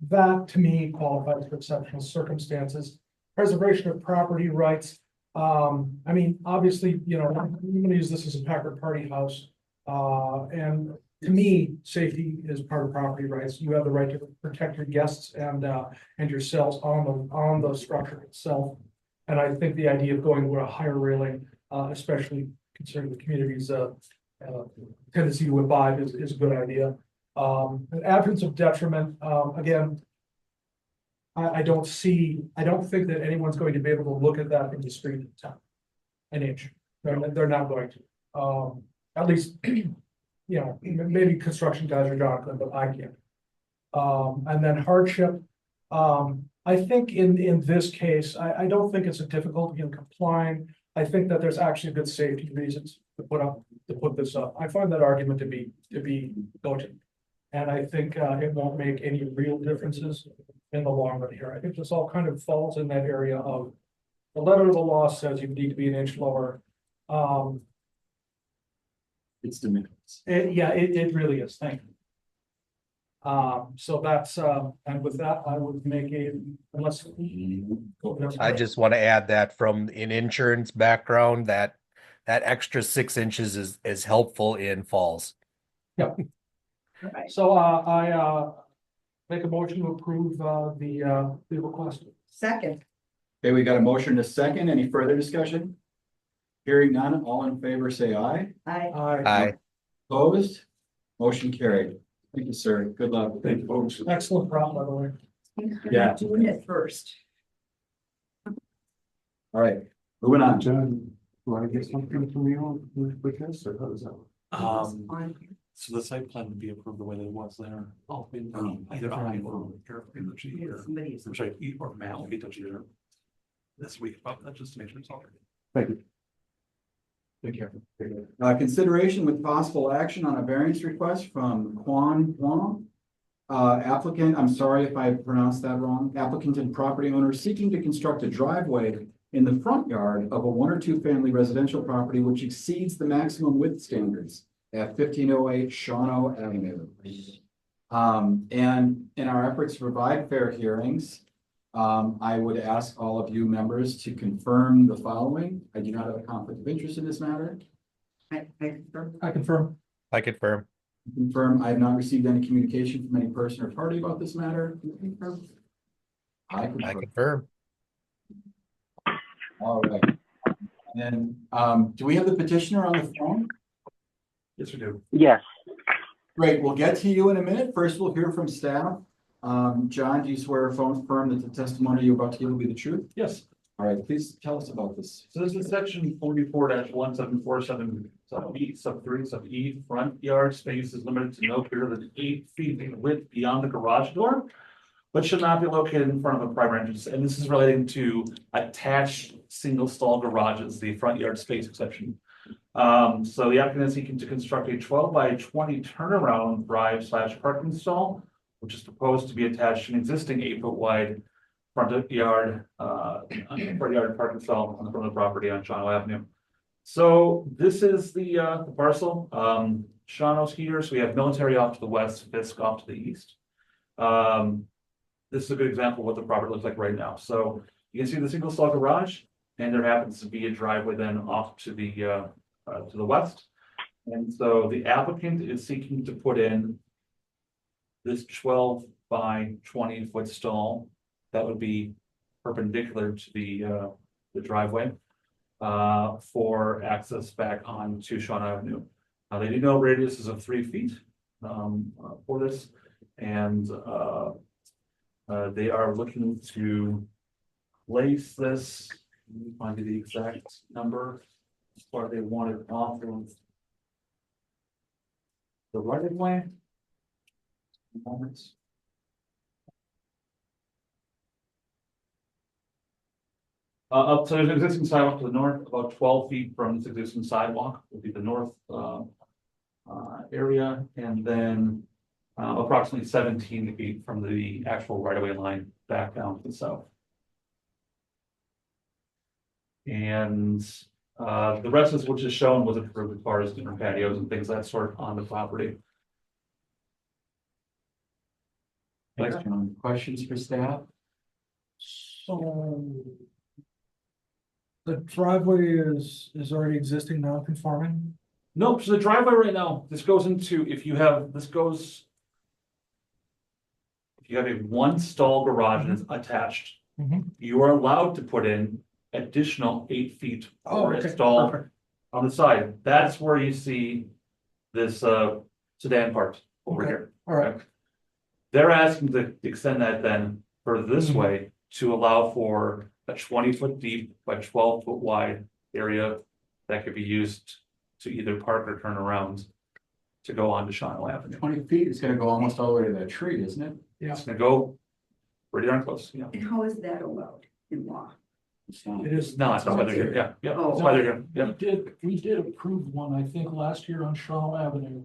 that to me qualifies for exceptional circumstances. Preservation of property rights. I mean, obviously, you know, I'm gonna use this as a Packard party house. And to me, safety is part of property rights. You have the right to protect your guests and yourselves on the structure itself. And I think the idea of going with a higher railing, especially considering the community's tendency to abide is a good idea. An absence of detriment, again, I don't think that anyone's going to be able to look at that from the street in town. An inch, they're not going to, at least, you know, maybe construction guys are Jonathan, but I can't. And then hardship, I think in this case, I don't think it's a difficulty in complying. I think that there's actually good safety reasons to put this up. I find that argument to be cogent. And I think it won't make any real differences in the long run here. I think this all kind of falls in that area of the letter of the law says you need to be an inch lower. It's de minimis. It really is. Thank you. So that's and with that, I would make unless. I just want to add that from an insurance background, that extra 6 inches is helpful in falls. Yep. So I make a motion to approve the request. Second. Okay, we got a motion and a second. Any further discussion? Hearing none, all in favor, say aye. Aye. Opposed? Motion carried. Thank you, sir. Good luck. Thank you, folks. Excellent problem, by the way. Yeah. Doing it first. All right, moving on. John, you want to get something from you with this, or how does that work? So the site plan would be approved the way that it was there. Oh, Somebody is- Or Matt will get touched either this week, but that's just to make sure it's all right. Thank you. Take care. Consideration with possible action on a variance request from Quan Huang. Applicant, I'm sorry if I pronounced that wrong. Applicant and property owner seeking to construct a driveway in the front yard of a 1 or 2 family residential property which exceeds the maximum width standards at 1508 Shawano Avenue. And in our efforts to provide fair hearings, I would ask all of you members to confirm the following. I do not have a conflict of interest in this matter. I confirm. I confirm. I confirm. Confirm, I have not received any communication from any person or party about this matter. I I confirm. confirm. All right. And, do we have the petitioner on the phone? Yes, we do. Yes. Great, we'll get to you in a minute. First, we'll hear from staff. John, do you swear or affirm that the testimony you're about to give will be the truth? Yes. All right, please tell us about this. So this is section 44-1747 sub B, sub 3, sub E, front yard space is limited to no greater than 8 feet in width beyond the garage door, but should not be located in front of a primary entrance. And this is relating to attached single stall garages, the front yard space exception. So the applicant is seeking to construct a 12 by 20 turnaround drive / parking stall, which is proposed to be attached to an existing 8-foot wide front yard parking stall on the front of the property on Shawano Avenue. So this is the parcel. Shawano's here, so we have military off to the west, Fisk off to the east. This is a good example of what the property looks like right now. So you can see the single stall garage, and there happens to be a driveway then off to the west. And so the applicant is seeking to put in this 12 by 20 foot stall that would be perpendicular to the driveway for access back onto Shawano Avenue. They do know radiuses of 3 feet for this, and they are looking to place this. Let me find you the exact number. Where they want it off of the right of way. Moments. Up, so there's an existing sidewalk to the north, about 12 feet from this existing sidewalk would be the north area, and then approximately 17 feet from the actual right-of-way line back down to the south. And the rest of which is shown was approved as far as different patios and things of that sort on the property. Thanks, John. Questions for staff? So the driveway is already existing, non-conforming? Nope, so the driveway right now, this goes into, if you have a one stall garage and it's attached, Mhm. you are allowed to put in additional 8 feet Oh, for a okay, stall perfect. on the side. That's where you see this sedan parked over Okay. here. All right. They're asking to extend that then further this Mhm. way to allow for a 20-foot deep by 12-foot wide area that could be used to either park or turn around to go on to Shawano Avenue. 20 feet is gonna go almost all the way to that tree, isn't it? It's gonna go pretty darn close, yeah. And how is that allowed in law? It's not. It is. No, that's why they're here, yeah, yeah, Oh. that's why they're here, yeah. We did approve one, I think, last year on Shawano Avenue.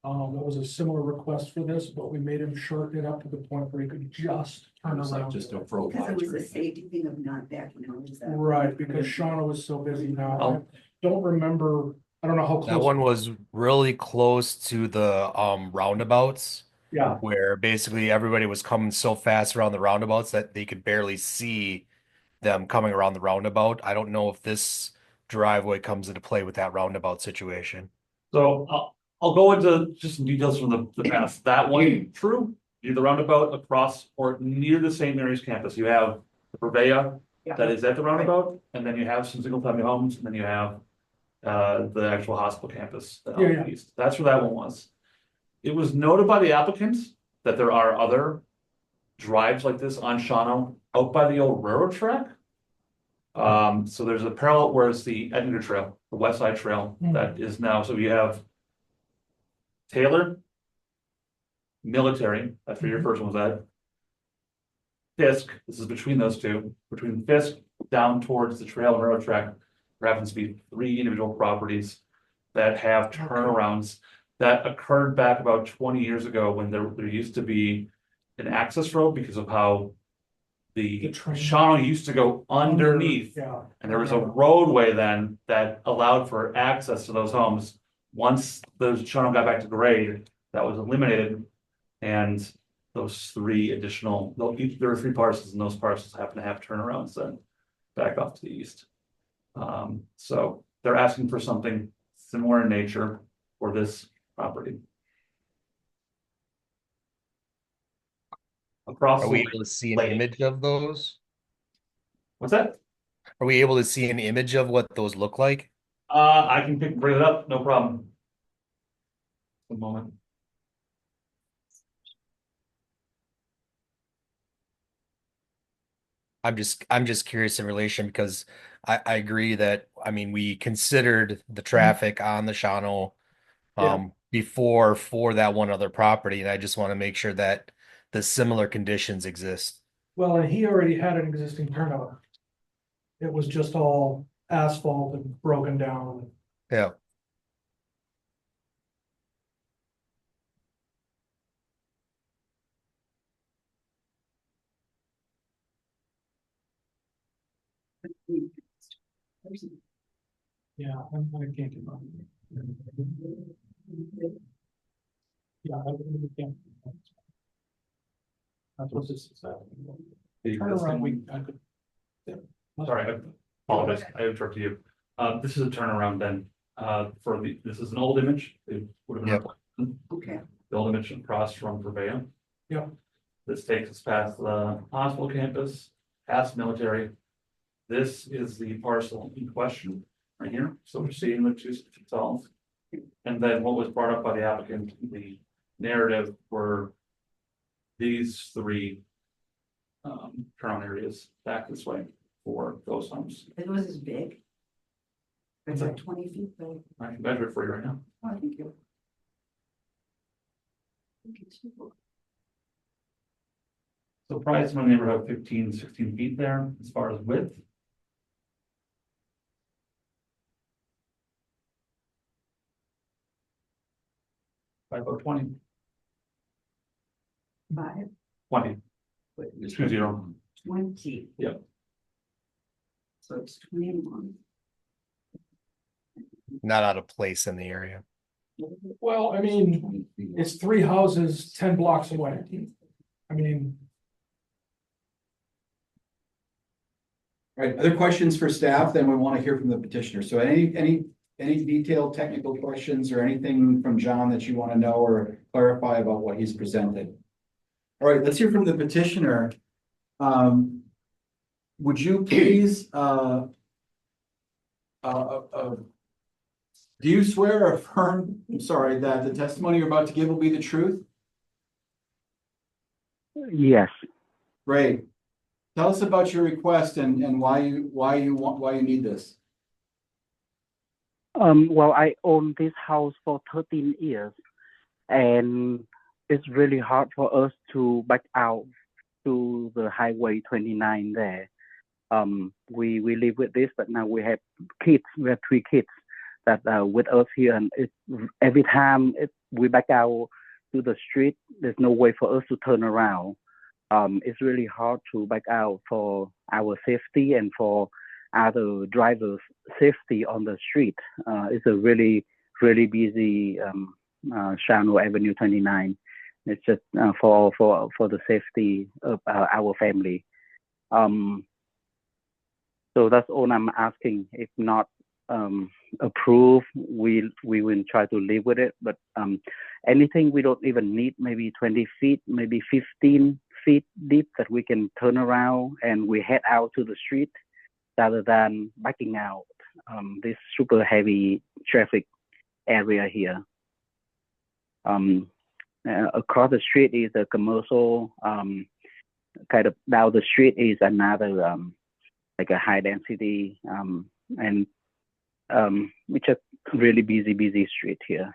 That was a similar request for this, but we made him shorten it up to the point where he could just turn It's like around. just a pro. Because it was a safety thing of not backing out, is that? Right, because Shawano was so busy now. Oh. I don't remember, I don't know how That close. one was really close to the roundabouts, Yeah, where basically everybody was coming so fast around the roundabouts that they could barely see them coming around the roundabout. I don't know if this driveway comes into play with that roundabout situation. So I'll go into just some details from the past. That one, true, near the roundabout across or near the St. Mary's campus, you have the Purveya that is at the roundabout, and then you have some single family homes, and then you have the actual hospital campus. Yeah. East. That's where that one was. It was noted by the applicants that there are other drives like this on Shawano out by the old railroad track. So there's a parallel where it's the Edgar Trail, the West Side Trail that is now, so you have Taylor, Military, that's where your first one was at. Fisk, this is between those two, between Fisk down towards the trail and railroad track. There happens to be 3 individual properties that have turnarounds that occurred back about 20 years ago when there used to be an access road because of how the train. Shawano used to go underneath. Yeah. And there was a roadway then that allowed for access to those homes. Once the Shawano got back to grade, that was eliminated. And those three additional, there are three parcels and those parcels happen to have turnarounds then back off to the east. So they're asking for something similar in nature for this property. Across. Are we the able to see an lake. image of those? What's that? Are we able to see an image of what those look like? I can bring it up, no problem. One moment. I'm just curious in relation because I agree that, I mean, we considered the traffic on the Shawano before for that one other property, and I just want to make sure that the similar conditions exist. Well, and he already had an existing turnout. It was just all asphalt and broken down. Yeah. Yeah, I can't get on. Yeah, I really can't. That's what this is. Turnaround, I could. Yeah. Sorry, I apologize, I interrupted you. This is a turnaround then, this is an old image. It would have been. Okay. The old image across from Purveyor. Yeah. This takes us past the hospital campus, past military. This is the parcel in question right here. So we're seeing the two stalls. And then what was brought up by the applicant, the narrative were these three turnaround areas back this way for those homes. It was as big. It's like 20 feet though. I can measure it for you right now. Oh, I think you. So probably somewhere in the neighborhood of 15, 16 feet there as far as width. By about 20. 20. 20. 20. Yep. So it's 21. Not out of place in the area. Well, I mean, it's 3 houses, 10 blocks away. I mean. All right, other questions for staff? Then we want to hear from the petitioner. So any detailed technical questions or anything from John that you want to know or clarify about what he's presented? All right, let's hear from the petitioner. Would you please, do you swear or affirm, I'm sorry, that the testimony you're about to give will be the truth? Yes. Great. Tell us about your request and why you need this. Well, I own this house for 13 years, and it's really hard for us to back out to the highway 29 there. We live with this, but now we have kids. We have 3 kids that are with us here, and every time we back out to the street, there's no way for us to turn around. It's really hard to back out for our safety and for other drivers' safety on the street. It's a really busy Shawano Avenue 29. It's just for the safety of our family. So that's all I'm asking. If not approved, we will try to live with it. But anything we don't even need, maybe 20 feet, maybe 15 feet deep, that we can turn around and we head out to the street rather than backing out this super heavy traffic area here. Across the street is a commercial, kind of down the street is another like a high density, and it's a really busy street here.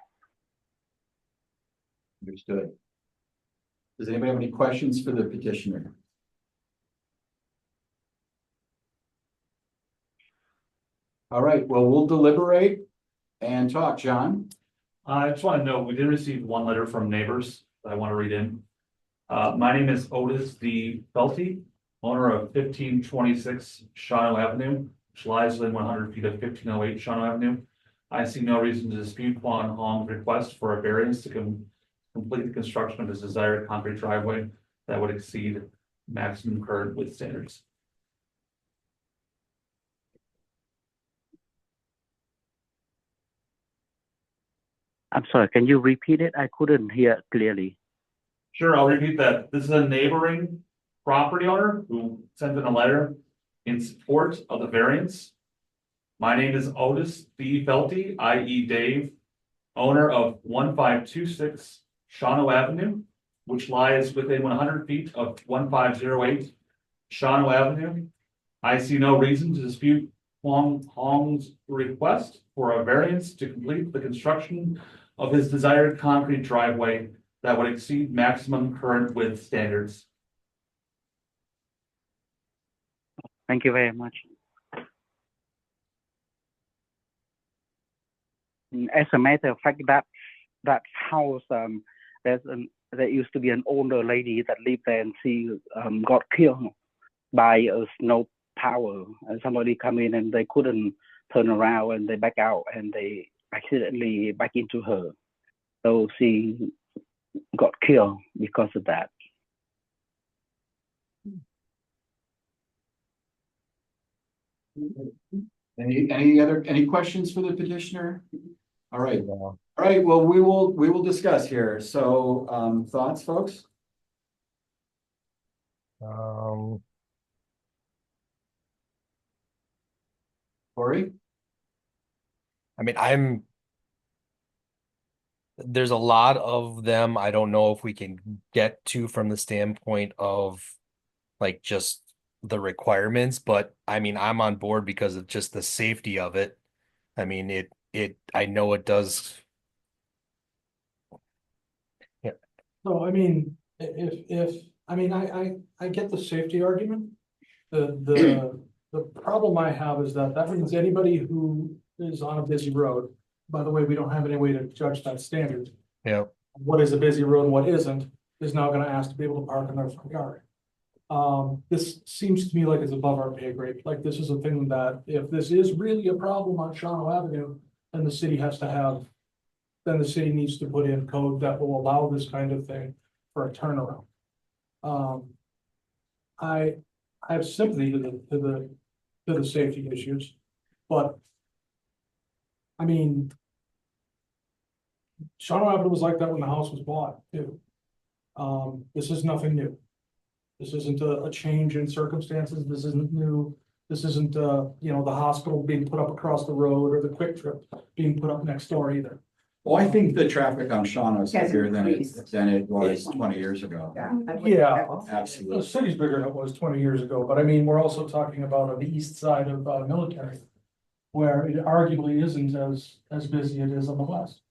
Understood. Does anybody have any questions for the petitioner? All right, well, we'll deliberate and talk, John. I just want to know, we did receive one letter from neighbors that I want to read in. My name is Otis D. Felty, owner of 1526 Shawano Avenue, which lies within 100 feet of 1508 Shawano Avenue. I see no reason to dispute Quan Hong's request for a variance to complete the construction of his desired concrete driveway that would exceed maximum current width standards. I'm sorry, can you repeat it? I couldn't hear clearly. Sure, I'll repeat that. This is a neighboring property owner who sent in a letter in support of the variance. My name is Otis B. Felty, i.e. Dave, owner of 1526 Shawano Avenue, which lies within 100 feet of 1508 Shawano Avenue. I see no reason to dispute Huang Hong's request for a variance to complete the construction of his desired concrete driveway that would exceed maximum current width standards. Thank you very much. As a matter of fact, that house, there used to be an older lady that lived there, and she got killed by a snow power, and somebody come in and they couldn't turn around and they back out and they accidentally back into her. So she got killed because of that. Any questions for the petitioner? All right, well, we will discuss here. So, thoughts, folks? Corey? I mean, there's a lot of them. I don't know if we can get to from the standpoint of like just the requirements, but I mean, I'm on board because of just the safety of it. I mean, I know it does. Yeah. So, I mean, I get the safety argument. The problem I have is that means anybody who is on a busy road, by the way, we don't have any way to judge that standard. Yeah. What is a busy road and what isn't, is now gonna ask to be able to park in their front yard. This seems to me like it's above our pay grade. Like, this is a thing that if this is really a problem on Shawano Avenue, then the city needs to put in code that will allow this kind of thing for a turnaround. I have sympathy to the safety issues, but I mean, Shawano Avenue was like that when the house was bought too. This is nothing new. This isn't a change in circumstances. This isn't new. This isn't, the hospital being put up across the road or the Quick Trip being put up next door either. Well, I think the traffic on Shawano is Has bigger than increased. it was 20 years ago. Yeah. The Absolutely. city's bigger than it was 20 years ago, but I mean, we're also talking about on the east side of Military, where it arguably isn't as busy as it is on the west.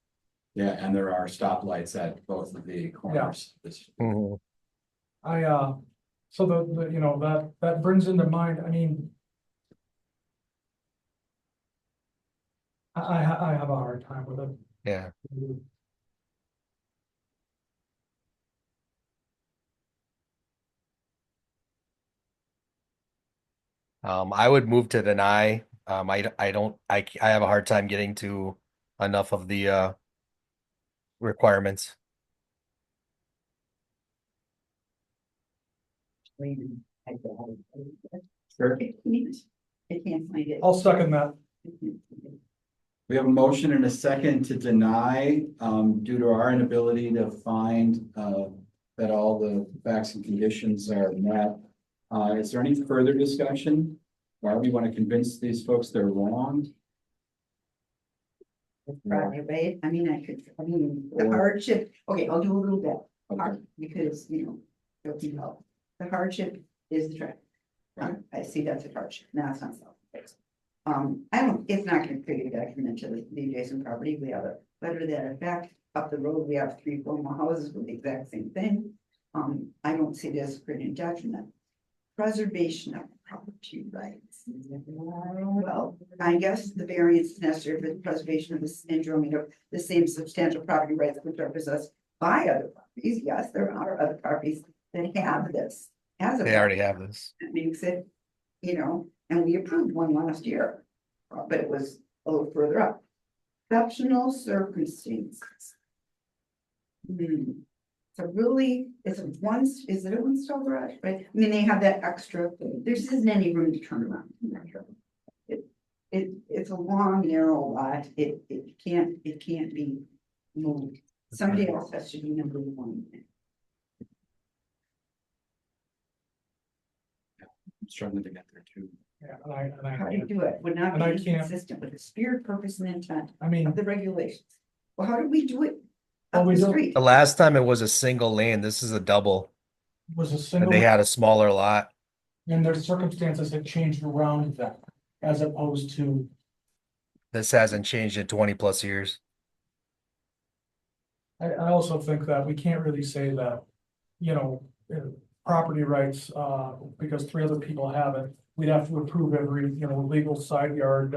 Yeah, and there are stoplights at both of the corners. So that brings into mind, I mean, I have a hard time with it. Yeah. I would move to deny. I have a hard time getting to enough of the requirements. Sure. I can't find it. I'll second that. We have a motion and a second to deny, due to our inability to find, that all the facts and conditions are met. Is there any further discussion? Why we want to convince these folks they're wrong? Right, the hardship, okay, I'll do a little bit, because, it'll be helpful. The hardship is the traffic. Right? I see that's a hardship, now it's not self-fixed. It's not gonna create a detriment to the adjacent property. We have a letter to that effect. Up the road, we have 3-4 more houses with the exact same thing. I don't see this creating detriment. Preservation of property rights. Well, I guess the variance is necessary for the preservation of the syndrome of the same substantial property rights which are possessed by other properties. Yes, there are other properties that have this. They already have this. That makes it, and we approved one last year, but it was a little further up. Exceptional circumstances. It's a really, is it a one stall garage, right? I mean, they have that extra, there just isn't any room to turn around. in that truck. It's a long, narrow lot, it can't be moved. Somebody else has to be number one. I'm struggling to get there too. Yeah, How do you do it? Would not And I be can't- consistent with the spirit, purpose, and intent I mean, of the regulations. Well, how do we do it? Well, Up we the don't- street? The last time it was a single lane. This is a double. was a And single, they had a smaller lot. and their circumstances had changed around that, as opposed to, This hasn't changed in 20+ years. I also think that we can't really say that, you know, property rights, because 3 other people have it. We'd have to approve every, you know, legal side yard,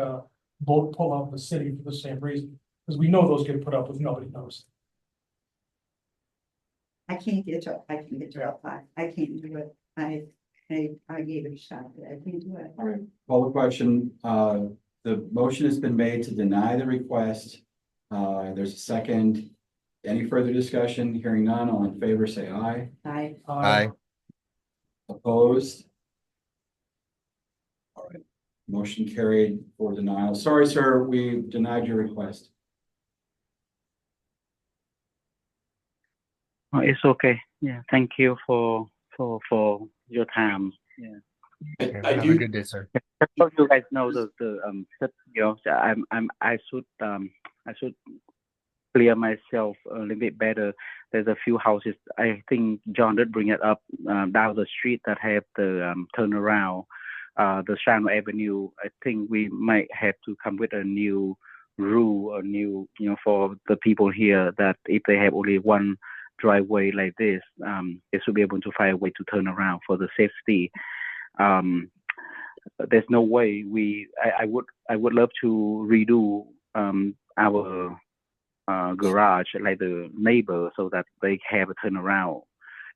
boat pull out in the city for the same reason, because we know those get put up if nobody knows. I can't get to Route 5. I can't do it. I gave it a shot, but I can't do it. All right, call the question. The motion has been made to deny the request. There's a second. Any further discussion? Hearing none, all in favor, say aye. Aye. Opposed? All right, motion carried for denial. Sorry, sir, we denied your request. Oh, it's okay. Yeah, thank you for your time. Yeah. I Have do- a good day, sir. So you guys know I should clear myself a little bit better. There's a few houses. I think John did bring it up down the street that have the turnaround. The Shannon Avenue. I think we might have to come with a new rule, for the people here that if they have only one driveway like this, they should be able to find a way to turn around for the safety. There's no way I would love to redo our garage like the neighbor so that they have a turnaround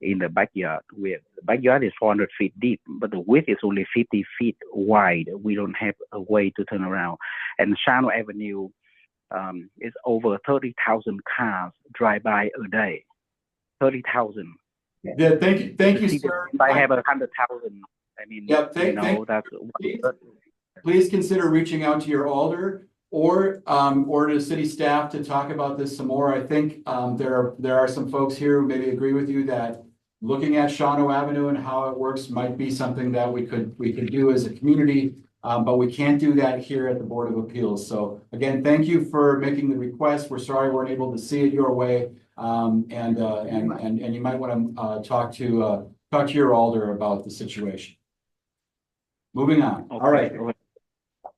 in the backyard. The backyard is 400 feet deep, but the width is only 50 feet wide. We don't have a way to turn around. And Shannon Avenue is over 30,000 cars drive by a day. 30,000. Yeah, thank you, sir. I have 100,000. I mean, Yep, that's Please consider reaching out to your alder or to city staff to talk about this some more. I think there are some folks here who maybe agree with you that looking at Shawano Avenue and how it works might be something that we could do as a community, but we can't do that here at the Board of Appeals. So again, thank you for making the request. We're sorry we weren't able to see it your way, and you might want to talk to your alder about the situation. Moving on. okay. All right.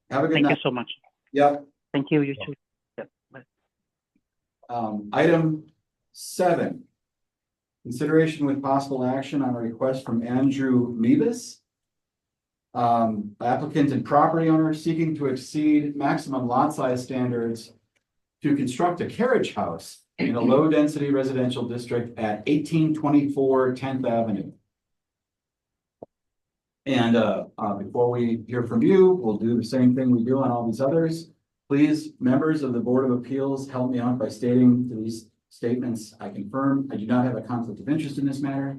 Have a good Thank night. you so much. Yep. Thank you. You too. Yep. Bye. Item 7. Consideration with possible action on a request from Andrew Meebus. Applicant and property owner seeking to exceed maximum lot size standards to construct a carriage house in a low density residential district at 1824 10th Avenue. And before we hear from you, we'll do the same thing we do on all these others. Please, members of the Board of Appeals, help me out by stating to these statements, I confirm, I do not have a conflict of interest in this matter.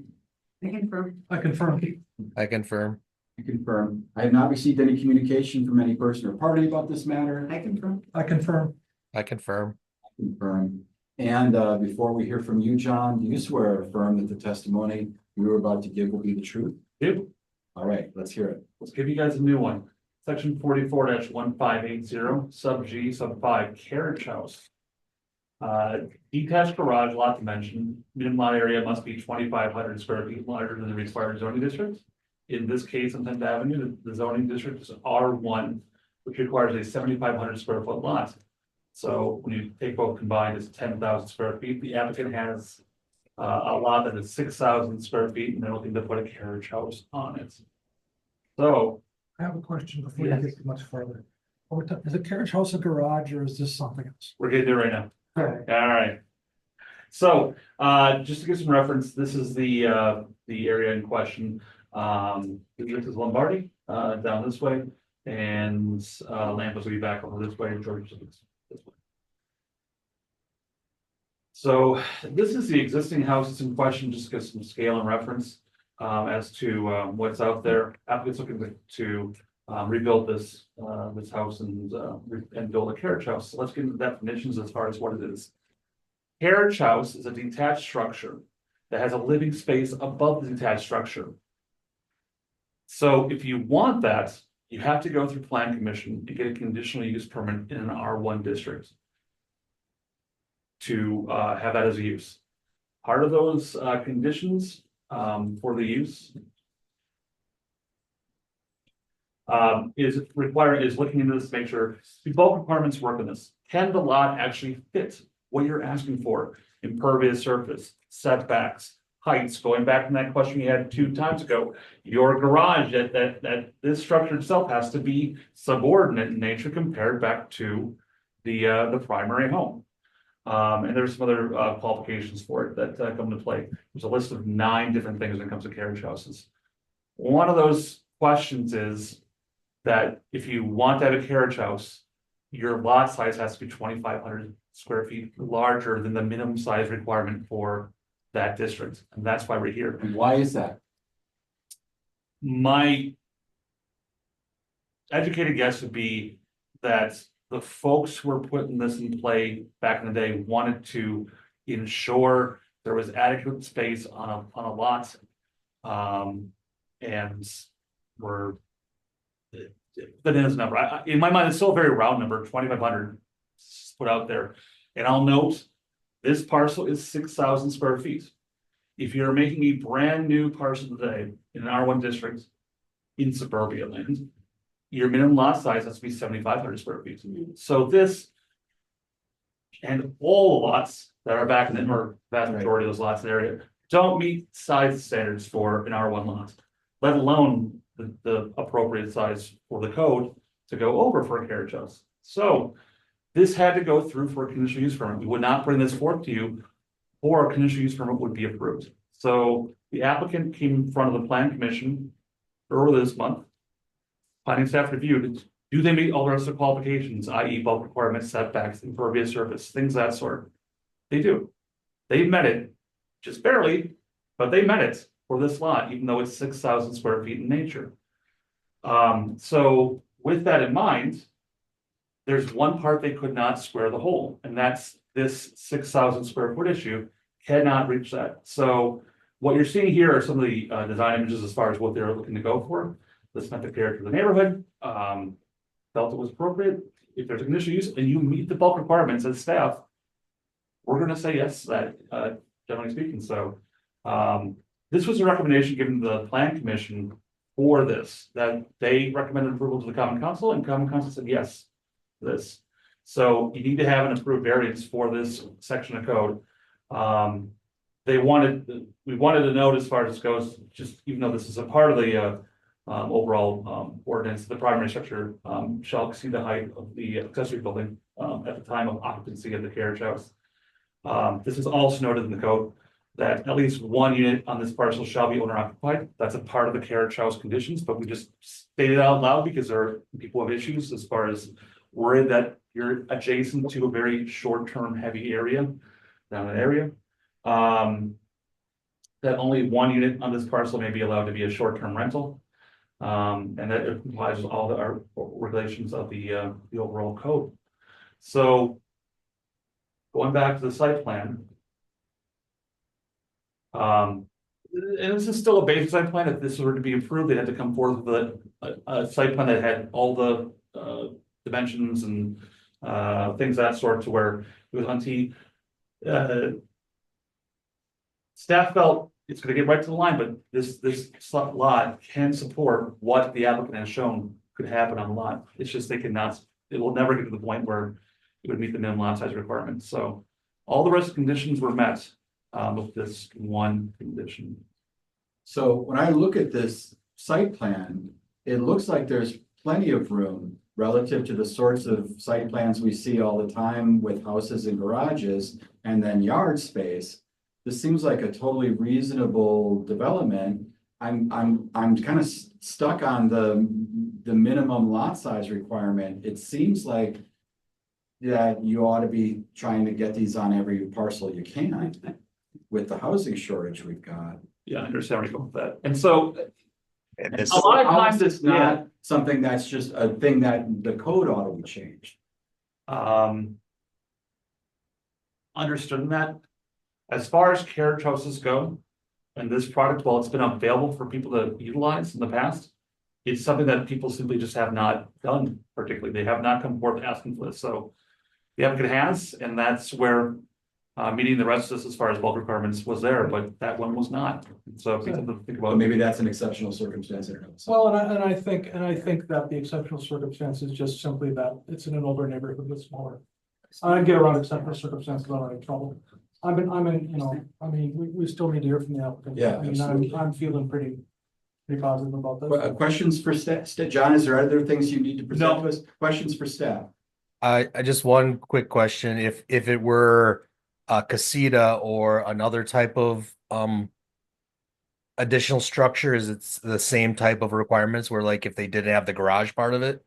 I confirm. I confirm. I confirm. I confirm, I have not received any communication from any person or party about this matter. I confirm. I confirm. I confirm. Confirm. And before we hear from you, John, do you swear or affirm that the testimony you were about to give will be the truth? Yep. All right, let's hear it. Let's give you guys a new one. Section 44-1580, sub G, sub 5, carriage house. Detached garage, lot dimension, minimum lot area must be 2,500 square feet larger than the required zoning district. In this case, on 10th Avenue, the zoning district is R1, which requires a 7,500 square foot lot. So when you take both combined, it's 10,000 square feet. The applicant has a lot that is 6,000 square feet, and they're looking to put a carriage house on it. So I have a question before you Yes. get too much further. Is a carriage house a garage or is this something else? we're gonna do it right now. Okay. All right. So, just to give some reference, this is the area in question. This is Lombardi, down this way, and, Lampos will be back over this way, and George is this way. So this is the existing house that's in question, just to get some scale and reference as to what's out there. Applicants looking to rebuild this this house and build a carriage house. So let's get into definitions as far as what it is. Carriage house is a detached structure that has a living space above the detached structure. So if you want that, you have to go through Plan Commission to get a conditional use permit in an R1 district to have that as a use. Part of those conditions for the use is looking into this to make sure the bulk requirements work in this. Can the lot actually fit what you're asking for? Impervious surface, setbacks, heights, going back to that question you had 2 times ago. Your garage, that this structure itself has to be subordinate in nature compared back to the primary home. And there's some other qualifications for it that come into play. There's a list of 9 different things when it comes to carriage houses. One of those questions is that if you want to have a carriage house, your lot size has to be 2,500 square feet larger than the minimum size requirement for that district. And that's why we're here. And why is that? My educated guess would be that the folks who were putting this in play back in the day wanted to ensure there was adequate space on a lot. And were the NIMS number. In my mind, it's still a very round number, 2,500 put out there. And I'll note, this parcel is 6,000 square feet. If you're making a brand new parcel today in an R1 district in suburbia land, your minimum lot size has to be 7,500 square feet. So this and all the lots that are back in the, or vast majority of those lots in the area don't meet size standards for an R1 lot, let alone the appropriate size for the code to go over for a carriage house. So this had to go through for a conditional use permit. We would not bring this forth to you, or a conditional use permit would be approved. So the applicant came in front of the Plan Commission earlier this month. Planning staff reviewed, do they meet all the rest of the qualifications, i.e. bulk requirements, setbacks, impervious surface, things of that sort? They do. They met it, just barely, but they met it for this lot, even though it's 6,000 square feet in nature. So with that in mind, there's one part they could not square the hole, and that's this 6,000 square foot issue cannot reach that. So what you're seeing here are some of the design images as far as what they're looking to go for. This met the character of the neighborhood, felt it was appropriate. If there's a conditional use and you meet the bulk requirements as staff, we're going to say yes to that, generally speaking. So this was a recommendation given to the Plan Commission for this, that they recommended approval to the Common Council, and Common Council said yes to this. So you need to have an approved variance for this section of code. We wanted to note as far as this goes, just even though this is a part of the overall ordinance, the primary structure shall exceed the height of the accessory building at the time of occupancy of the carriage house. This is also noted in the code that at least one unit on this parcel shall be owner occupied. That's a part of the carriage house conditions, but we just stated it out loud because there are people have issues as far as worried that you're adjacent to a very short-term heavy area down that area. That only one unit on this parcel may be allowed to be a short-term rental. And that it complies with all our regulations of the overall code. So going back to the site plan. And this is still a basic site plan. If this were to be approved, they had to come forth with a site plan that had all the dimensions and things of that sort, to where it was on T. Staff felt it's going to get right to the line, but this lot can support what the applicant has shown could happen on the lot. It's just they cannot, it will never get to the point where it would meet the minimum lot size requirements. So all the rest of the conditions were met with this one condition. So when I look at this site plan, it looks like there's plenty of room relative to the sorts of site plans we see all the time with houses and garages and then yard space. This seems like a totally reasonable development. I'm kind of stuck on the minimum lot size requirement. It seems like that you ought to be trying to get these on every parcel you can with the housing shortage we've got. Yeah, I understand where you're going with that. And so And this, a lot of times It's it's not something that's just a thing that the code ought to be changed. Understood in that. As far as carriage houses go, and this product, while it's been available for people to utilize in the past, it's something that people simply just have not done particularly. They have not come forth asking for this. So the applicant has, and that's where meeting the rest of this as far as bulk requirements was there, but that one was not. So it's something to think Well, about. maybe that's an exceptional circumstance. I don't know. Well, and I think that the exceptional circumstance is just simply that it's in an older neighborhood with smaller. I get around exceptional circumstances without any trouble. I'm in, you know, I mean, we still need to hear from the applicant. Yeah, I mean, absolutely. I'm feeling pretty positive about this. Questions for staff? John, is there other things you need to present No. to us? Questions for staff? I just one quick question. If it were a casita or another type of additional structure, is it the same type of requirements where like if they didn't have the garage part of it?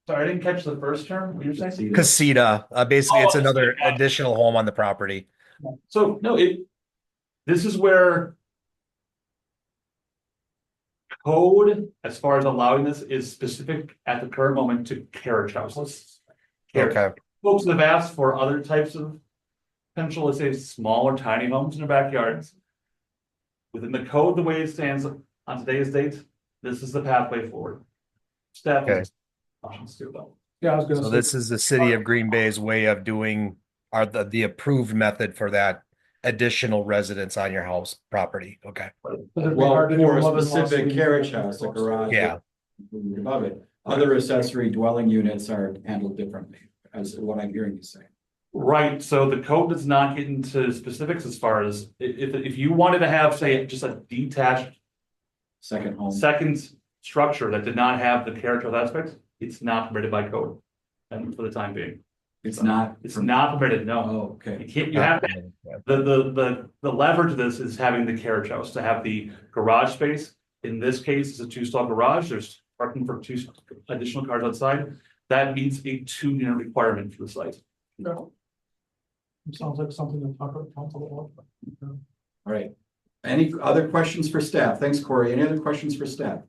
Sorry, I didn't catch the first term. What you're saying? Casita, basically it's Oh, another yeah. additional home on the property. So no, this is where code, as far as allowing this, is specific at the current moment to carriage houses. Okay. Folks that have asked for other types of potential, let's say, smaller tiny homes in their backyards. Within the code, the way it stands on today's date, this is the pathway forward. Staff Okay. is options too, though. Yeah, I was gonna So say. this is the city of Green Bay's way of doing the approved method for that additional residence on your house property. Okay. It'd be Well, hard to do for a mother-in-law specific suite. carriage house, a garage. Yeah. Above it. Other accessory dwelling units are handled differently, as what I'm hearing you say. Right, so the code does not get into specifics as far as if you wanted to have, say, just a detached Second home. second structure that did not have the carriage house aspect, it's not permitted by code. And for the time being, It's not. it's not permitted, no. Oh, okay. You can't, you have to, the lever to this is having the carriage house, to have the garage space. In this case, it's a 2-stall garage, there's parking for 2 additional cars outside. That meets a 2-unit requirement for the site. Sounds like something to talk about council about. All right. Any other questions for staff? Thanks, Corey. Any other questions for staff?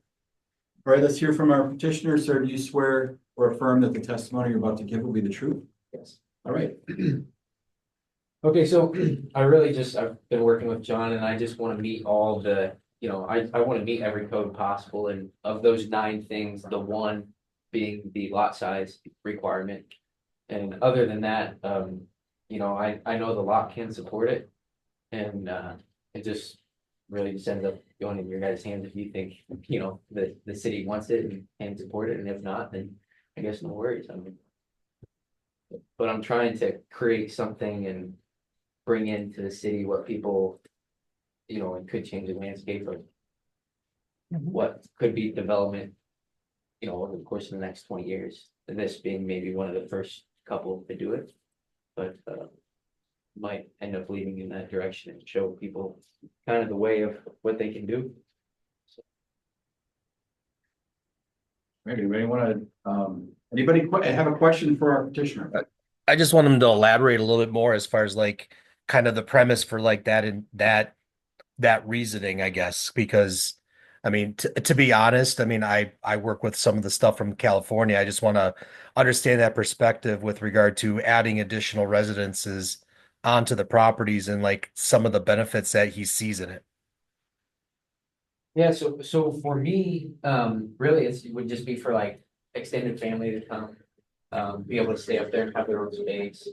All right, let's hear from our petitioner. Sir, do you swear or affirm that the testimony you're about to give will be the truth? Yes. All right. Okay, so I've been working with John and I just want to meet all the, I want to meet every code possible. And of those 9 things, the one being the lot size requirement. And other than that, I know the lot can support it. And it just really just ends up going in your guys' hands if you think, the city wants it and can support it. And if not, then I guess no worries. But I'm trying to create something and bring into the city what people, and could change the landscape of what could be development, over the course of the next 20 years. And this being maybe one of the first couple to do it, but might end up leading in that direction and show people kind of the way of what they can do. Ready? Anybody want to, anybody have a question for our petitioner? I just want them to elaborate a little bit more as far as like kind of the premise for like that and that reasoning, I guess, because I mean, to be honest, I mean, I work with some of the stuff from California. I just want to understand that perspective with regard to adding additional residences onto the properties and like some of the benefits that he sees in it. Yeah, so for me, really, it would just be for like extended family to come, be able to stay up there and have their own space.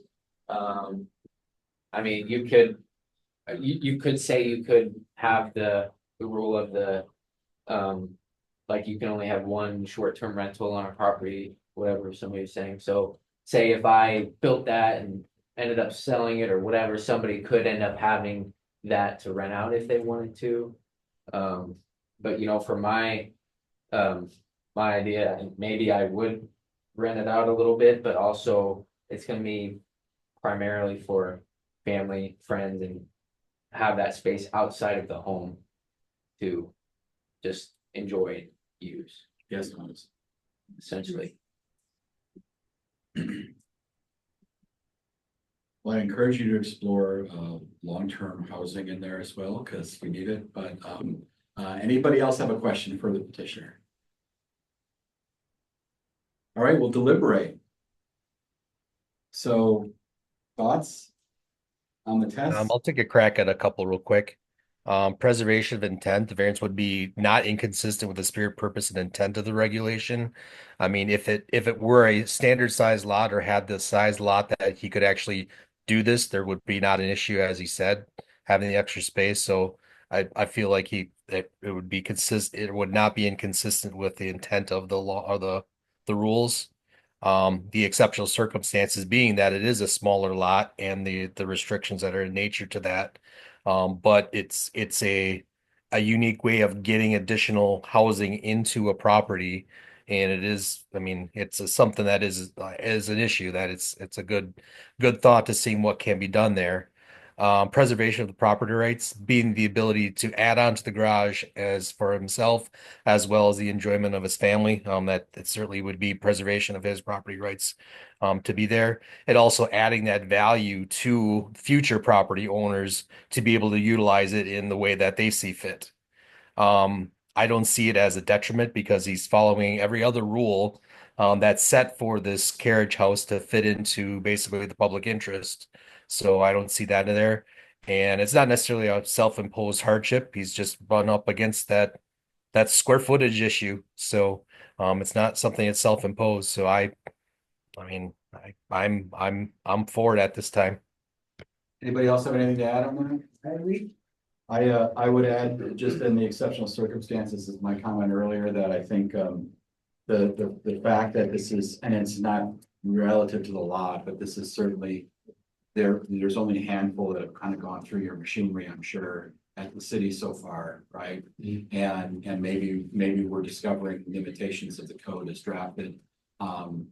I mean, you could say you could have the rule of the, like you can only have one short-term rental on a property, whatever somebody was saying. So say if I built that and ended up selling it or whatever, somebody could end up having that to rent out if they wanted to. But for my idea, maybe I would rent it out a little bit, but also it's gonna be primarily for family, friends, and have that space outside of the home to just enjoy and use. Yes, essentially. Well, I encourage you to explore long-term housing in there as well, because we need it, but anybody else have a question for the petitioner? All right, we'll deliberate. So, thoughts on the test? I'll take a crack at a couple real quick. Preservation of intent, the variance would be not inconsistent with the spirit, purpose, and intent of the regulation. I mean, if it were a standard size lot or had the size lot that he could actually do this, there would be not an issue, as he said, having the extra space. So I feel like it would be consistent, it would not be inconsistent with the intent of the law or the rules. The exceptional circumstances being that it is a smaller lot and the restrictions that are in nature to that. But it's a unique way of getting additional housing into a property. And it is, I mean, it's something that is an issue that it's a good thought to seeing what can be done there. Preservation of the property rights being the ability to add on to the garage as for himself, as well as the enjoyment of his family. That it certainly would be preservation of his property rights to be there. And also adding that value to future property owners to be able to utilize it in the way that they see fit. I don't see it as a detriment because he's following every other rule that's set for this carriage house to fit into basically the public interest. So I don't see that in there. And it's not necessarily a self-imposed hardship. He's just run up against that square footage issue. So it's not something that's self-imposed. So I'm for it at this time. Anybody else have anything to add on that? I agree. I would add, just in the exceptional circumstances, is my comment earlier, that I think the fact that this is, and it's not relative to the lot, but this is certainly, there's only a handful that have kind of gone through your machinery, I'm sure, at the city so far, right? And maybe we're discovering limitations of the code as drafted on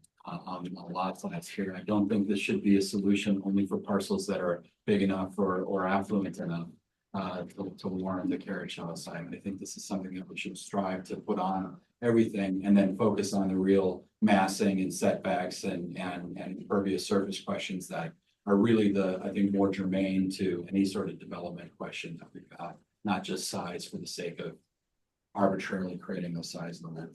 lot size here. I don't think this should be a solution only for parcels that are big enough or affluent enough to warrant the carriage house. I think this is something that we should strive to put on everything and then focus on the real massing and setbacks and impervious surface questions that are really I think more germane to any sort of development question that we've got, not just size for the sake of arbitrarily creating a size limit.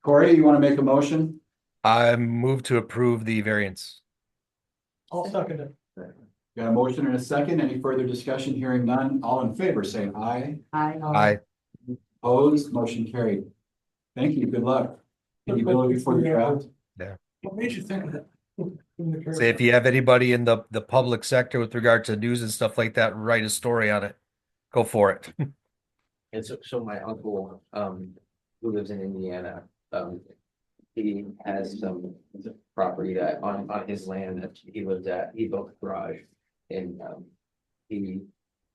Corey, you want to make a motion? I move to approve the variance. I'll second it. Got a motion and a second. Any further discussion? Hearing none. All in favor, say aye. Aye. Opposed, motion carried. Thank you. Good luck. Can you build it before the draft? Yeah. What made you think of that? Say if you have anybody in the public sector with regard to news and stuff like that, write a story on it. Go for it. And so my uncle, who lives in Indiana, he has some property that on his land that he lives at, he built a garage. And, he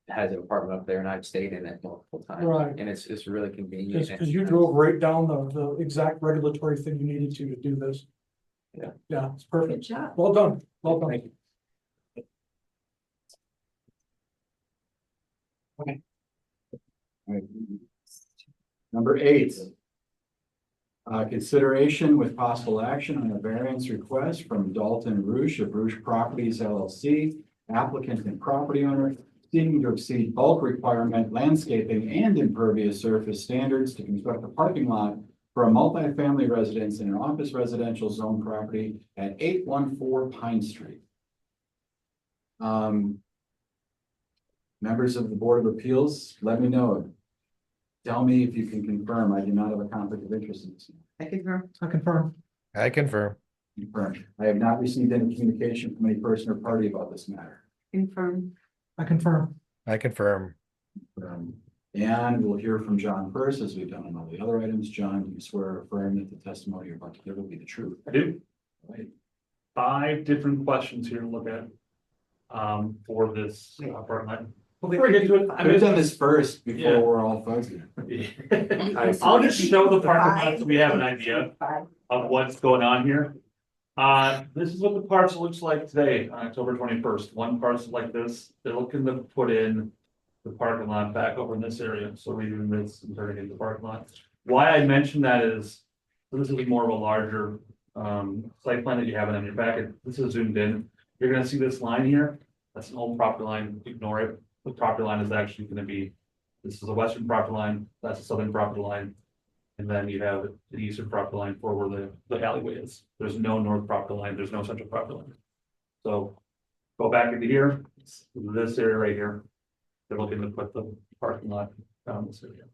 has an apartment up there and I've stayed in it multiple times. Right. And it's really convenient. Because you drove right down the exact regulatory thing you needed to do this. Yeah. Yeah, it's perfect. Good job. Well done. Well done. Thank you. Okay. All right. Number 8. Consideration with possible action on a variance request from Dalton Roosh of Roosh Properties LLC, applicant and property owner, seeking to exceed bulk requirement, landscaping, and impervious surface standards to construct a parking lot for a multifamily residence in an office residential zone property at 814 Pine Street. Members of the Board of Appeals, let me know. Tell me if you can confirm I do not have a conflict of interest in this. I confirm. I confirm. I confirm. Confirm. I have not received any communication from any person or party about this matter. Confirm. I confirm. I confirm. And we'll hear from John first, as we've done on all the other items. John, do you swear or affirm that the testimony you're about to give will be the truth? I do. Right. 5 different questions here to look at for this apartment. Before I get to it, We've done this first before Yeah. we're all fuzzy. I'll just show the parking lot so we have an idea of what's going on here. This is what the parcel looks like today, on October 21st. One parcel like this, they're looking to put in the parking lot back over in this area, so we're doing this and turning into the parking lot. Why I mentioned that is, so this will be more of a larger site plan that you have in your packet, this is zoomed in. You're gonna see this line here. That's an old property line. Ignore it. The property line is actually gonna be, this is a western property line, that's a southern property line. And then you have the eastern property line for where the alleyway is. There's no north property line, there's no central property line. So go back into here, this area right here. They're looking to put the parking lot down this area.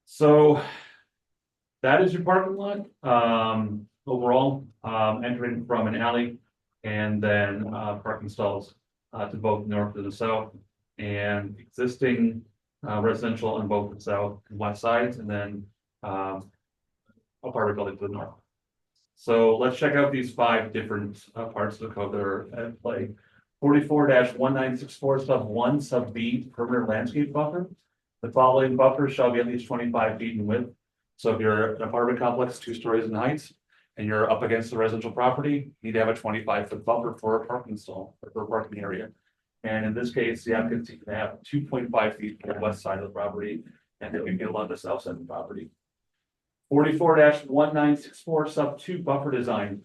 So that is your parking lot, overall, entering from an alley and then, parking stalls, to both north and the south. And existing, residential on both the south and west sides, and then, apartment building to the north. So let's check out these 5 different, parts of the code that are at play. 44-1964 sub 1 sub B perimeter landscape buffer. The following buffers shall be at least 25 feet in width. So if you're an apartment complex, 2 stories in height, and you're up against the residential property, you need to have a 25-foot buffer for a parking stall or for a parking area. And in this case, the applicant can have 2.5 feet to the west side of the property, and then we can get along the south side of the property. 44-1964 sub 2 buffer design.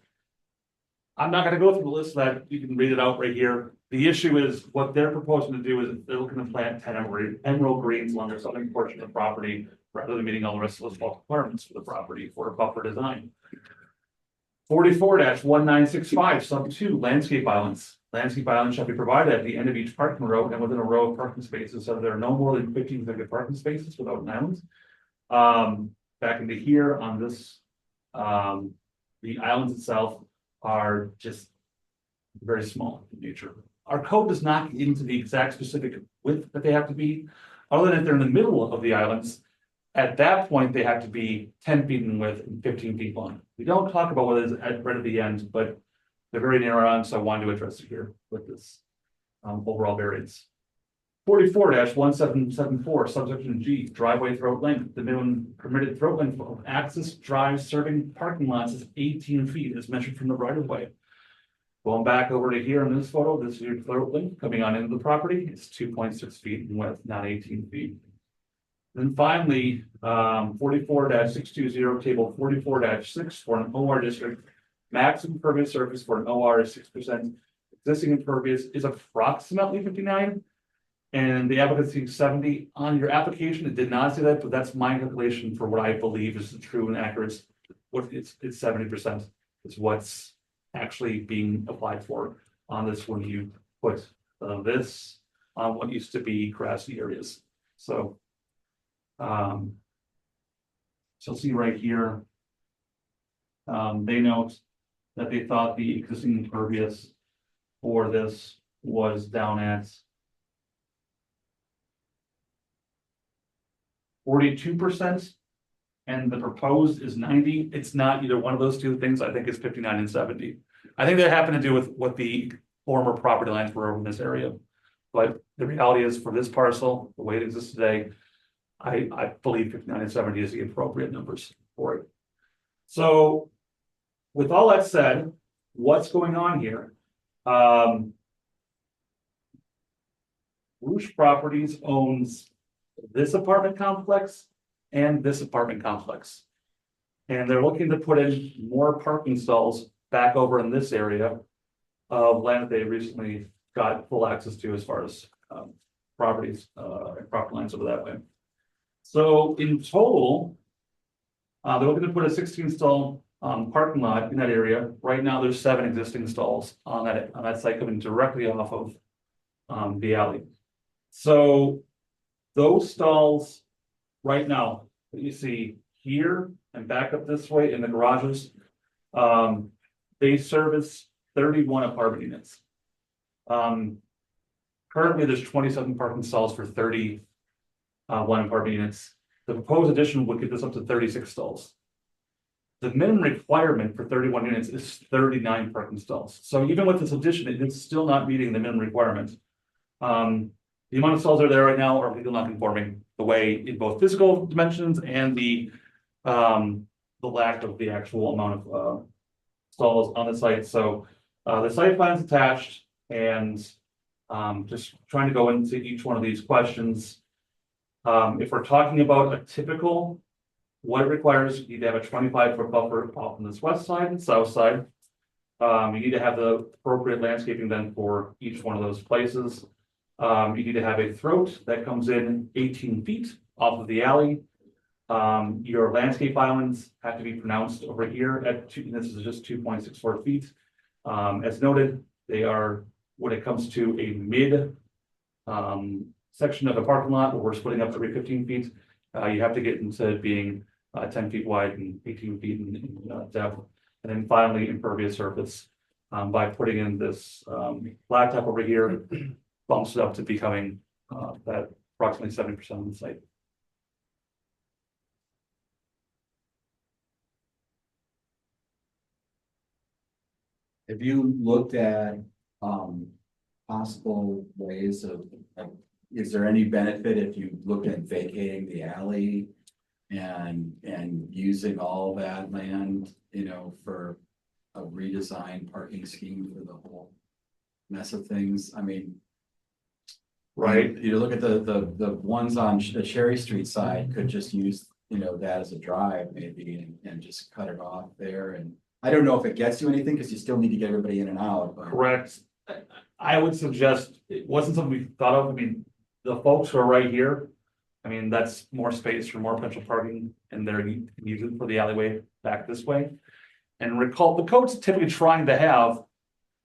I'm not gonna go through the list of that, you can read it out right here. The issue is what they're proposing to do is they're looking to plant 10 emerald greens along the southern portion of the property, rather than meeting all the rest of those bulk requirements for the property for a buffer design. 44-1965 sub 2 landscape islands. Landscape islands shall be provided at the end of each parking row and within a row of parking spaces, so there are no more than 15 vacant parking spaces without an island. Back into here on this, the islands itself are just very small in nature. Our code does not get into the exact specific width that they have to be, other than if they're in the middle of the islands. At that point, they have to be 10 feet in width and 15 feet long. We don't talk about what is right at the end, but they're very narrow on, so I wanted to address it here with this overall variance. 44-1774 subsection G driveway throat length. The minimum permitted throat length of access drives serving parking lots is 18 feet as measured from the right of way. Going back over to here in this photo, this is your throat length coming on into the property. It's 2.6 feet in width, not 18 feet. Then finally, 44-620 table 44-6 for an OR district. Maximum impervious surface for an OR is 6%. Existing impervious is approximately 59. And the applicant seeks 70 on your application. It did not say that, but that's my calculation for what I believe is the true and accurate. What it's 70% is what's actually being applied for on this when you put this on what used to be grassy areas. So, you'll see right here. They note that they thought the existing impervious for this was down at 42%, and the proposed is 90. It's not either one of those two things. I think it's 59 and 70. I think that happened to do with what the former property lines were in this area. But the reality is for this parcel, the way it exists today, I believe 59 and 70 is the appropriate numbers for it. So with all that said, what's going on here? Rouge Properties owns this apartment complex and this apartment complex. And they're looking to put in more parking stalls back over in this area of land that they recently got full access to as far as properties and property lines over that way. So in total, they're looking to put a 16 stall parking lot in that area. Right now, there's 7 existing stalls on that site coming directly off of the alley. So those stalls right now that you see here and back up this way in the garages, they service 31 apartment units. Currently, there's 27 parking stalls for 31 apartment units. The proposed addition would get this up to 36 stalls. The minimum requirement for 31 units is 39 parking stalls. So even with this addition, it's still not meeting the minimum requirement. The amount of stalls that are there right now are legal non-conforming the way in both physical dimensions and the lack of the actual amount of stalls on the site. So the site plan is attached, and just trying to go into each one of these questions. If we're talking about a typical What it requires, you need to have a 25-foot buffer off on this west side and south side. You need to have the appropriate landscaping then for each one of those places. You need to have a throat that comes in 18 feet off of the alley. Your landscape islands have to be pronounced over here at this is just 2.64 feet. As noted, they are, when it comes to a mid section of the parking lot where we're splitting up every 15 feet, you have to get into being 10 feet wide and 18 feet in depth. And then finally, impervious surface, by putting in this blacktop over here, bumps it up to becoming that approximately 70% of the site. Have you looked at, possible ways of, is there any benefit if you looked at vacating the alley? And using all that land, you know, for a redesigned parking scheme for the whole mess of things, I mean. Right. You look at the ones on the Cherry Street side could just use, you know, that as a drive maybe and just cut it off there. And I don't know if it gets you anything because you still need to get everybody in and out. But. Correct. I would suggest it wasn't something we thought of. I mean, the folks who are right here, I mean, that's more space for more potential parking and they're using for the alleyway back this way. And recall the code's typically trying to have,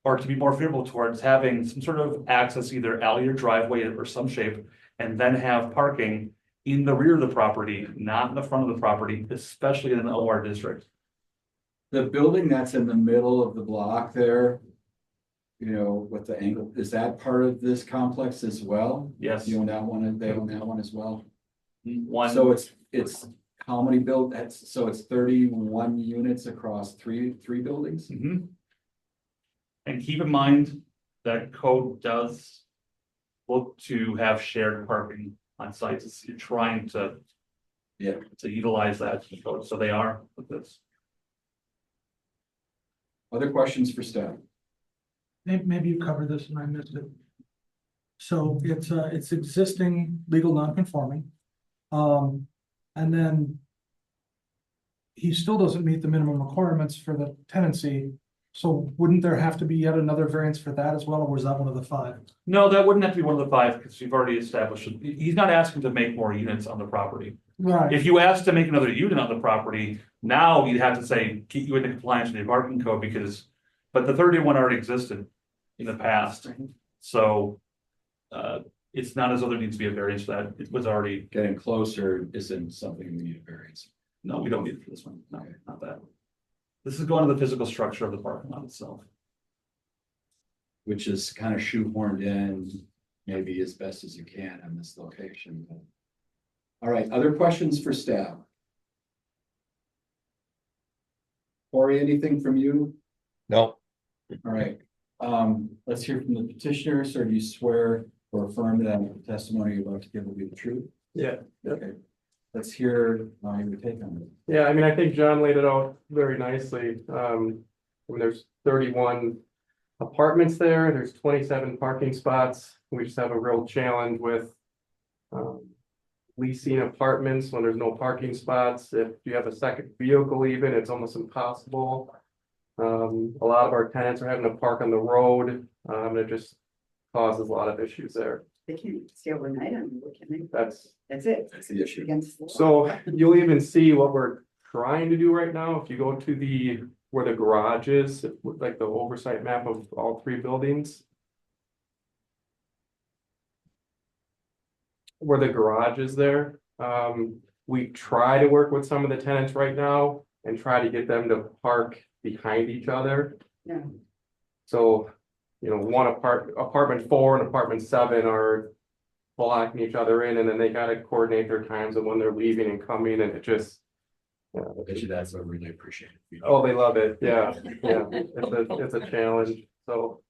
or to be more favorable towards having some sort of access, either alley or driveway or some shape, and then have parking in the rear of the property, not in the front of the property, especially in the OR district. The building that's in the middle of the block there, you know, with the angle, is that part of this complex as well? Yes. You own that one and they own that one as well? One. So it's how many so it's 31 units across three buildings? Mm-hmm. And keep in mind that code does look to have shared parking on sites. You're trying to utilize that code, so they are with this. Other questions for staff? Maybe you covered this and I missed it. So it's existing legal non-conforming. And then he still doesn't meet the minimum requirements for the tenancy. So wouldn't there have to be yet another variance for that as well, or was that one of the 5? No, that wouldn't have to be one of the 5 because we've already established it. He's not asking to make more units on the property. Right. If you ask to make another unit on the property, now you'd have to say, keep you in compliance with the parking code because, but the 31 already existed in the past. So it's not as though there needs to be a variance for that. It was already. Getting closer isn't something we need a variance. No, we don't need it for this one. No, not that. This is going to the physical structure of the parking lot itself. Which is kind of shoehorned in maybe as best as you can in this location. All right, other questions for staff? Corey, anything from you? No. All right, let's hear from the petitioner. Sir, do you swear or affirm that the testimony you're about to give will be the truth? Yeah. Okay, let's hear your take on it. Yeah, I mean, I think John laid it out very nicely. I mean, there's 31 apartments there. There's 27 parking spots. We just have a real challenge with leasing apartments when there's no parking spots. If you have a second vehicle even, it's almost impossible. A lot of our tenants are having to park on the road. It just causes a lot of issues there. They can't stay overnight on the road, can they? That's it. That's the issue. Against the law. So you'll even see what we're trying to do right now. If you go to where the garage is, like the oversight map of all 3 buildings. Where the garage is there, we try to work with some of the tenants right now and try to get them to park behind each other. Yeah. So, you know, apartment 4 and apartment 7 are blocking each other in, and then they gotta coordinate their times of when they're leaving and coming, and it just. That's a really appreciated. Oh, they love it, yeah, it's a challenge, so.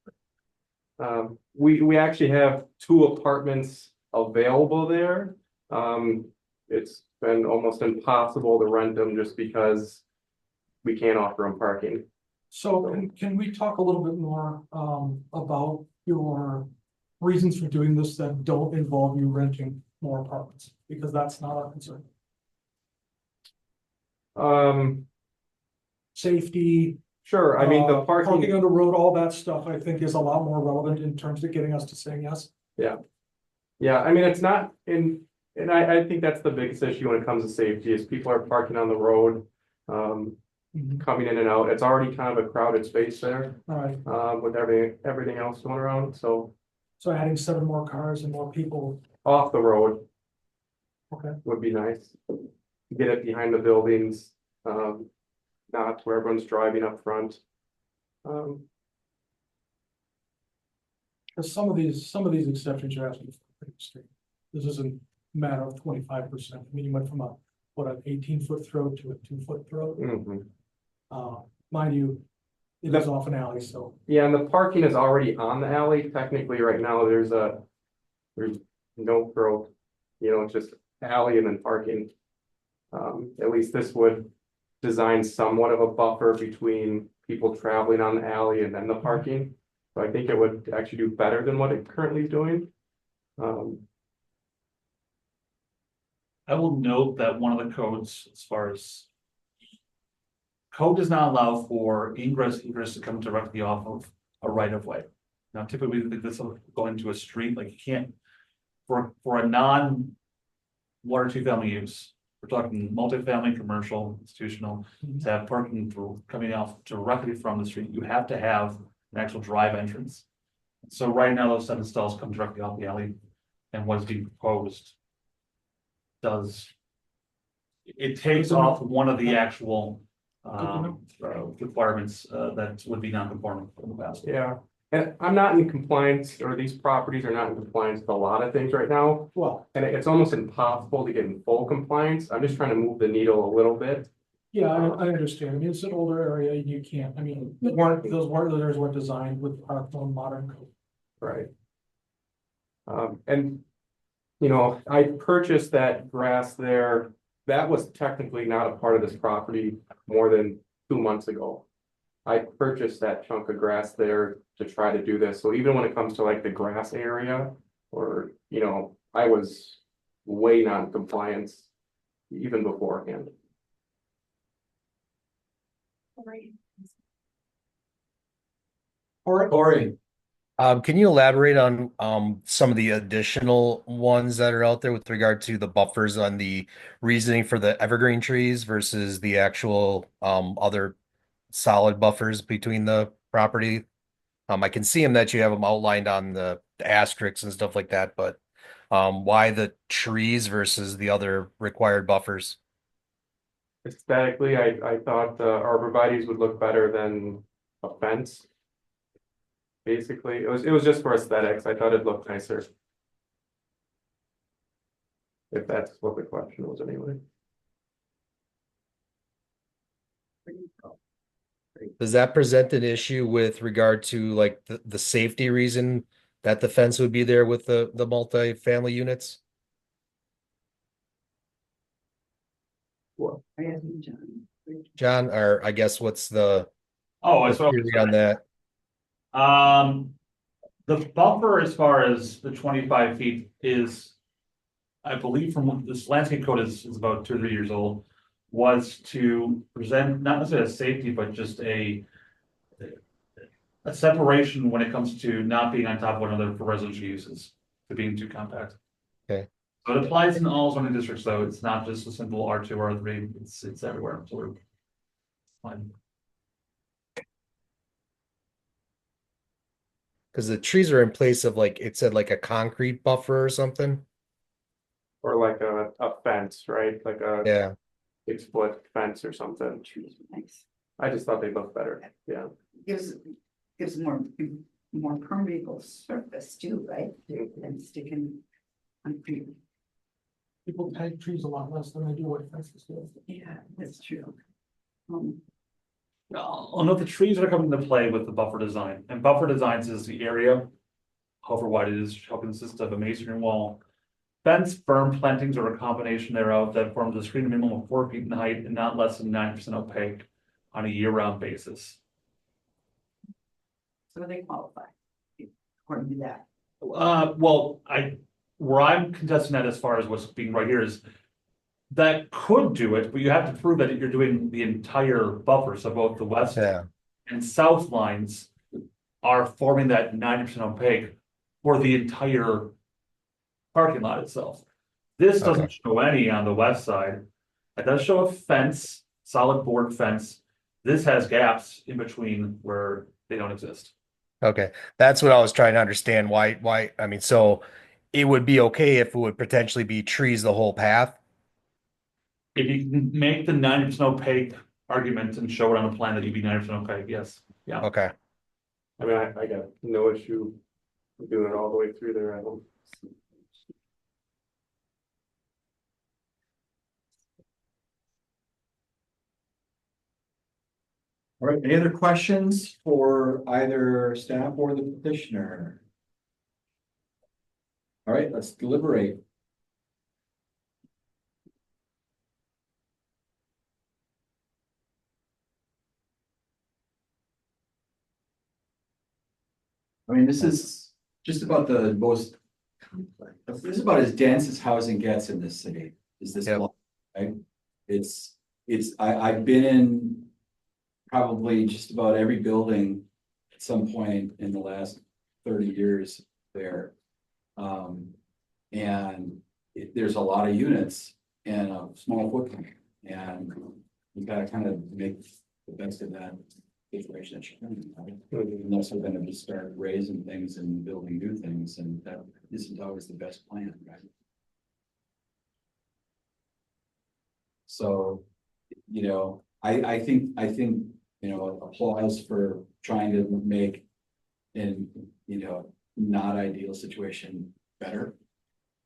We actually have 2 apartments available there. It's been almost impossible to rent them just because we can't offer them parking. So can we talk a little bit more about your reasons for doing this that don't involve you renting more apartments? Because that's not our concern. Safety. Sure, I mean, the Parking on the road, all that stuff, I think is a lot more relevant in terms of getting us to saying yes. Yeah, I mean, it's not in, and I think that's the biggest issue when it comes to safety is people are parking on the road. Coming in and out, it's already kind of a crowded space there, All right, with everything else going around, so so adding 7 more cars and more people, off the road okay. would be nice. Get it behind the buildings, not where everyone's driving up front. Because some of these exceptions you're asking for are pretty extreme. This isn't a matter of 25%. I mean, you went from an 18-foot throat to a 2-foot throat. Mind you, it is off an alley, so. Yeah, and the parking is already on the alley. Technically, right now, there's no growth. You know, it's just alley and then parking. At least this would design somewhat of a buffer between people traveling on the alley and then the parking. So I think it would actually do better than what it currently is doing. I will note that one of the codes, as far as code does not allow for egress to come directly off of a right of way. Now, typically, this will go into a street, like you can't, for a non 1 or 2 family use, we're talking multifamily, commercial, institutional, to have parking coming off directly from the street, you have to have an actual drive entrance. So right now, those 7 stalls come directly off the alley, and what's being proposed does, it takes off one of the actual requirements that would be non-conforming in the past. Yeah, and I'm not in compliance, or these properties are not in compliance with a lot of things right now. Well, And it's almost impossible to get in full compliance. I'm just trying to move the needle a little bit. yeah, I understand. I mean, it's an older area, and you can't, I mean, those weren't designed with our own modern code. Right. And, you know, I purchased that grass there. That was technically not a part of this property more than 2 months ago. I purchased that chunk of grass there to try to do this. So even when it comes to like the grass area, or, you know, I was way not in compliance even beforehand. Corey, Can you elaborate on some of the additional ones that are out there with regard to the buffers on the reasoning for the evergreen trees versus the actual other solid buffers between the property? I can see them that you have them outlined on the asterisks and stuff like that, but why the trees versus the other required buffers? Aesthetically, I thought arborvitae's would look better than a fence. Basically, it was just for aesthetics. I thought it looked nicer. If that's what the question was anyway. Does that present an issue with regard to like the safety reason that the fence would be there with the multi-family units? Well, John, or I guess what's the Oh, it's theory on that? The buffer as far as the 25 feet is, I believe from what this landscape code is about 2 or 3 years old, was to present not necessarily a safety, but just a separation when it comes to not being on top of one another for residential uses, to being too compact. Okay. So it applies in all zoning districts, though. It's not just a simple R2 or R3. It's everywhere. So we're fine. Because the trees are in place of like, it said like a concrete buffer or something. or like a fence, right? Like a Yeah. 6-foot fence or something. Nice. I just thought they looked better. Yeah. Gives more permeable surface too, right? Than sticking concrete. People peg trees a lot less than they do what fences do. Yeah, that's true. I'll note the trees are coming into play with the buffer design, and buffer designs is the area, however wide it is, shall consist of a masonry wall, fence, berm, plantings, or a combination thereof that forms a screen minimum of 4 feet in height and not less than 9% opaque on a year-round basis. So they qualify according to that. Well, where I'm contesting that as far as what's being right here is that could do it, but you have to prove that you're doing the entire buffer, so both the west Yeah, and south lines are forming that 90% opaque for the entire parking lot itself. This doesn't show any on the west side. It does show a fence, solid board fence. This has gaps in between where they don't exist. okay. That's what I was trying to understand. I mean, so it would be okay if it would potentially be trees the whole path? If you can make the 90% opaque argument and show it on a plan that you'd be 90% opaque, yes, yeah. Okay. I mean, I got no issue doing it all the way through there, I don't. All right, any other questions for either staff or the petitioner? All right, let's deliberate. I mean, this is just about the most, this is about as dense as housing gets in this city, is this block, right? I've been in probably just about every building at some point in the last 30 years there. There's a lot of units and a small footprint, and you gotta kind of make the best of that situation that you're in, right? Unless we're gonna just start raising things and building new things, and that isn't always the best plan, right? So, you know, I think, you know, applause for trying to make an, you know, not ideal situation better,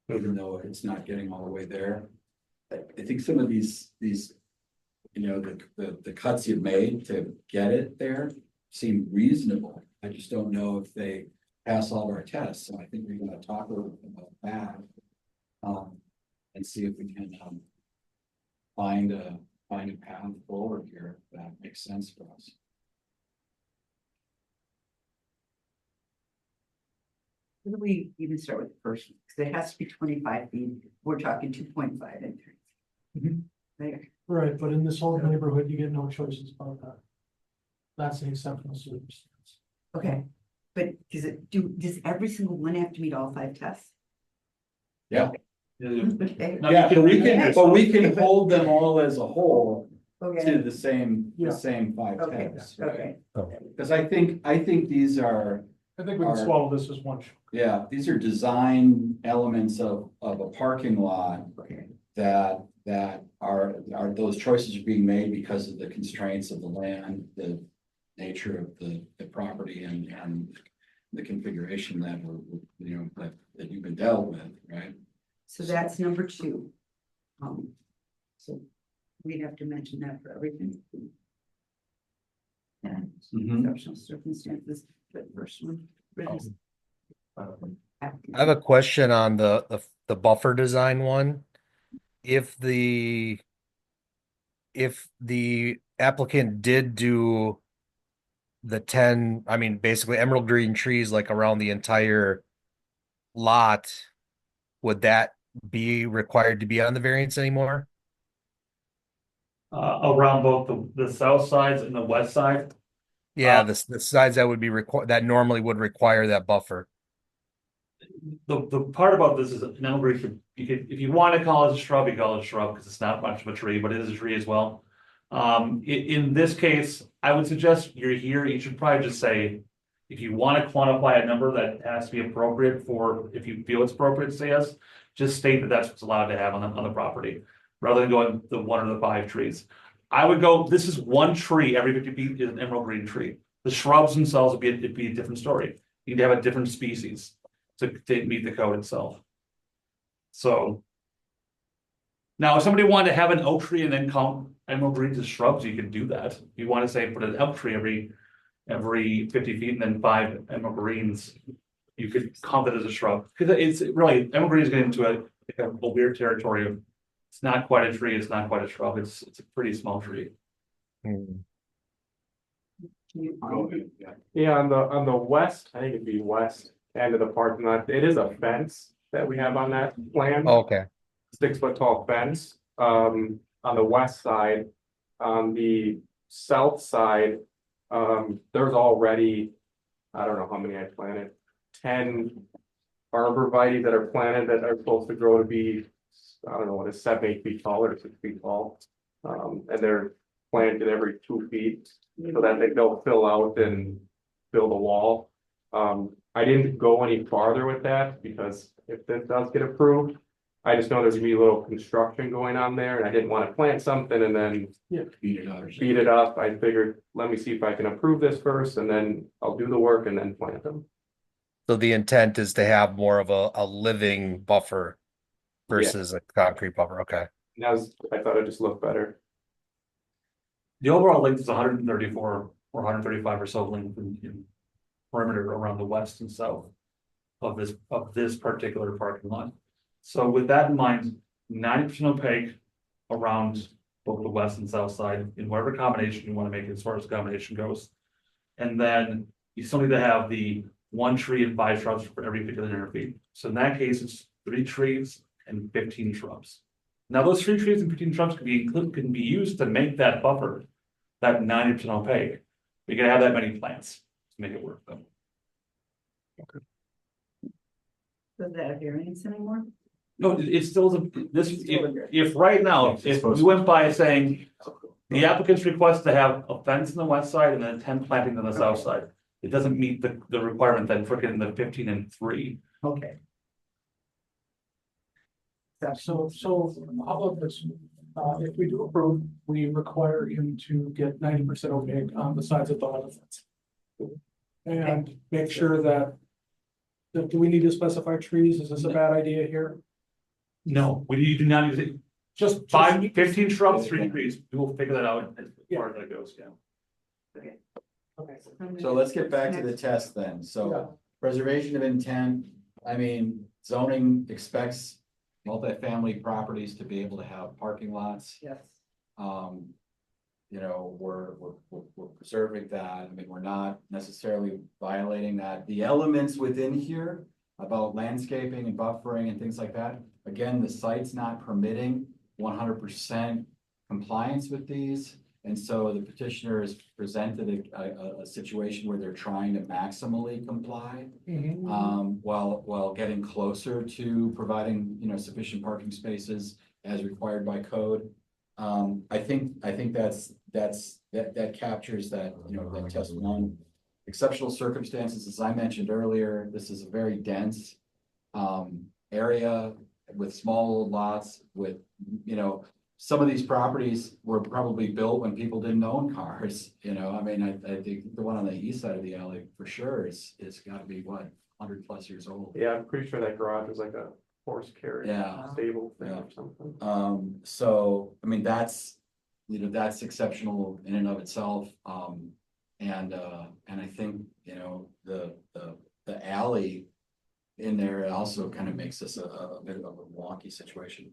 even though it's not getting all the way there. I think some of these, you know, the cuts you've made to get it there seem reasonable. I just don't know if they pass all of our tests. So I think we're gonna talk a little bit about that. And see if we can find a path forward here that makes sense for us. Where do we even start with the first one? Because it has to be 25 feet. We're talking 2.5 entrance. There. Right, but in this whole neighborhood, you get no choices about that. That's an exceptional circumstance. Okay, but does every single one have to meet all 5 tests? Yeah. Okay. Yeah, but we can hold them all as a whole Okay. to the same 5 Okay, tests, right? okay. Because I think these are, I think we can swallow this as one. yeah, these are design elements of a parking lot that are those choices are being made because of the constraints of the land, the nature of the property and the configuration that you know, that you've been dealt with, right? So that's number 2. So we'd have to mention that for everything. And exceptional circumstances, but first one. I have a question on the buffer design one. If the applicant did do the 10, I mean, basically emerald green trees like around the entire lot, would that be required to be on the variance anymore? Around both the south sides and the west side. Yeah, the sides that would be that normally would require that buffer. The part about this is an evergreen, if you want to call it a shrub, you call it a shrub because it's not much of a tree, but it is a tree as well. In this case, I would suggest you're here, you should probably just say, if you want to quantify a number that has to be appropriate for, if you feel it's appropriate to say yes, just state that that's what's allowed to have on the property, rather than going the 1 or the 5 trees. I would go, this is 1 tree every 50 feet is an emerald green tree. The shrubs themselves it'd be a different story. You'd have a different species to meet the code itself. So. Now, if somebody wanted to have an oak tree and then count emerald greens as shrubs, you could do that. If you want to say put an elk tree every 50 feet and then 5 emerald greens, you could count that as a shrub. Because it's really, emerald greens get into a weird territory of, it's not quite a tree, it's not quite a shrub, it's a pretty small tree. Yeah, on the west, I think it'd be west end of the parking lot, it is a fence that we have on that plan. Okay. 6 foot tall fence. on the west side. On the south side, there's already, I don't know how many I planted, 10 arborvitae that are planted that are supposed to grow to be, I don't know, what is 7-8 feet tall or 6 feet tall. And they're planted every 2 feet so that they'll fill out and build a wall. I didn't go any farther with that because if this does get approved, I just know there's gonna be a little construction going on there and I didn't want to plant something and then Beat it out. speed it up. I figured, let me see if I can approve this first and then I'll do the work and then plant them. So the intent is to have more of a living buffer versus a concrete buffer. Okay. And I thought it just looked better. The overall length is 134 or 135 or so length in perimeter around the west and south of this particular parking lot. So with that in mind, 90% opaque around both the west and south side in whatever combination you want to make it as far as combination goes. And then you still need to have the 1 tree and 5 shrubs for every 1,500 feet. So in that case, it's 3 trees and 15 shrubs. Now those 3 trees and 15 shrubs can be used to make that buffer, that 90% opaque. You're gonna have that many plants to make it work though. Does that have variance anymore? No, it still is if right now, if we went by saying the applicant's request to have a fence on the west side and then 10 plantings on the south side, it doesn't meet the requirement then for getting the 15 and 3. Okay. So how about this? If we do approve, we require him to get 90% opaque on the sides of the leather fence. And make sure that, do we need to specify trees? Is this a bad idea here? No, you do not use it. Just 15 shrubs, 3 trees. We will figure that out as far as that goes, yeah. Okay. So let's get back to the test then. Yeah. So preservation of intent, I mean, zoning expects multifamily properties to be able to have parking lots. Yes. You know, we're preserving that. I mean, we're not necessarily violating that. The elements within here about landscaping and buffering and things like that. Again, the site's not permitting 100% compliance with these. And so the petitioner has presented a situation where they're trying to maximally comply. While getting closer to providing, you know, sufficient parking spaces as required by code. I think that captures that, you know, that test 1. Exceptional circumstances, as I mentioned earlier, this is a very dense area with small lots with, you know, some of these properties were probably built when people didn't own cars, you know, I mean, I think the one on the east side of the alley for sure is gotta be what, 100+ years old. Yeah, I'm pretty sure that garage is like a horse carriage stable thing or something. So, I mean, that's, you know, that's exceptional in and of itself. And I think, you know, the alley in there also kind of makes this a bit of a wonky situation.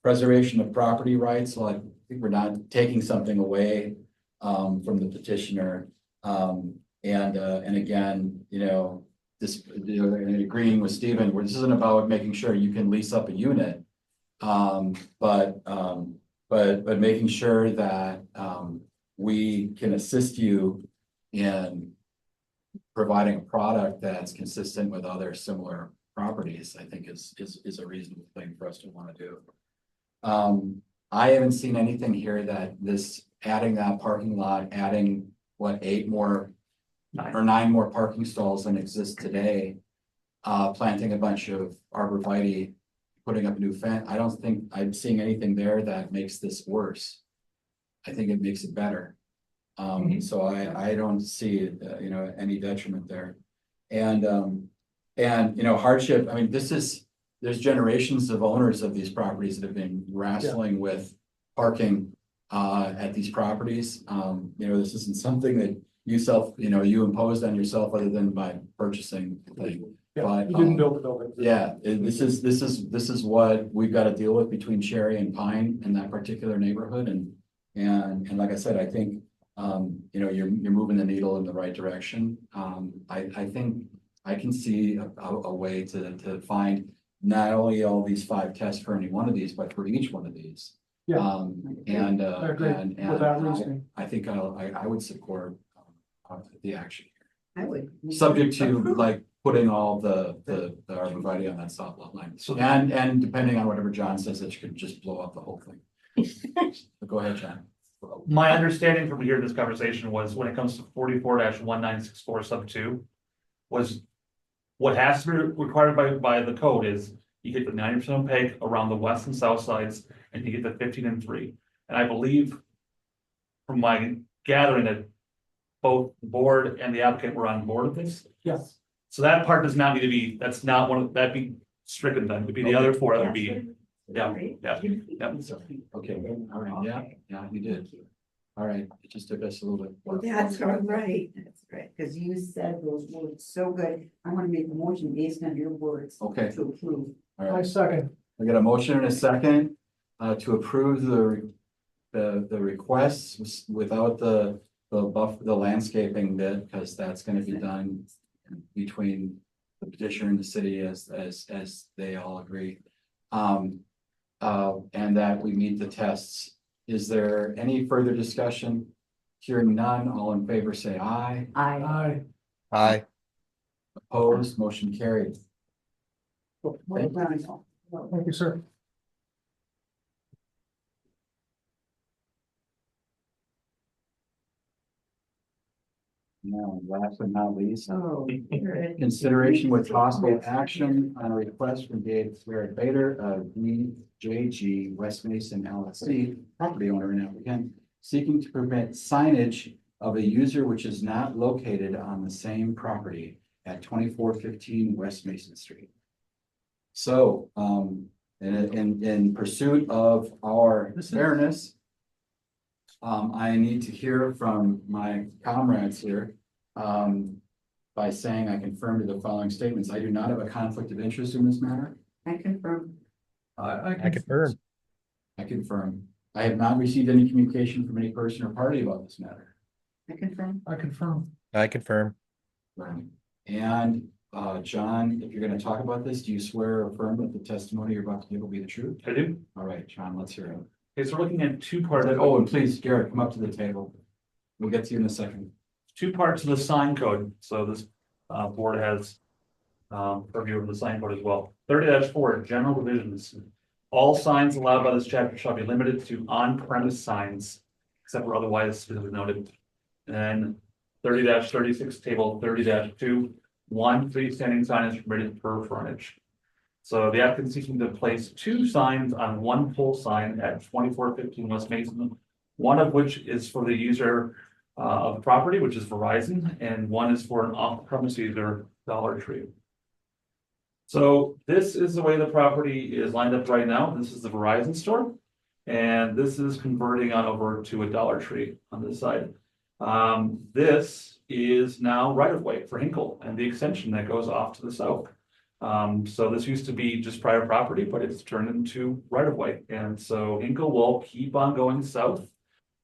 Preservation of property rights, so I think we're not taking something away from the petitioner. And again, you know, this, you know, and agreeing with Stephen, where this isn't about making sure you can lease up a unit. But making sure that we can assist you in providing a product that's consistent with other similar properties, I think is a reasonable thing for us to want to do. I haven't seen anything here that this adding that parking lot, adding what, 8 more or 9 more parking stalls than exist today. Planting a bunch of arborvitae, putting up a new fence. I don't think I'm seeing anything there that makes this worse. I think it makes it better. So I don't see, you know, any detriment there. And, you know, hardship, I mean, there's generations of owners of these properties that have been wrestling with parking at these properties. You know, this isn't something that you imposed on yourself other than by purchasing the thing. Yeah, But, you didn't build the building. yeah, this is what we've got to deal with between Cherry and Pine in that particular neighborhood. And like I said, I think, you know, you're moving the needle in the right direction. I think I can see a way to find not only all these 5 tests for any one of these, but for each one of these. Yeah. And, I agree with that reasoning. I think I would support the action. I would. Subject to like putting all the arborvitae on that stop lot line. So- And depending on whatever John says, that you could just blow up the whole thing. But go ahead, John. My understanding from hearing this conversation was when it comes to 44-1964 sub 2. Was what has to be required by the code is you get the 90% opaque around the west and south sides, and you get the 15 and 3. And I believe from my gathering that both the board and the applicant were on board with this. Yes. So that part does not need to be, that's not one of, that'd be stricken then, would be the other 4 that would be, yeah. Okay, all right, yeah, you did. All right, it just took us a little bit. That's all right, that's right, because you said those words so good. I want to make a motion based on your words. Okay. To approve. All I right, second. I got a motion and a second to approve the requests without the landscaping bit, because that's gonna be done between the petitioner and the city as they all agree. And that we meet the tests. Is there any further discussion? Hearing none, all in favor say aye. Aye. Aye. Opposed, motion carried. Thank you, sir. Now, last but not least, Oh. consideration with possible action on a request from Dave Garrett Bader of DJG West Mason LLC, property owner and applicant, seeking to prevent signage of a user which is not located on the same property at 2415 West Mason Street. So, in pursuit of our fairness, I need to hear from my comrades here, by saying I confirm to the following statements. I do not have a conflict of interest in this matter. I confirm. I confirm. I confirm. I have not received any communication from any person or party about this matter. I confirm. I confirm. I confirm. Right. And, John, if you're gonna talk about this, do you swear or affirm that the testimony you're about to give will be the truth? I do. All right, John, let's hear it. Okay, so we're looking at 2 parts. Oh, and please, Garrett, come up to the table. We'll get to you in a second. 2 parts of the sign code, so this board has purview of the sign code as well. 30-4, general provisions. All signs allowed by this chapter shall be limited to on-premise signs, except where otherwise specifically noted. And 30-36, table 30-2, 1 freestanding sign is permitted per frontage. So the applicant seeking to place 2 signs on 1 pole sign at 2415 West Mason, one of which is for the user of the property, which is Verizon, and one is for an off-premise user, Dollar Tree. So this is the way the property is lined up right now. This is the Verizon store, and this is converting on over to a Dollar Tree on this side. This is now right of way for Hinkle and the extension that goes off to the south. So this used to be just private property, but it's turned into right of way. And so Hinkle will keep on going south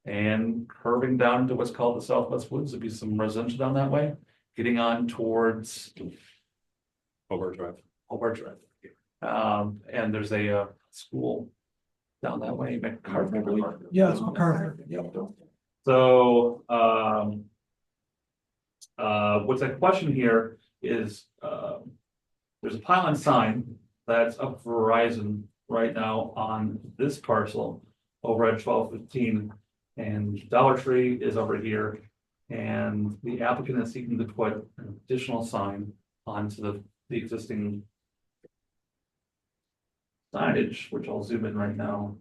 and curving down into what's called the Southwest Woods. There'll be some residential down that way, getting on towards Hobart Drive. Hobart Drive. And there's a school down that way, MacArthur, I believe. Yeah, it's MacArthur. So, what's at question here is, there's a pylon sign that's up for Verizon right now on this parcel over at 1215. And Dollar Tree is over here. And the applicant is seeking to put an additional sign onto the existing signage, which I'll zoom in right now.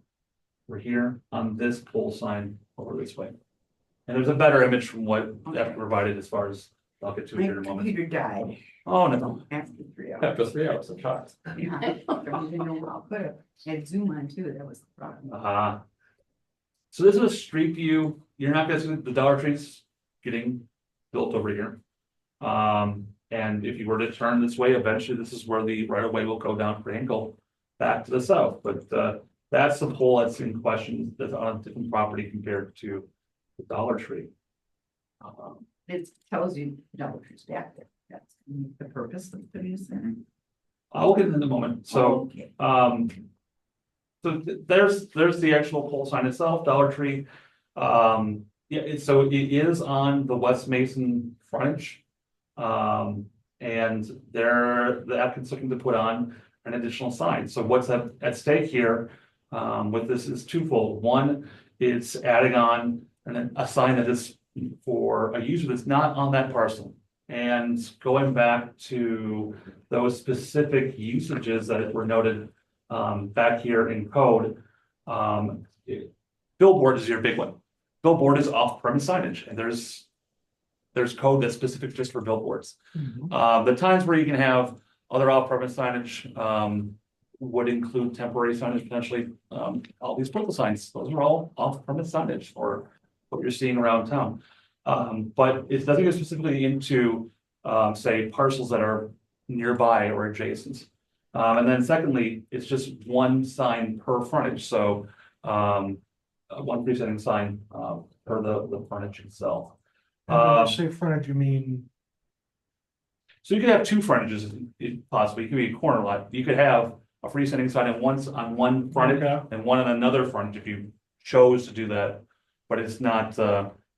We're here on this pole sign over this way. And there's a better image from what that provided as far as, I'll get to it My here in a moment. computer died Oh, no. after 3 hours. After 3 hours, I'm shocked. Yeah, I don't even know how, but I had Zoom on too, that was the problem. So this is a street view. You're not gonna see the Dollar Trees getting built over here. And if you were to turn this way, eventually this is where the right of way will go down for Hinkle back to the south. But that's the pole that's in question, that's on a different property compared to the Dollar Tree. It tells you Dollar Tree's back there, that's the purpose of putting a center. I'll get in a moment, so, Okay. there's the actual pole sign itself, Dollar Tree. Yeah, so it is on the West Mason frontage. And the applicant's looking to put on an additional sign, so what's at stake here? With this is twofold, one, it's adding on a sign that is for a user that's not on that parcel. And going back to those specific usages that were noted back here in code. Billboard is your big one. Billboard is off-premise signage, and there's code that's specific just for billboards. The times where you can have other off-premise signage would include temporary signage potentially. All these political signs, those are all off-premise signage for what you're seeing around town. But it doesn't go specifically into, say, parcels that are nearby or adjacent. And then secondly, it's just one sign per frontage, so one freestanding sign per the frontage itself. And when you say frontage, you mean, So you could have two frontages, possibly, it could be a corner lot, you could have a freestanding sign on one frontage and one on another frontage if you chose to do that. But it's not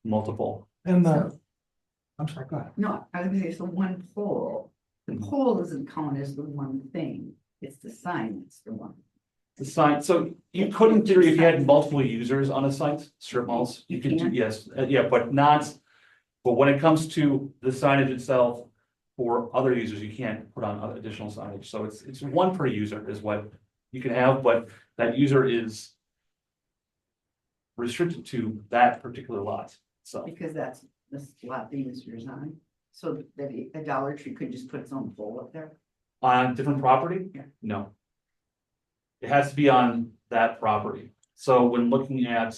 multiple. and I'm sorry, go ahead. No, I was gonna say, so one pole, the pole doesn't count as the one thing, it's the sign that's the one. The sign, so you could in theory, if you had multiple users on a site, strip malls, you could do, yes, yeah, but not. But when it comes to the signage itself, for other users, you can't put on additional signage, so it's one per user is what you can have, but that user is restricted to that particular lot, so. Because that's the lot the user's on, so that a Dollar Tree could just put its own pole up there. On different property? Yeah. No. It has to be on that property. So when looking at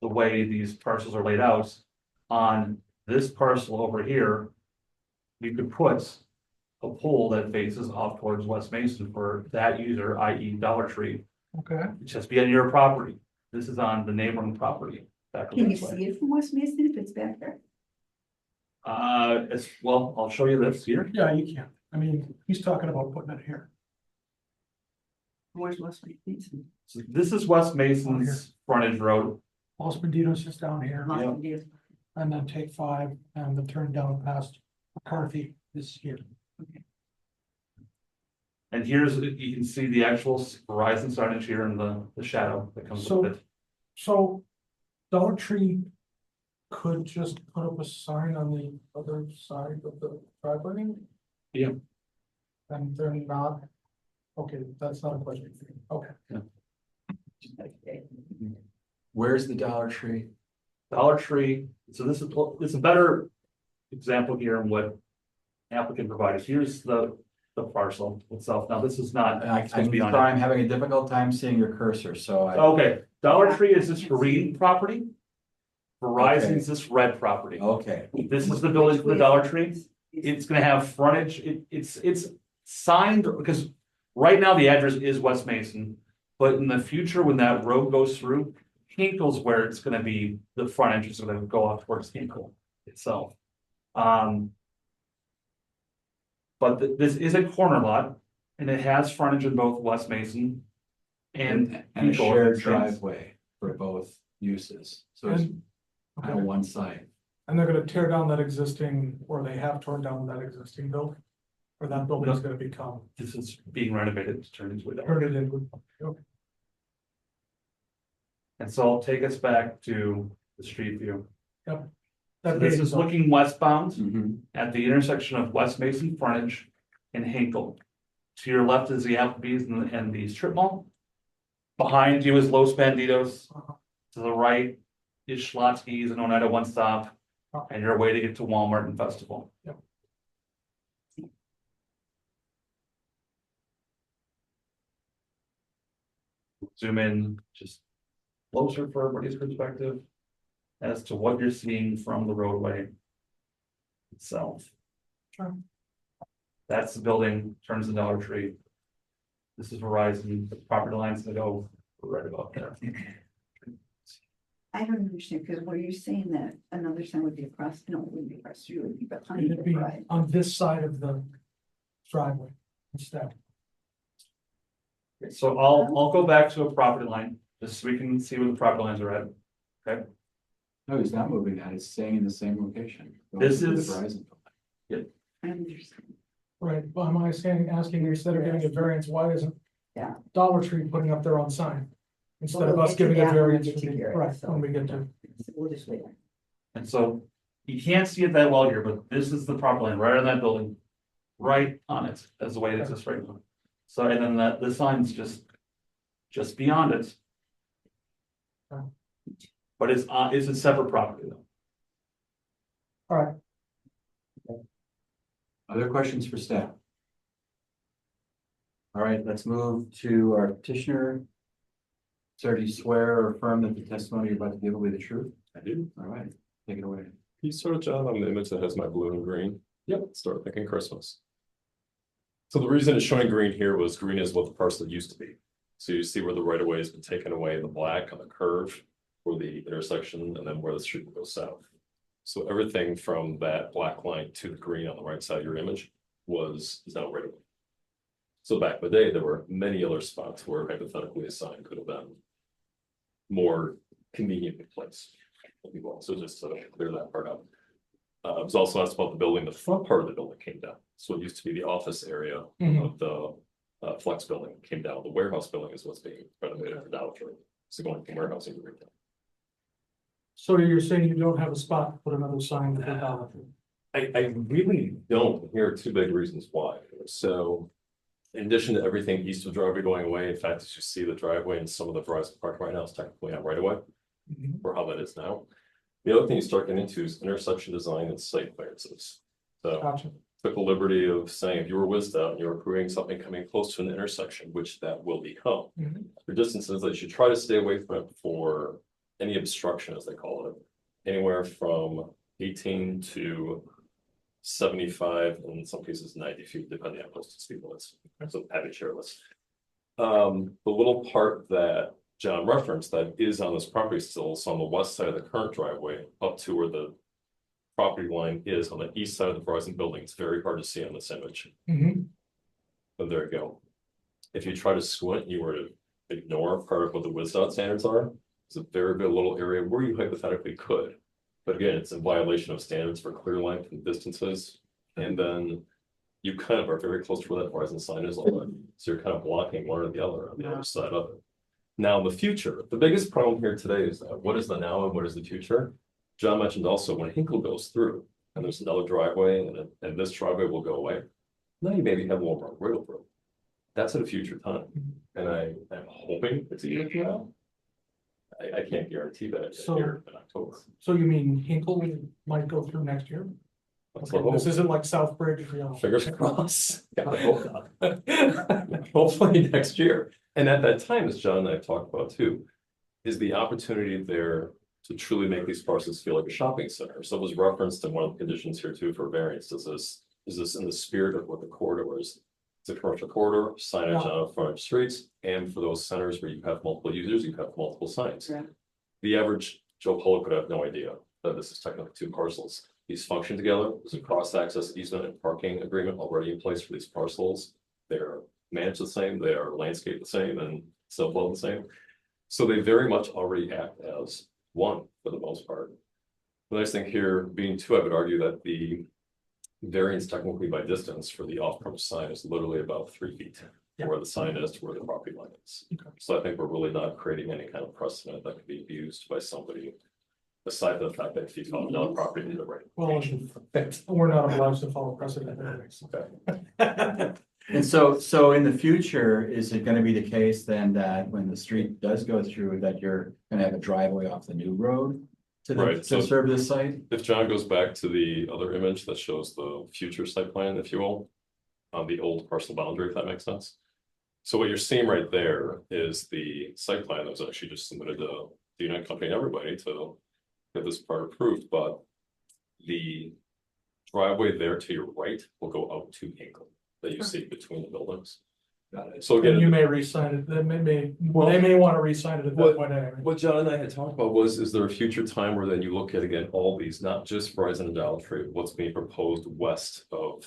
the way these parcels are laid out, on this parcel over here, we could put a pole that faces off towards West Mason for that user, i.e. Dollar Tree. Okay. It just be on your property. This is on the neighboring property. Back Can you this way. see it from West Mason if it's back there? It's, well, I'll show you this here. Yeah, you can. I mean, he's talking about putting it here. Where's West Mason? So this is West Mason's frontage road. Los Banditos is down here. Los Yeah. Angeles. And then take 5 and the turn down past McCarthy is here. And here's, you can see the actual Verizon signage here in the shadow that comes with it. So Dollar Tree could just put up a sign on the other side of the driveway? Yeah. And they're not, okay, that's not a question for you, okay. Where's the Dollar Tree? Dollar Tree, so this is a better example here of what applicant provided. Here's the parcel itself. Now, this is not. I'm supposed to be on sorry, it. I'm having a difficult time seeing your cursor, so I, Okay, Dollar Tree is this green property. Verizon's this red property. okay. This is the building for the Dollar Tree. It's gonna have frontage, it's signed, because right now the address is West Mason. But in the future, when that road goes through, Hinkle's where it's gonna be, the front entrance is gonna go off towards Hinkle itself. But this is a corner lot, and it has frontage in both West Mason and a Hinkle shared entrance. driveway for both uses, so it's And, on one side. and they're gonna tear down that existing, or they have torn down that existing building? Or that building's gonna become, This is being renovated to turn into a Dollar turn it into, okay. And so I'll take us back to the street view. Yep. So That this page is looking westbound Mm-hmm. at the intersection of West Mason frontage and Hinkle. To your left is the Applebee's and the strip mall. Behind you is Los Banditos. To the right is Schlotsky's and Oneida One Stop. And your way to get to Walmart and Festival. Yep. Zoom in just closer for everybody's perspective as to what you're seeing from the roadway itself. Sure. That's the building, turns the Dollar Tree. This is Verizon, the property lines that go right about there. I don't understand, because were you saying that another sign would be across, no, it wouldn't be across, you would be behind It'd the be drive. on this side of the driveway. Staff. So I'll go back to a property line, just so we can see where the property lines are at. Okay, No, he's not moving that. It's staying in the same location. This Going to the is- Verizon building. I understand. Right, but am I asking instead of giving a variance, why isn't Yeah. Dollar Tree putting up their own sign? Instead Well, of we'll us get to giving a that when we variance, get to for the- here, right, so. when we get to. We'll just wait. and so you can't see it that well here, but this is the property line right on that building. Right on it, as the way it exists right now. So, and then the sign's just beyond it. But it's a separate property though. All right, Other questions for staff? All right, let's move to our petitioner. Sir, do you swear or affirm that the testimony you're about to give will be the truth? I do. All right, take it away. Can you sort of, John, on the image that has my blue and green? Yep. Start thinking Christmas. So the reason it's showing green here was green is what the parcel used to be. So you see where the right of way has been taken away, the black on the curve for the intersection, and then where the street goes south. So everything from that black line to the green on the right side of your image is now right of way. So back in the day, there were many other spots where hypothetically a sign could have been more conveniently placed. So just to clear that part up. I was also asked about the building. The front part of the building came down. So it used to be the office area Mhm. of the flex building came down. The warehouse building is what's being renovated for Dollar Tree. So going from warehousing to retail. so you're saying you don't have a spot to put another sign for Dollar Tree? I really don't. Here are two big reasons why. So in addition to everything east of driveway going away, in fact, as you see the driveway and some of the Verizon Park right now is technically not right away, or how that is now. The other thing you start getting into is intersection design and site clearances. So Gotcha. took the liberty of saying if you were whizzed out and you were creating something coming close to an intersection, which that will become. Mhm. The distances that you should try to stay away from it for any obstruction, as they call it, anywhere from 18 to 75, and in some cases 90 feet, depending on posted speed limits. So heavy chairless. The little part that John referenced that is on this property still, so on the west side of the current driveway, up to where the property line is on the east side of the Verizon building. It's very hard to see on this image. Mhm. But there you go. If you try to squint, you were to ignore part of what the whizzed out standards are. It's a very good little area where you hypothetically could. But again, it's in violation of standards for clear length and distances. And then you kind of are very close to where that Verizon sign is already. So you're kind of blocking one or the other on the other side of it. Now, in the future, the biggest problem here today is that what is the now and what is the future? John mentioned also when Hinkle goes through and there's another driveway and this driveway will go away. Now you maybe have a little more wiggle room. That's at a future time. And I'm hoping it's a year from now. I can't guarantee that it's So- here in October. So you mean Hinkle might go through next year? Let's Okay, hope. this isn't like Southbridge, you know. Fingers crossed. God, I hope not. Hopefully next year. And at that time, as John and I have talked about too, is the opportunity there to truly make these parcels feel like a shopping center. So it was referenced in one of the conditions here too for variance. Is this in the spirit of what the corridor is? It's a commercial corridor, signage on frontage streets, and for those centers where you have multiple users, you have multiple signs. Yeah. The average Joe Polo could have no idea that this is technically two parcels. These function together. There's a cross-access easement and parking agreement already in place for these parcels. They're managed the same, they are landscaped the same, and so flow the same. So they very much already act as one for the most part. The nice thing here being two, I would argue that the variance technically by distance for the off-premise sign is literally about 3 feet. Where the sign is to where the property line is. So I think we're really not creating any kind of precedent that could be abused by somebody. Aside from the fact that if you found another property in the right. Well, we're not obliged to follow precedent anyways. And so in the future, is it gonna be the case then that when the street does go through, that you're gonna have a driveway off the new road? Right, so To serve this site? if John goes back to the other image that shows the future site plan, if you will. On the old parcel boundary, if that makes sense. So what you're seeing right there is the site plan that was actually just submitted to the United Company and everybody to get this part approved, but the driveway there to your right will go out to Hinkle that you see between the buildings. So And again, you may re-sign it, they may want to re-sign it at that point anyway. what John and I had talked about was, is there a future time where then you look at again, all these, not just Verizon and Dollar Tree, what's being proposed west of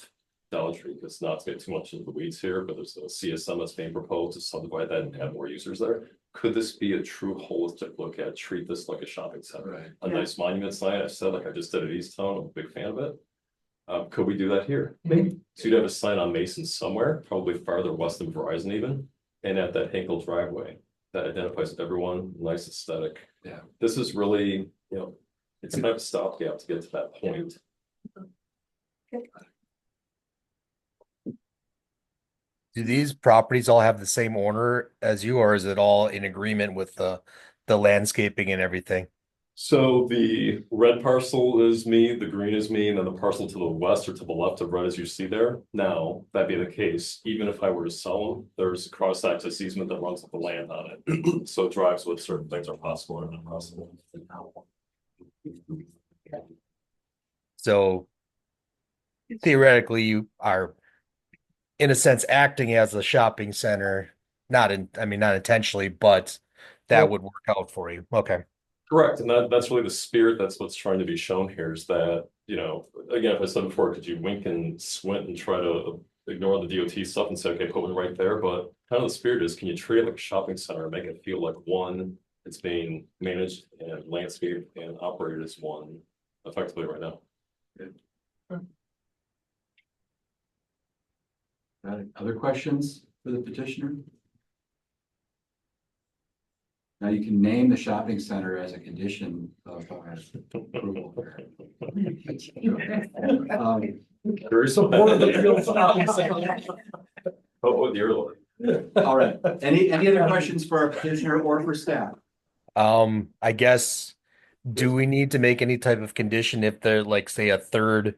Dollar Tree, because not to get too much into the weeds here, but there's a CSM that's being proposed to subdivide that and have more users there. Could this be a true holistic look at, treat this like a shopping center? Right. A nice monument sign, I said, like I just did at Easttown, I'm a big fan of it. Could we do that here? Maybe. So you'd have a sign on Mason somewhere, probably farther west than Verizon even, and at that Hinkle driveway that identifies everyone, nice aesthetic. Yeah. This is really, you know, it's kind of a stopgap to get to that point. Do these properties all have the same owner as you, or is it all in agreement with the landscaping and everything? So the red parcel is me, the green is me, and then the parcel to the west or to the left of red as you see there. Now, that being the case, even if I were to sell them, there's a cross access easement that runs with the land on it. So it drives with certain things are possible or not possible. So theoretically, you are, in a sense, acting as a shopping center, not intentionally, but that would work out for you. Okay. Correct, and that's really the spirit, that's what's trying to be shown here is that, you know, again, if I said before, could you wink and squint and try to ignore the DOT stuff and say, okay, put one right there, but kind of the spirit is, can you treat it like a shopping center and make it feel like one, it's being managed and landscaped and operated as one effectively right now. Got it. Other questions for the petitioner? Now you can name the shopping center as a condition of approval. There is some. Oh, dear. All right, any other questions for our petitioner or for staff? I guess, do we need to make any type of condition if there, like, say, a third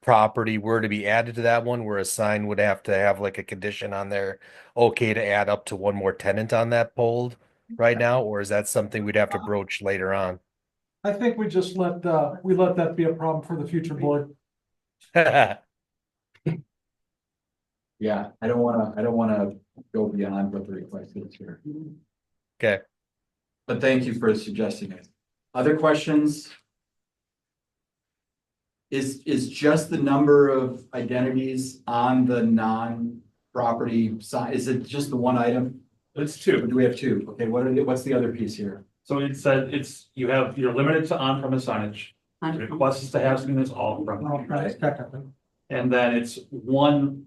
property were to be added to that one, where a sign would have to have like a condition on there, okay, to add up to one more tenant on that pole right now, or is that something we'd have to broach later on? I think we just let that be a problem for the future board. Yeah, I don't wanna go beyond what the request is here. Okay. But thank you for suggesting it. Other questions? Is just the number of identities on the non-property side, is it just the one item? It's two. Or do we have two? Okay, what's the other piece here? So it said you're limited to on-premise signage. The request is to have something that's all from. Technically. And then it's one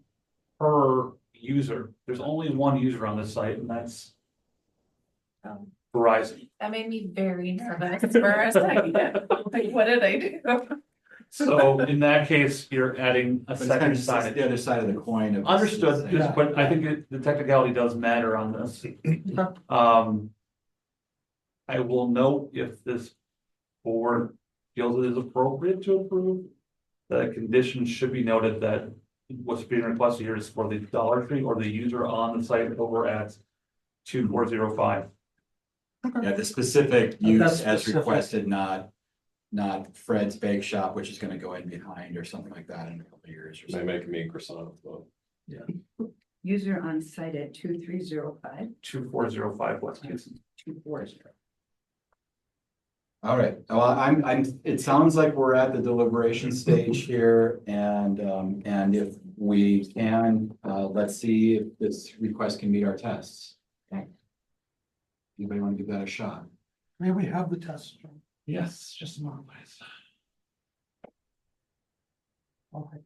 per user. There's only one user on this site, and that's Verizon. That made me very nervous for a second. Like, what did I do? So in that case, you're adding a But it's second kind of signage. the other side of the coin of. Understood, Yeah. but I think the technicality does matter on this. I will note if this board feels it is appropriate to approve, the condition should be noted that what's being requested here is for the Dollar Tree or the user on the site over at 2405. Yeah, the specific use That's as specific. requested, not Fred's Bake Shop, which is gonna go in behind or something like that in a couple of years or They something. make me croissant. User on site at 2305 2405 West Kingston. 240. All right, well, it sounds like we're at the deliberation stage here, and if we can, let's see if this request can meet our tests. Okay. Anybody want to give that a shot? May we have the test? Yes, just a moment, please. Okay.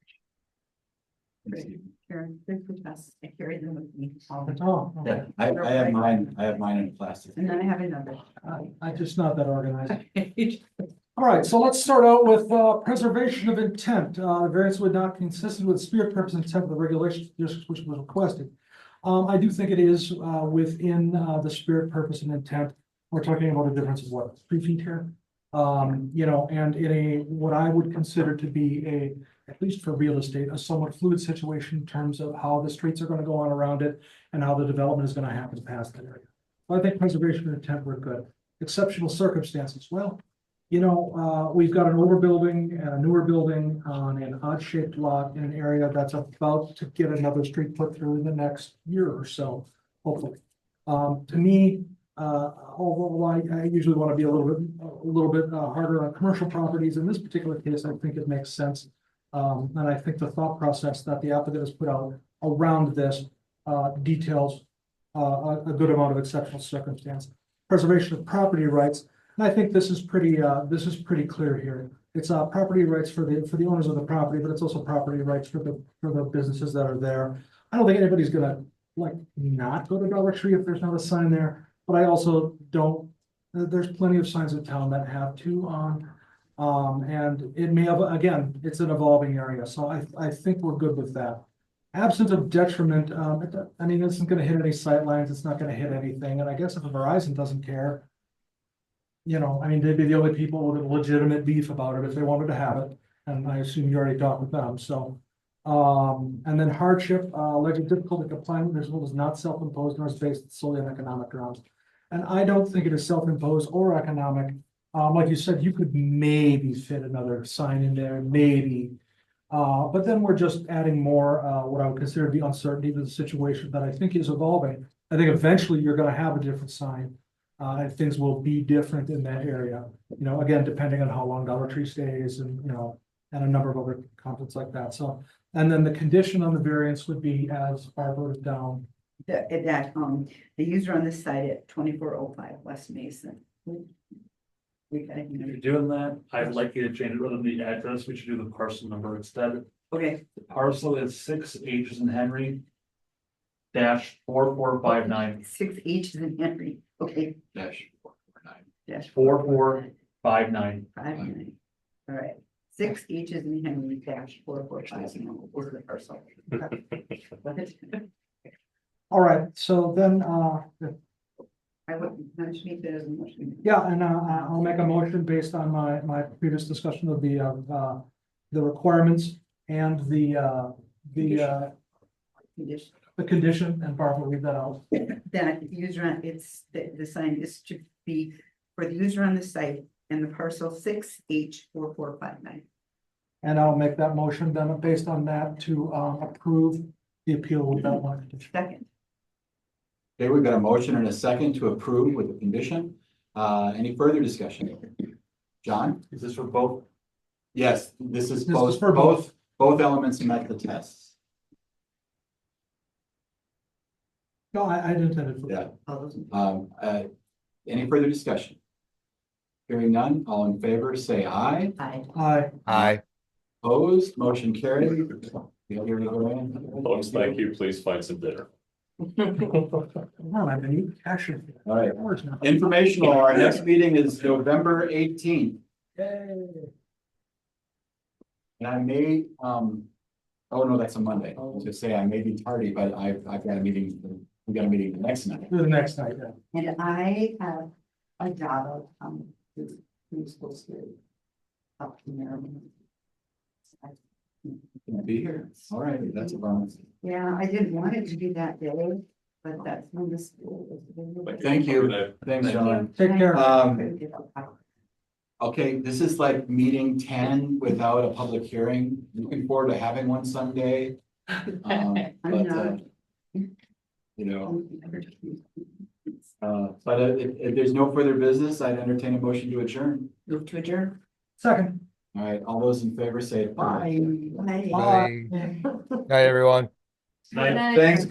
Karen, good for tests. I carry them with me all the time. Oh, okay. Yeah, I have mine in plastic. And then I have another. I'm just not that organized. All right, so let's start out with preservation of intent. Variance would not consistent with the spirit, purpose, and intent of the regulations which was requested. I do think it is within the spirit, purpose, and intent. We're talking about a difference of what, 3 feet here? You know, and in a what I would consider to be at least for real estate, a somewhat fluid situation in terms of how the streets are going to go on around it and how the development is going to happen past that area. I think preservation of intent were good. Exceptional circumstances. Well, you know, we've got an older building and a newer building on an odd shaped lot in an area that's about to get another street put through in the next year or so, hopefully. To me, although I usually want to be a little bit harder on commercial properties, in this particular case, I think it makes sense And I think the thought process that the applicant has put out around this, details, a good amount of exceptional circumstance. Preservation of property rights, and I think this is pretty clear here. It's, property rights for the owners of the property, but it's also property rights for the businesses that are there. I don't think anybody's gonna like not go to Dollar Tree if there's not a sign there, but I also don't, there's plenty of signs in town that have two on. And it may have, again, it's an evolving area, so I think we're good with that. Absent of detriment, I mean, this isn't gonna hit any sightlines, it's not gonna hit anything, and I guess if Verizon doesn't care. You know, I mean, they'd be the only people with a legitimate beef about it if they wanted to have it, and I assume you already talked with them, so. And then hardship, alleged difficulty complying with this rule is not self-imposed nor is based solely on economic grounds. And I don't think it is self-imposed or economic. Like you said, you could maybe fit another sign in there, maybe. But then we're just adding more, what I would consider to be uncertainty to the situation that I think is evolving. I think eventually you're gonna have a different sign. And things will be different in that area, you know, again, depending on how long Dollar Tree stays and, you know, and a number of other conflicts like that, so. And then the condition on the variance would be as Barbara wrote down. The user on this site at 2405 West Mason. If you're doing that, I'd like you to change it rather than the address, we should do the parcel number instead. Okay. The parcel is 6 H's in Henry. -4459. 6 H's in Henry, okay. -449. 4459. 59. All right, 6 H's in Henry -445. Where's the parcel? All right, so then, I would mention it as a motion. yeah, and I'll make a motion based on my previous discussion of the requirements and the condition, and Barbara, read that out. That the user on, it's, the sign is to be for the user on the site and the parcel 6 H4459. And I'll make that motion then based on that to approve the appeal with that one condition. Second. Okay, we've got a motion and a second to approve with the condition. Any further discussion? John? Is this for both? Yes, this is This is both, for both. both elements met the tests. No, I didn't intend it for Yeah. All those in Any further discussion? Hearing none, all in favor, say aye. Aye. Aye. Aye. Opposed, motion carried. Folks, thank you. Please find some dinner. No, I mean, actually. All right. Words now. Informational, our next meeting is November 18th. Yay. And I may, oh no, that's a Monday. I was gonna say I may be tardy, but I've got a meeting, we got a meeting the next night. The next night, yeah. And I have a daughter, who's supposed to up in there. Gonna be here. All right, that's a bonus. Yeah, I didn't want it to be that day, but that's when the school was. Thank you. Thanks, John. Take care. Okay, this is like meeting 10 without a public hearing. Looking forward to having one someday. But, you know, but if there's no further business, I'd entertain a motion to adjourn. Move to adjourn. Second. All right, all those in favor say aye. Bye. Bye. Night, everyone. Night. Thanks.